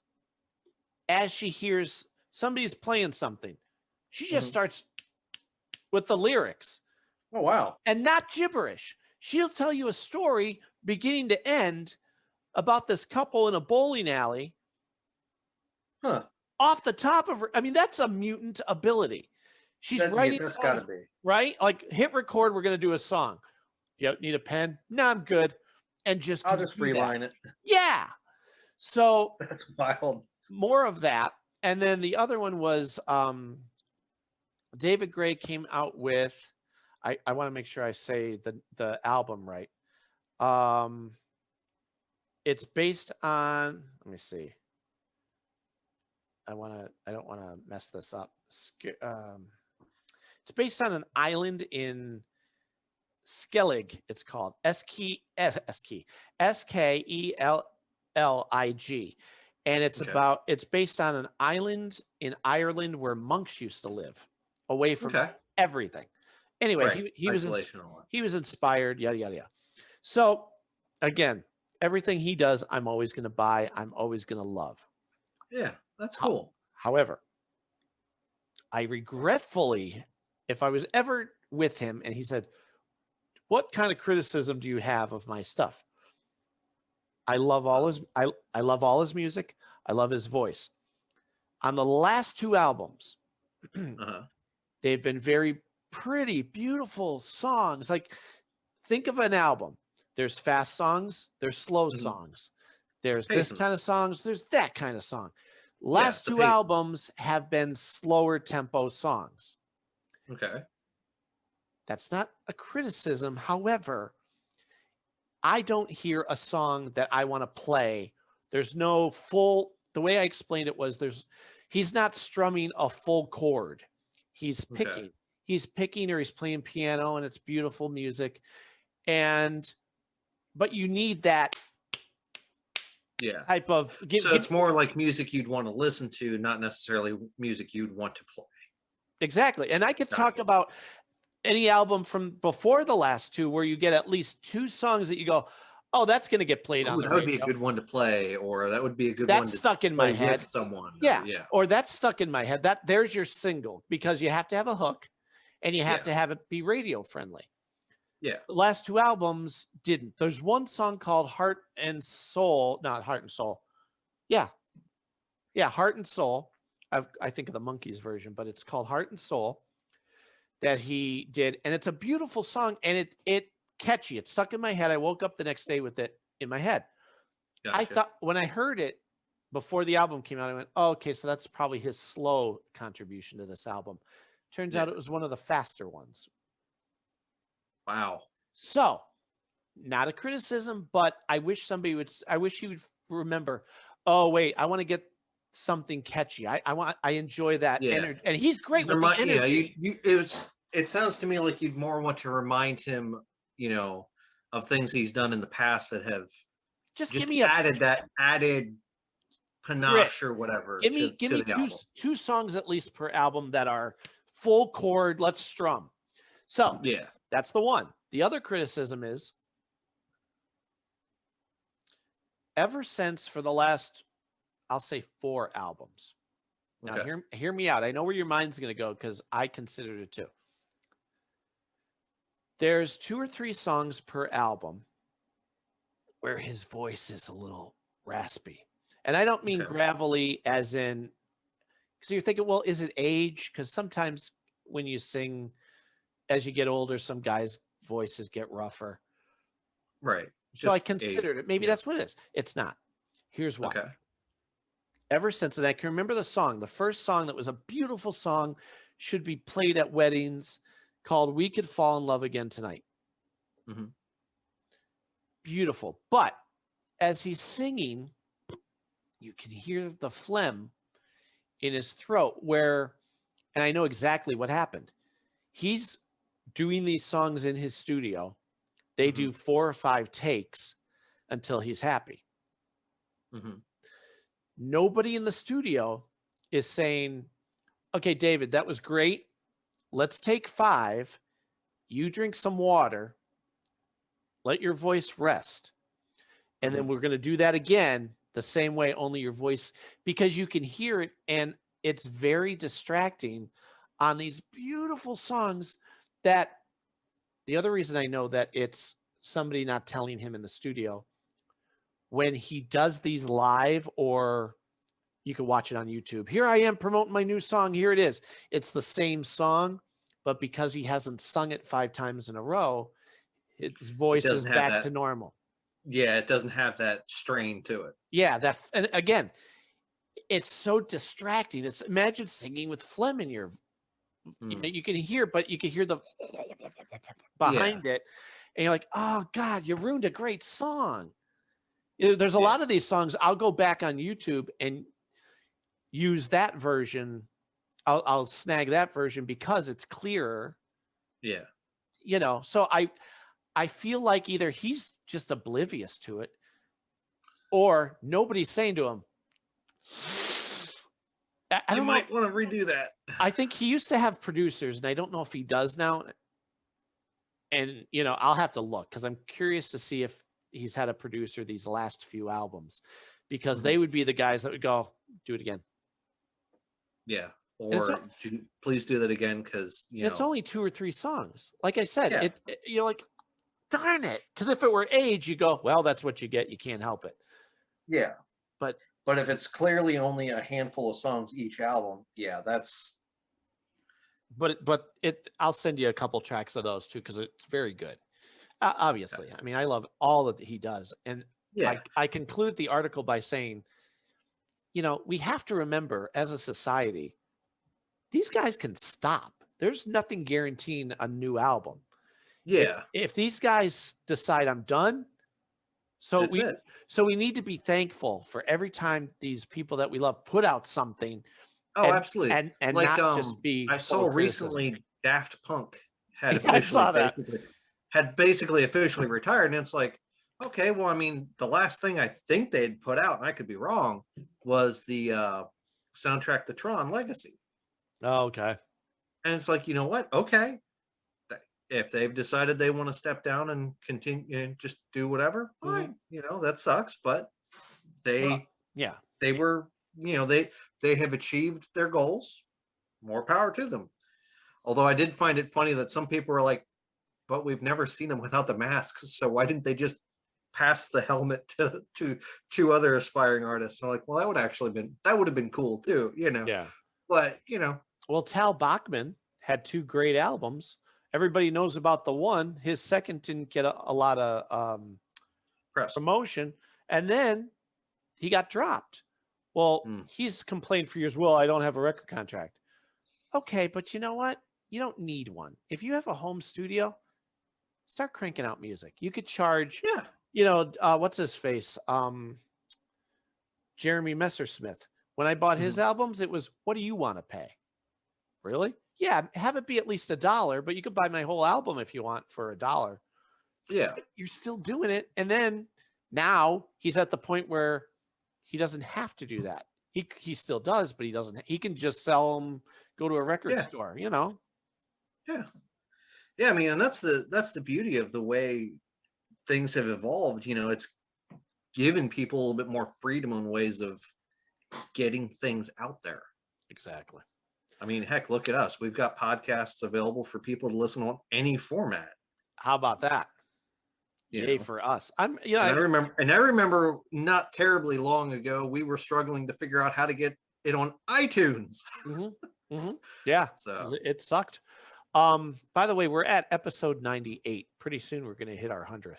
[SPEAKER 12] as she hears somebody's playing something. She just starts with the lyrics.
[SPEAKER 14] Oh, wow.
[SPEAKER 12] And not gibberish. She'll tell you a story beginning to end about this couple in a bowling alley. Off the top of her. I mean, that's a mutant ability. She's writing
[SPEAKER 14] that's
[SPEAKER 12] songs,
[SPEAKER 14] gotta be.
[SPEAKER 12] right? Like, hit record, we're going to do a song. You need a pen? No, I'm good. And I'll
[SPEAKER 14] just reline it.
[SPEAKER 12] Yeah. So
[SPEAKER 14] that's wild.
[SPEAKER 12] More of that. And then the other one was David Gray came out with, I want to make sure I say the album right. It's based on, let me see. I don't want to mess this up. It's based on an island in Skellig. It's called Skellig, and it's based on an island in Ireland where monks used to live, away from everything. Anyway, he was inspired. Yada yada yada. So again, everything he does, I'm always going to buy. I'm always going to love.
[SPEAKER 14] Yeah, that's cool.
[SPEAKER 12] However, I regretfully, if I was ever with him and he said, what kind of criticism do you have of my stuff? I love all his I love all his music. I love his voice. On the last 2 albums, they've been very pretty, beautiful songs. Like, think of an album. There's fast songs, there's slow songs. There's this kind of songs, there's that kind of song. Last 2 albums have been slower tempo songs.
[SPEAKER 14] Okay.
[SPEAKER 12] That's not a criticism. However, I don't hear a song that I want to play. There's no full, the way I explained it was he's not strumming a full chord. He's picking. Okay. He's picking or he's playing piano and it's beautiful music. But you need that type of...
[SPEAKER 14] So it's more like music you'd want to listen to, not necessarily music you'd want to play.
[SPEAKER 12] Exactly. And I could talk about any album from before the last 2 where you get at least 2 songs that you go, oh, that's going to get played on the radio.
[SPEAKER 14] That would be a good one to play, or that would be a good
[SPEAKER 12] one
[SPEAKER 14] to
[SPEAKER 12] stuck in my head
[SPEAKER 14] with someone.
[SPEAKER 12] Yeah. Or that's stuck in my head. There's your single, because you have to have a hook and you have to have it be radio friendly.
[SPEAKER 14] Yeah.
[SPEAKER 12] The last 2 albums didn't. There's one song called Heart and Soul, not Heart and Soul. Yeah. Yeah, Heart and Soul. I think of the Monkees version, but it's called Heart and Soul that he did. And it's a beautiful song and it catchy. It stuck in my head. I woke up the next day with it in my head. Gotcha. I thought when I heard it before the album came out, I went, oh, okay, so that's probably his slow contribution to this album. Turns out it was one of the faster ones.
[SPEAKER 14] Wow.
[SPEAKER 12] So, not a criticism, but I wish he would remember, oh, wait, I want to get something catchy. I enjoy that energy. And he's great with the energy.
[SPEAKER 14] Yeah, it sounds to me like you'd more want to remind him, of things he's done in the past that have just give me that added panache or whatever.
[SPEAKER 12] Give me two songs at least per album that are full chord, let's strum. So that's the one. The other criticism is, ever since for the last, I'll say 4 albums. Now hear me out. I know where your mind's going to go because I considered it too. There's 2 or 3 songs per album where his voice is a little raspy. And I don't mean gravelly as in, because you're thinking, well, is it age? Because sometimes when you sing, as you get older, some guys' voices get rougher.
[SPEAKER 14] Right.
[SPEAKER 12] So I considered it. Maybe that's what it is. It's not. Here's why.
[SPEAKER 14] Okay.
[SPEAKER 12] Ever since, and I can remember the song, the first song that was a beautiful song, should be played at weddings, called We Could Fall in Love Again Tonight.
[SPEAKER 14] Mm-hmm.
[SPEAKER 12] Beautiful. But as he's singing, you can hear the phlegm in his throat and I know exactly what happened. He's doing these songs in his studio. They do 4 or 5 takes until he's happy.
[SPEAKER 14] Mm-hmm.
[SPEAKER 12] Nobody in the studio is saying, okay, David, that was great. Let's take 5. You drink some water. Let your voice rest. And then we're going to do that again the same way, only your voice, because you can hear it and it's very distracting on these beautiful songs. That the other reason I know that it's somebody not telling him in the studio, when he does these live, or you can watch it on YouTube. Here I am promoting my new song. Here it is. It's the same song, but because he hasn't sung it 5 times in a row, his voice is back to normal.
[SPEAKER 14] Yeah, it doesn't have that strain to it.
[SPEAKER 12] Yeah, and again, it's so distracting. Imagine singing with phlegm in your. You can hear, but you can hear the behind it, and you're like, "Oh God, you ruined a great song." There's a lot of these songs. I'll go back on YouTube and use that version. I'll snag that version because it's clearer.
[SPEAKER 14] Yeah,
[SPEAKER 12] So I feel like either he's just oblivious to it, or nobody's saying to him, I don't
[SPEAKER 14] might want to redo that.
[SPEAKER 12] I think he used to have producers, and I don't know if he does now. And I'll have to look because I'm curious to see he's had a producer these last few albums, because they would be the guys that would go, do it again.
[SPEAKER 14] Yeah. Or please do that again, because
[SPEAKER 12] it's only 2 or 3 songs. Like I said,
[SPEAKER 14] Yeah.
[SPEAKER 12] you're like, darn it. Because if it were age, you go, well, that's what you get. You can't help it.
[SPEAKER 14] Yeah.
[SPEAKER 12] But
[SPEAKER 14] if it's clearly only a handful of songs each album, yeah, that's.
[SPEAKER 12] But I'll send you a couple tracks of those too, because it's very good. Obviously, I mean, I love all that he does, and I conclude the article by saying, we have to remember as a society, these guys can stop. There's nothing guaranteeing a new album.
[SPEAKER 14] Yeah.
[SPEAKER 12] If these guys decide I'm done, so we need to be thankful for every time these people that we love put out something.
[SPEAKER 14] Oh, absolutely.
[SPEAKER 12] And
[SPEAKER 14] like,
[SPEAKER 12] not just be.
[SPEAKER 14] I saw recently Daft Punk had basically officially retired, and it's like, okay, well, I mean, the last thing I think they'd put out, and I could be wrong, was the soundtrack to Tron Legacy.
[SPEAKER 12] Oh, okay.
[SPEAKER 14] And it's like, you know what? Okay, if they've decided they want to step down and continue and just do whatever, fine. That sucks, but they were, they have achieved their goals. More power to them. Although I did find it funny that some people were like, but we've never seen them without the masks, so why didn't they just pass the helmet to 2 other aspiring artists? And I'm like, well, that would have been cool too,
[SPEAKER 12] Yeah.
[SPEAKER 14] But
[SPEAKER 12] well, Tal Bachman had 2 great albums. Everybody knows about the one. His second didn't get a lot of promotion, and then he got dropped. Well, he's complained for years, well, I don't have a record contract. Okay, but you know what? You don't need one. If you have a home studio, start cranking out music. You could charge, what's his face? Jeremy Messersmith. When I bought his albums, it was, what do you want to pay? Really? Yeah, have it be at least $1, but you could buy my whole album if you want for $1.
[SPEAKER 14] Yeah.
[SPEAKER 12] You're still doing it. And then now he's at the point where he doesn't have to do that. He still does, but he doesn't. He can just sell them, go to a record store,
[SPEAKER 14] Yeah. Yeah, I mean, and that's the beauty of the way things have evolved. It's given people a little bit more freedom on ways of getting things out there.
[SPEAKER 12] Exactly.
[SPEAKER 14] I mean, heck, look at us. We've got podcasts available for people to listen on any format.
[SPEAKER 12] How about that? Yay for us. I
[SPEAKER 14] remember not terribly long ago, we were struggling to figure out how to get it on iTunes.
[SPEAKER 12] Yeah.
[SPEAKER 14] So
[SPEAKER 12] it sucked. By the way, we're at episode 98. Pretty soon we're going to hit our 100th.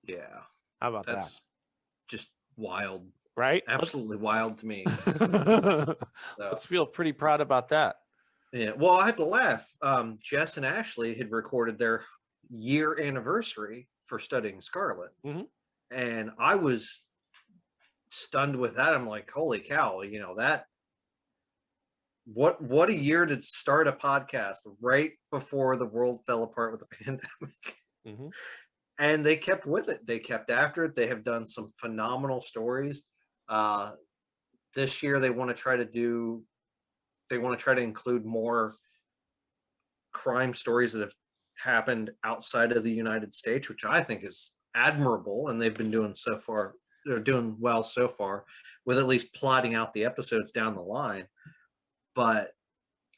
[SPEAKER 14] Yeah.
[SPEAKER 12] How about that?
[SPEAKER 14] That's just wild.
[SPEAKER 12] Right?
[SPEAKER 14] Absolutely wild to me.
[SPEAKER 12] Let's feel pretty proud about that.
[SPEAKER 14] Yeah. Well, I had to laugh. Jess and Ashley had recorded their year anniversary for Studying Scarlet. And I was stunned with that. I'm like, holy cow, that what a year to start a podcast right before the world fell apart with the pandemic. And they kept with it. They kept after it. They have done some phenomenal stories. This year they want to try to include more crime stories that have happened outside of the United States, which I think is admirable, and they've been doing so far. They're doing well so far with at least plotting out the episodes down the line. But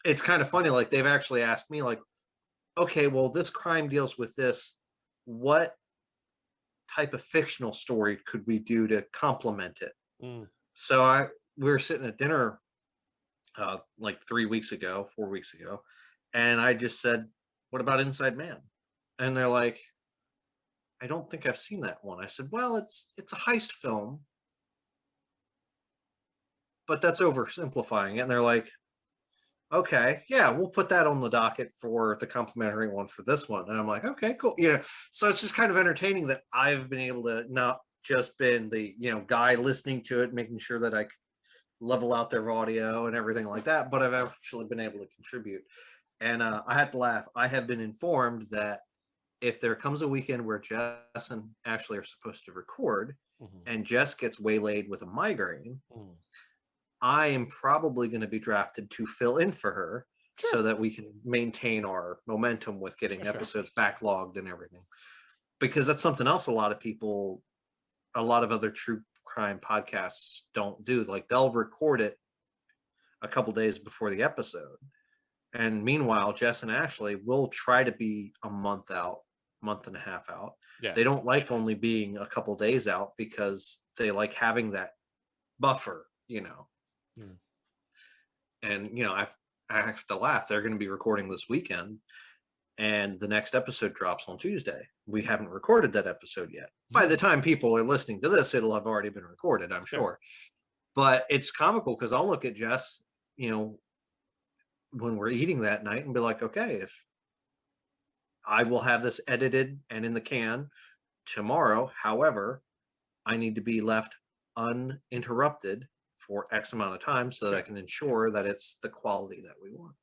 [SPEAKER 14] it's kind of funny, like they've actually asked me, like, okay, well, this crime deals with this. What type of fictional story could we do to complement it? So we were sitting at dinner like 4 weeks ago, and I just said, what about Inside Man? And they're like, I don't think I've seen that one. I said, well, it's a heist film, but that's oversimplifying it. And they're like, okay, yeah, we'll put that on the docket for the complimentary one for this one. And I'm like, okay, cool. So it's just kind of entertaining that I've been able to not just been the guy listening to it, making sure that I level out their audio and everything like that, but I've actually been able to contribute. And I had to laugh. I have been informed that if there comes a weekend where Jess and Ashley are supposed to record, and Jess gets waylaid with a migraine, I am probably going to be drafted to fill in for her so that we can maintain our momentum with getting episodes backlogged and everything. because that's something else a lot of other true crime podcasts don't do. Like they'll record it a couple days before the episode. And meanwhile, Jess and Ashley will try to be a month and a half out.
[SPEAKER 12] Yeah.
[SPEAKER 14] They don't like only being a couple days out because they like having that buffer, And I have to laugh. They're going to be recording this weekend, and the next episode drops on Tuesday. We haven't recorded that episode yet. By the time people are listening to this, it'll have already been recorded, I'm sure. But it's comical because I'll look at Jess, when we're eating that night and be like, okay, if I will have this edited and in the can tomorrow, however, I need to be left uninterrupted for X amount of time so that I can ensure that it's the quality that we want,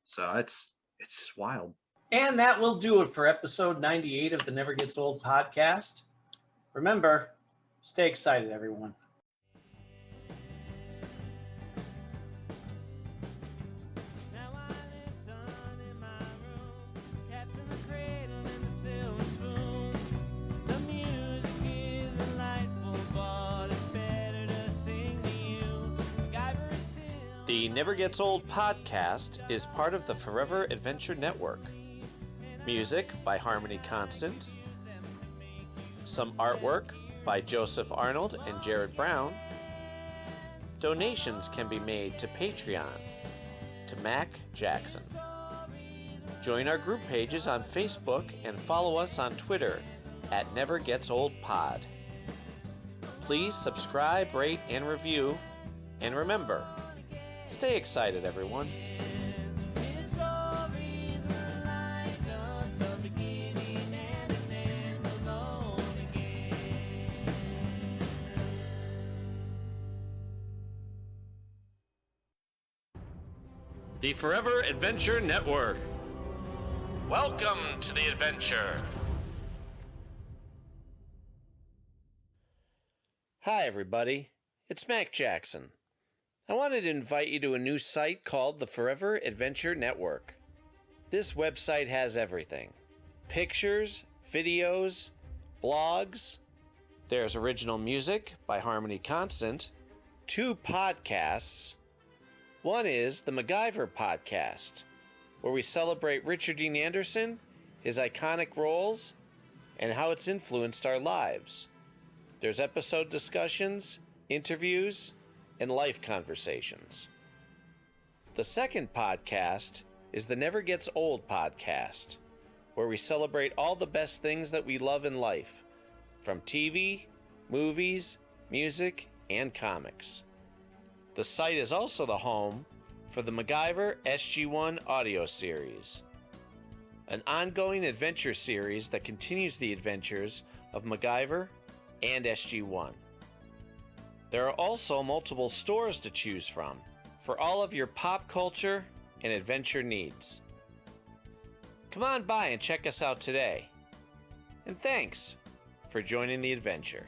[SPEAKER 14] So it's just wild.
[SPEAKER 12] And that will do it for episode 98 of the Never Gets Old podcast. Remember, stay excited, everyone. The Never Gets Old podcast is part of the Forever Adventure Network. Music by Harmony Constant. Some artwork by Joseph Arnold and Jared Brown. Donations can be made to Patreon to Mac Jackson. Join our group pages on Facebook and follow us on Twitter at Never Gets Old Pod. Please subscribe, rate, and review. And remember, stay excited, everyone. The Forever Adventure Network. Welcome to the adventure. Hi, everybody. It's Mac Jackson. I wanted to invite you to a new site called the Forever Adventure Network. This website has everything. Pictures, videos, blogs. There's original music by Harmony Constant. 2 podcasts. One is the MacGyver podcast, where we celebrate Richard Dean Anderson, his iconic roles, and how it's influenced our lives. There's episode discussions, interviews, and life conversations. The second podcast is the Never Gets Old podcast, where we celebrate all the best things that we love in life, from TV, movies, music, and comics. The site is also the home for the MacGyver SG-1 audio series, an ongoing adventure series that continues the adventures of MacGyver and SG-1. There are also multiple stores to choose from for all of your pop culture and adventure needs. Come on by and check us out today. And thanks for joining the adventure.